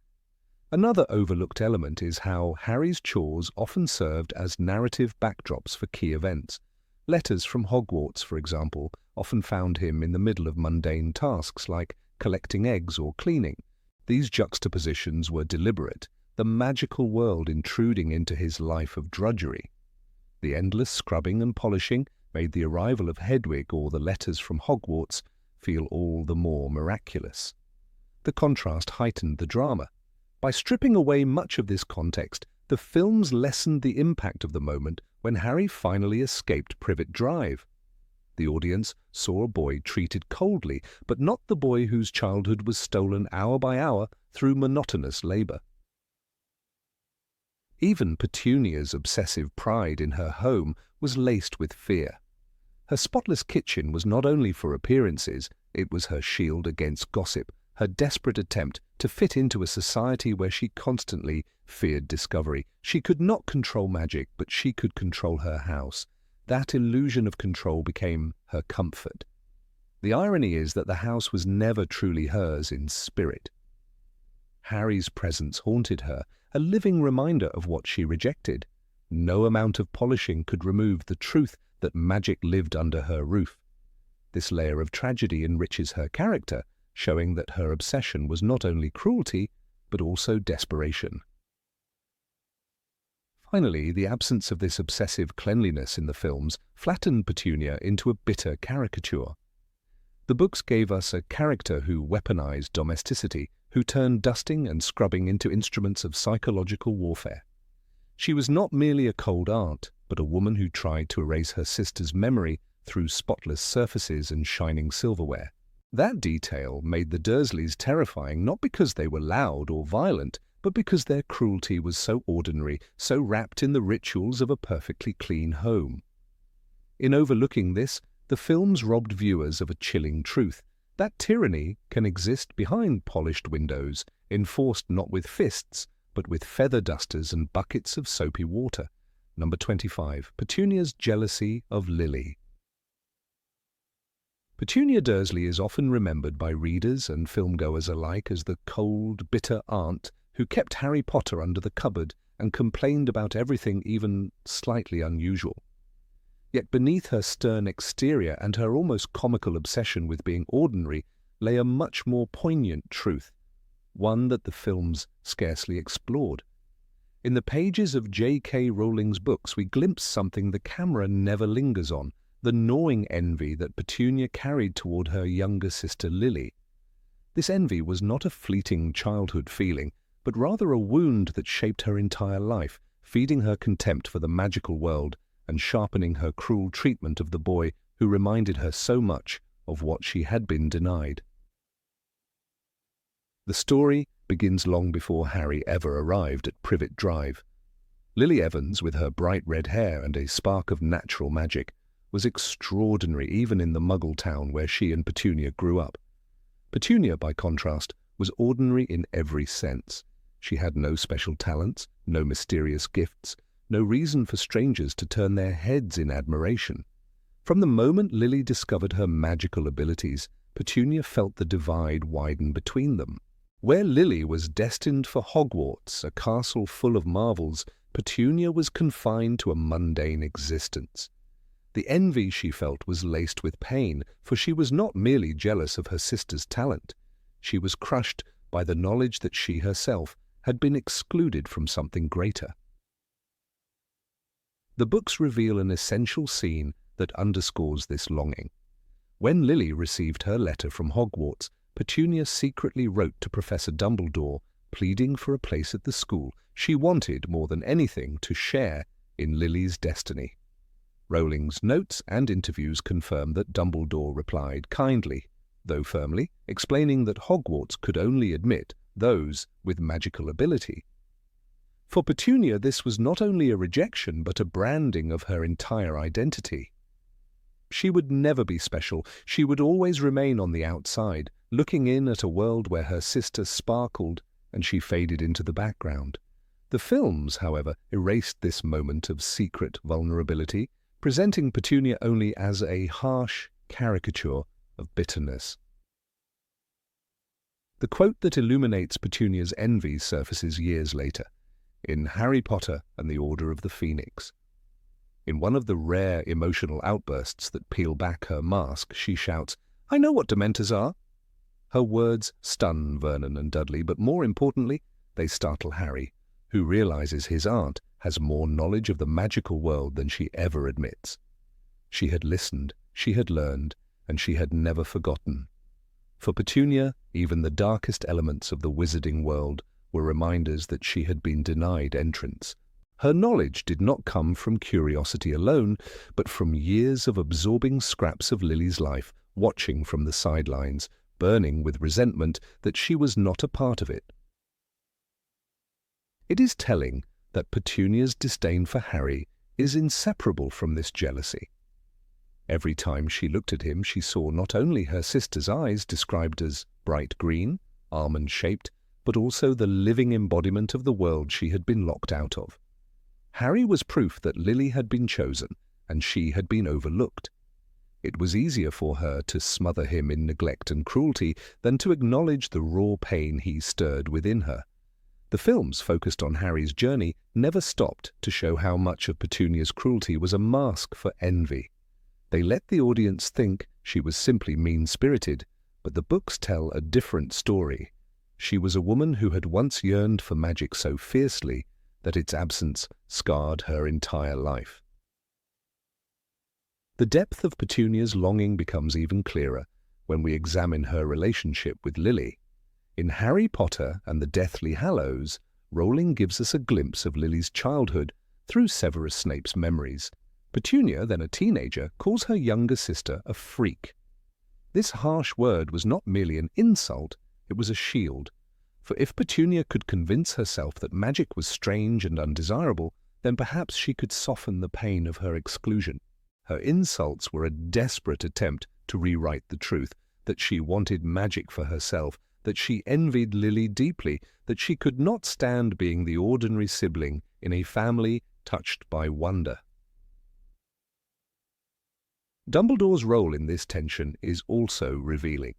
Another overlooked element is how Harry's chores often served as narrative backdrops for key events. Letters from Hogwarts, for example, often found him in the middle of mundane tasks like collecting eggs or cleaning. These juxtapositions were deliberate, the magical world intruding into his life of drudgery. The endless scrubbing and polishing made the arrival of Hedwig or the letters from Hogwarts feel all the more miraculous. The contrast heightened the drama. By stripping away much of this context, the films lessened the impact of the moment when Harry finally escaped Privet Drive. The audience saw a boy treated coldly, but not the boy whose childhood was stolen hour by hour through monotonous labor. Even Petunia's obsessive pride in her home was laced with fear. Her spotless kitchen was not only for appearances, it was her shield against gossip, her desperate attempt to fit into a society where she constantly feared discovery. She could not control magic, but she could control her house. That illusion of control became her comfort. The irony is that the house was never truly hers in spirit. Harry's presence haunted her, a living reminder of what she rejected. No amount of polishing could remove the truth that magic lived under her roof. This layer of tragedy enriches her character, showing that her obsession was not only cruelty, but also desperation. Finally, the absence of this obsessive cleanliness in the films flattened Petunia into a bitter caricature. The books gave us a character who weaponized domesticity, who turned dusting and scrubbing into instruments of psychological warfare. She was not merely a cold aunt, but a woman who tried to erase her sister's memory through spotless surfaces and shining silverware. That detail made the Dursleys terrifying not because they were loud or violent, but because their cruelty was so ordinary, so wrapped in the rituals of a perfectly clean home. In overlooking this, the films robbed viewers of a chilling truth, that tyranny can exist behind polished windows, enforced not with fists, but with feather dusters and buckets of soapy water. Number 25. Petunia's jealousy of Lily. Petunia Dursley is often remembered by readers and filmgoers alike as the cold, bitter aunt who kept Harry Potter under the cupboard and complained about everything even slightly unusual. Yet beneath her stern exterior and her almost comical obsession with being ordinary lay a much more poignant truth, one that the films scarcely explored. In the pages of J.K. Rowling's books we glimpse something the camera never lingers on, the gnawing envy that Petunia carried toward her younger sister Lily. This envy was not a fleeting childhood feeling, but rather a wound that shaped her entire life, feeding her contempt for the magical world and sharpening her cruel treatment of the boy who reminded her so much of what she had been denied. The story begins long before Harry ever arrived at Privet Drive. Lily Evans, with her bright red hair and a spark of natural magic, was extraordinary even in the Muggle town where she and Petunia grew up. Petunia, by contrast, was ordinary in every sense. She had no special talents, no mysterious gifts, no reason for strangers to turn their heads in admiration. From the moment Lily discovered her magical abilities, Petunia felt the divide widen between them. Where Lily was destined for Hogwarts, a castle full of marvels, Petunia was confined to a mundane existence. The envy she felt was laced with pain, for she was not merely jealous of her sister's talent. She was crushed by the knowledge that she herself had been excluded from something greater. The books reveal an essential scene that underscores this longing. When Lily received her letter from Hogwarts, Petunia secretly wrote to Professor Dumbledore, pleading for a place at the school. She wanted, more than anything, to share in Lily's destiny. Rowling's notes and interviews confirm that Dumbledore replied kindly, though firmly, explaining that Hogwarts could only admit those with magical ability. For Petunia, this was not only a rejection, but a branding of her entire identity. She would never be special. She would always remain on the outside, looking in at a world where her sister sparkled and she faded into the background. The films, however, erased this moment of secret vulnerability, presenting Petunia only as a harsh caricature of bitterness. The quote that illuminates Petunia's envy surfaces years later, in Harry Potter and the Order of the Phoenix. In one of the rare emotional outbursts that peel back her mask, she shouts, "I know what Dementors are!" Her words stun Vernon and Dudley, but more importantly, they startle Harry, who realizes his aunt has more knowledge of the magical world than she ever admits. She had listened, she had learned, and she had never forgotten. For Petunia, even the darkest elements of the wizarding world were reminders that she had been denied entrance. Her knowledge did not come from curiosity alone, but from years of absorbing scraps of Lily's life, watching from the sidelines, burning with resentment that she was not a part of it. It is telling that Petunia's disdain for Harry is inseparable from this jealousy. Every time she looked at him, she saw not only her sister's eyes described as bright green, almond-shaped, but also the living embodiment of the world she had been locked out of. Harry was proof that Lily had been chosen, and she had been overlooked. It was easier for her to smother him in neglect and cruelty than to acknowledge the raw pain he stirred within her. The films focused on Harry's journey never stopped to show how much of Petunia's cruelty was a mask for envy. They let the audience think she was simply mean-spirited, but the books tell a different story. She was a woman who had once yearned for magic so fiercely that its absence scarred her entire life. The depth of Petunia's longing becomes even clearer when we examine her relationship with Lily. In Harry Potter and the Deathly Hallows, Rowling gives us a glimpse of Lily's childhood through Severus Snape's memories. Petunia, then a teenager, calls her younger sister a freak. This harsh word was not merely an insult, it was a shield. For if Petunia could convince herself that magic was strange and undesirable, then perhaps she could soften the pain of her exclusion. Her insults were a desperate attempt to rewrite the truth, that she wanted magic for herself, that she envied Lily deeply, that she could not stand being the ordinary sibling in a family touched by wonder. Dumbledore's role in this tension is also revealing.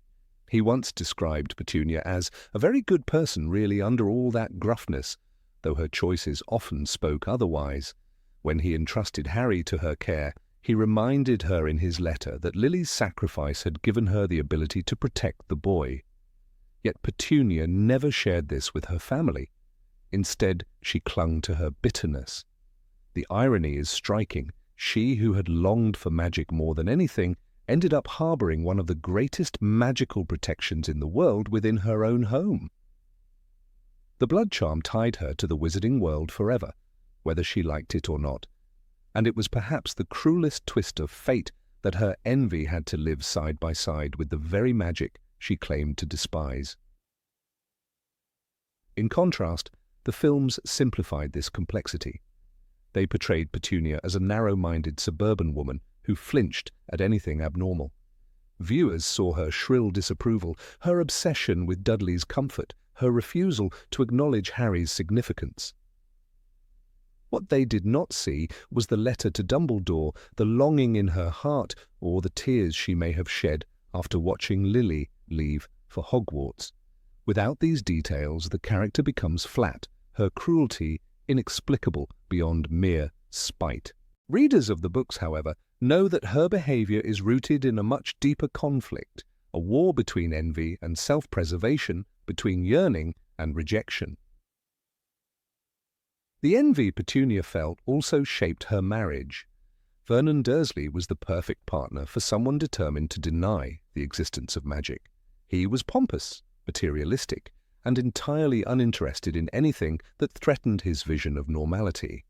He once described Petunia as a very good person really under all that gruffness, though her choices often spoke otherwise. When he entrusted Harry to her care, he reminded her in his letter that Lily's sacrifice had given her the ability to protect the boy. Yet Petunia never shared this with her family. Instead, she clung to her bitterness. The irony is striking. She, who had longed for magic more than anything, ended up harboring one of the greatest magical protections in the world within her own home. The blood charm tied her to the wizarding world forever, whether she liked it or not, and it was perhaps the cruelest twist of fate that her envy had to live side by side with the very magic she claimed to despise. In contrast, the films simplified this complexity. They portrayed Petunia as a narrow-minded suburban woman who flinched at anything abnormal. Viewers saw her shrill disapproval, her obsession with Dudley's comfort, her refusal to acknowledge Harry's significance. What they did not see was the letter to Dumbledore, the longing in her heart, or the tears she may have shed after watching Lily leave for Hogwarts. Without these details, the character becomes flat, her cruelty inexplicable beyond mere spite. Readers of the books, however, know that her behavior is rooted in a much deeper conflict, a war between envy and self-preservation, between yearning and rejection. The envy Petunia felt also shaped her marriage. Vernon Dursley was the perfect partner for someone determined to deny the existence of magic. He was pompous, materialistic, and entirely uninterested in anything that threatened his vision of normality.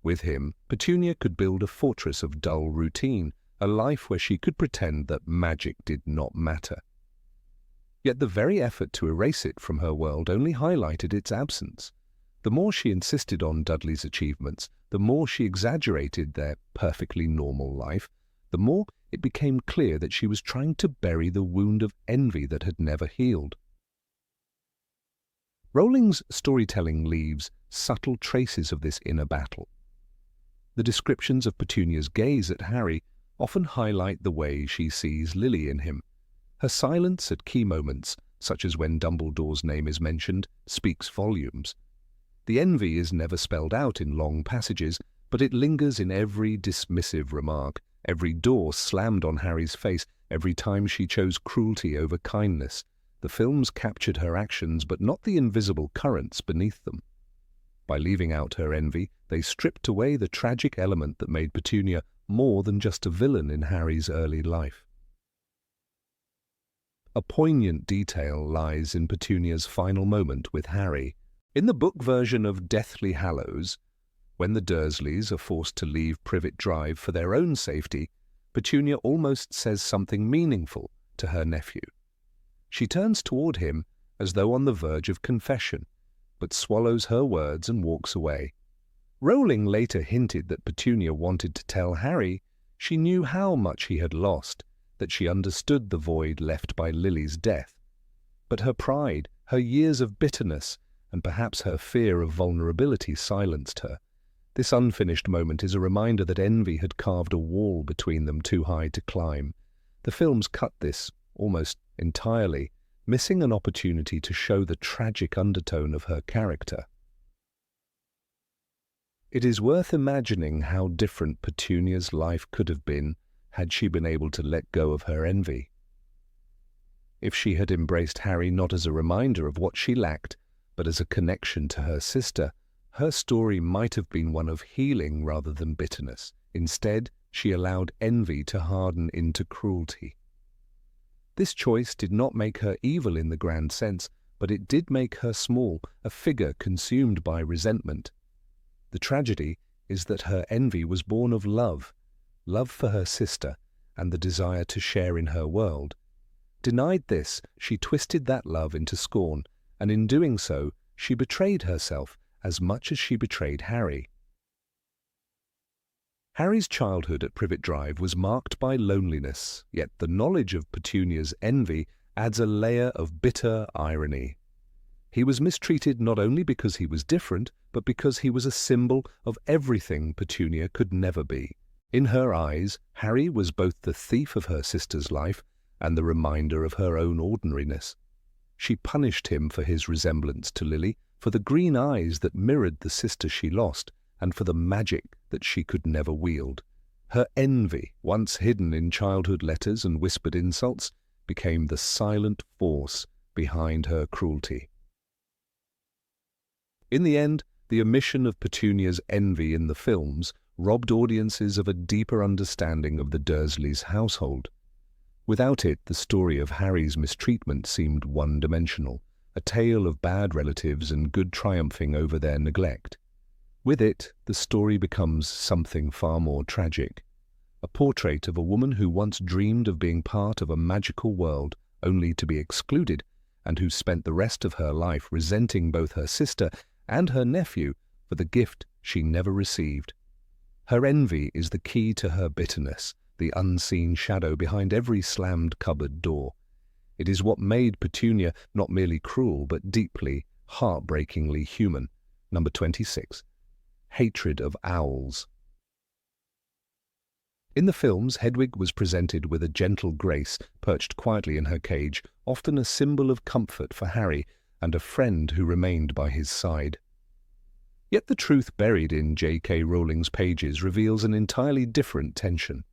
With him, Petunia could build a fortress of dull routine, a life where she could pretend that magic did not matter. Yet the very effort to erase it from her world only highlighted its absence. The more she insisted on Dudley's achievements, the more she exaggerated their perfectly normal life, the more it became clear that she was trying to bury the wound of envy that had never healed. Rowling's storytelling leaves subtle traces of this inner battle. The descriptions of Petunia's gaze at Harry often highlight the way she sees Lily in him. Her silence at key moments, such as when Dumbledore's name is mentioned, speaks volumes. The envy is never spelled out in long passages, but it lingers in every dismissive remark, every door slammed on Harry's face, every time she chose cruelty over kindness. The films captured her actions, but not the invisible currents beneath them. By leaving out her envy, they stripped away the tragic element that made Petunia more than just a villain in Harry's early life. A poignant detail lies in Petunia's final moment with Harry. In the book version of Deathly Hallows, when the Dursleys are forced to leave Privet Drive for their own safety, Petunia almost says something meaningful to her nephew. She turns toward him as though on the verge of confession, but swallows her words and walks away. Rowling later hinted that Petunia wanted to tell Harry she knew how much he had lost, that she understood the void left by Lily's death. But her pride, her years of bitterness, and perhaps her fear of vulnerability silenced her. This unfinished moment is a reminder that envy had carved a wall between them too high to climb. The films cut this almost entirely, missing an opportunity to show the tragic undertone of her character. It is worth imagining how different Petunia's life could have been had she been able to let go of her envy. If she had embraced Harry not as a reminder of what she lacked, but as a connection to her sister, her story might have been one of healing rather than bitterness. Instead, she allowed envy to harden into cruelty. This choice did not make her evil in the grand sense, but it did make her small, a figure consumed by resentment. The tragedy is that her envy was born of love for her sister, and the desire to share in her world. Denied this, she twisted that love into scorn, and in doing so, she betrayed herself as much as she betrayed Harry. Harry's childhood at Privet Drive was marked by loneliness, yet the knowledge of Petunia's envy adds a layer of bitter irony. He was mistreated not only because he was different, but because he was a symbol of everything Petunia could never be. In her eyes, Harry was both the thief of her sister's life and the reminder of her own ordinariness. She punished him for his resemblance to Lily, for the green eyes that mirrored the sister she lost, and for the magic that she could never wield. Her envy, once hidden in childhood letters and whispered insults, became the silent force behind her cruelty. In the end, the omission of Petunia's envy in the films robbed audiences of a deeper understanding of the Dursleys' household. Without it, the story of Harry's mistreatment seemed one-dimensional, a tale of bad relatives and good triumphing over their neglect. With it, the story becomes something far more tragic, a portrait of a woman who once dreamed of being part of a magical world only to be excluded, and who spent the rest of her life resenting both her sister and her nephew for the gift she never received. Her envy is the key to her bitterness, the unseen shadow behind every slammed cupboard door. It is what made Petunia not merely cruel, but deeply, heartbreakingly human. Number 26. Hatred of owls. In the films, Hedwig was presented with a gentle grace perched quietly in her cage, often a symbol of comfort for Harry and a friend who remained by his side. Yet the truth buried in J.K. Rowling's pages reveals an entirely different tension.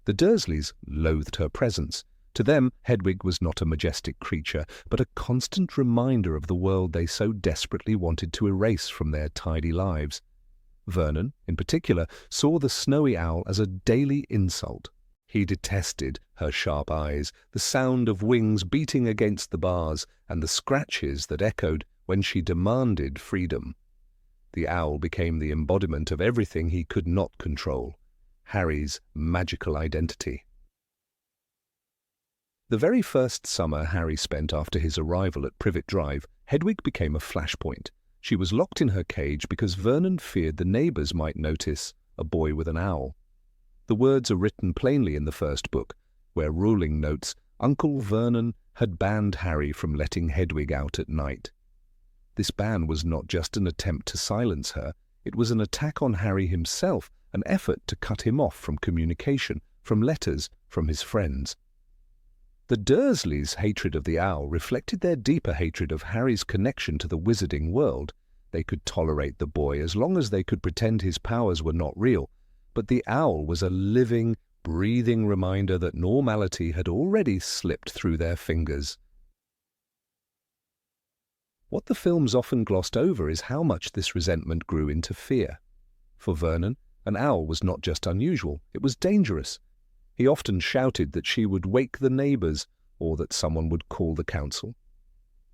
The Dursleys loathed her presence. To them, Hedwig was not a majestic creature, but a constant reminder of the world they so desperately wanted to erase from their tidy lives. Vernon, in particular, saw the snowy owl as a daily insult. He detested her sharp eyes, the sound of wings beating against the bars, and the scratches that echoed when she demanded freedom. The owl became the embodiment of everything he could not control, Harry's magical identity. The very first summer Harry spent after his arrival at Privet Drive, Hedwig became a flashpoint. She was locked in her cage because Vernon feared the neighbours might notice a boy with an owl. The words are written plainly in the first book, where Rowling notes Uncle Vernon had banned Harry from letting Hedwig out at night. This ban was not just an attempt to silence her, it was an attack on Harry himself, an effort to cut him off from communication, from letters, from his friends. The Dursleys' hatred of the owl reflected their deeper hatred of Harry's connection to the wizarding world. They could tolerate the boy as long as they could pretend his powers were not real, but the owl was a living, breathing reminder that normality had already slipped through their fingers. What the films often glossed over is how much this resentment grew into fear. For Vernon, an owl was not just unusual, it was dangerous. He often shouted that she would wake the neighbours, or that someone would call the council.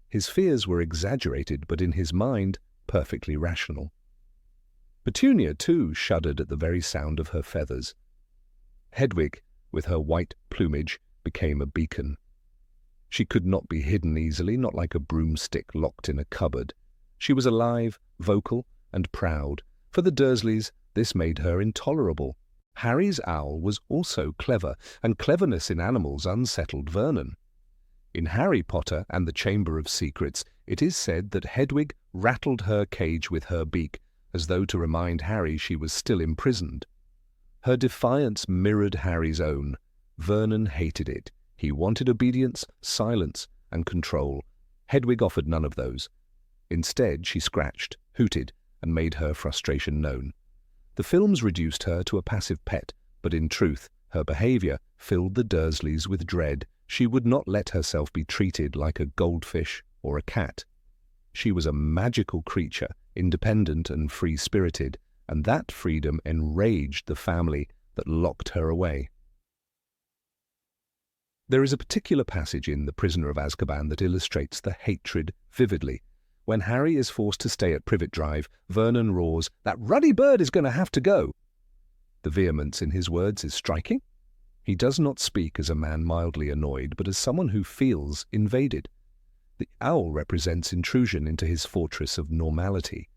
His fears were exaggerated, but in his mind, perfectly rational. Petunia, too, shuddered at the very sound of her feathers. Hedwig, with her white plumage, became a beacon. She could not be hidden easily, not like a broomstick locked in a cupboard. She was alive, vocal, and proud. For the Dursleys, this made her intolerable. Harry's owl was also clever, and cleverness in animals unsettled Vernon. In Harry Potter and the Chamber of Secrets, it is said that Hedwig rattled her cage with her beak, as though to remind Harry she was still imprisoned. Her defiance mirrored Harry's own. Vernon hated it. He wanted obedience, silence, and control. Hedwig offered none of those. Instead, she scratched, hooted, and made her frustration known. The films reduced her to a passive pet, but in truth, her behavior filled the Dursleys with dread. She would not let herself be treated like a goldfish or a cat. She was a magical creature, independent and free-spirited, and that freedom enraged the family that locked her away. There is a particular passage in The Prisoner of Azkaban that illustrates the hatred vividly. When Harry is forced to stay at Privet Drive, Vernon roars, "That ruddy bird is going to have to go!" The vehemence in his words is striking. He does not speak as a man mildly annoyed, but as someone who feels invaded. The owl represents intrusion into his fortress of normality.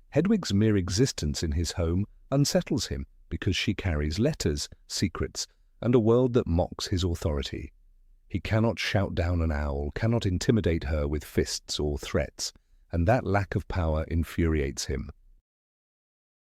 Hedwig's mere existence in his home unsettles him because she carries letters, secrets, and a world that mocks his authority. He cannot shout down an owl, cannot intimidate her with fists or threats, and that lack of power infuriates him.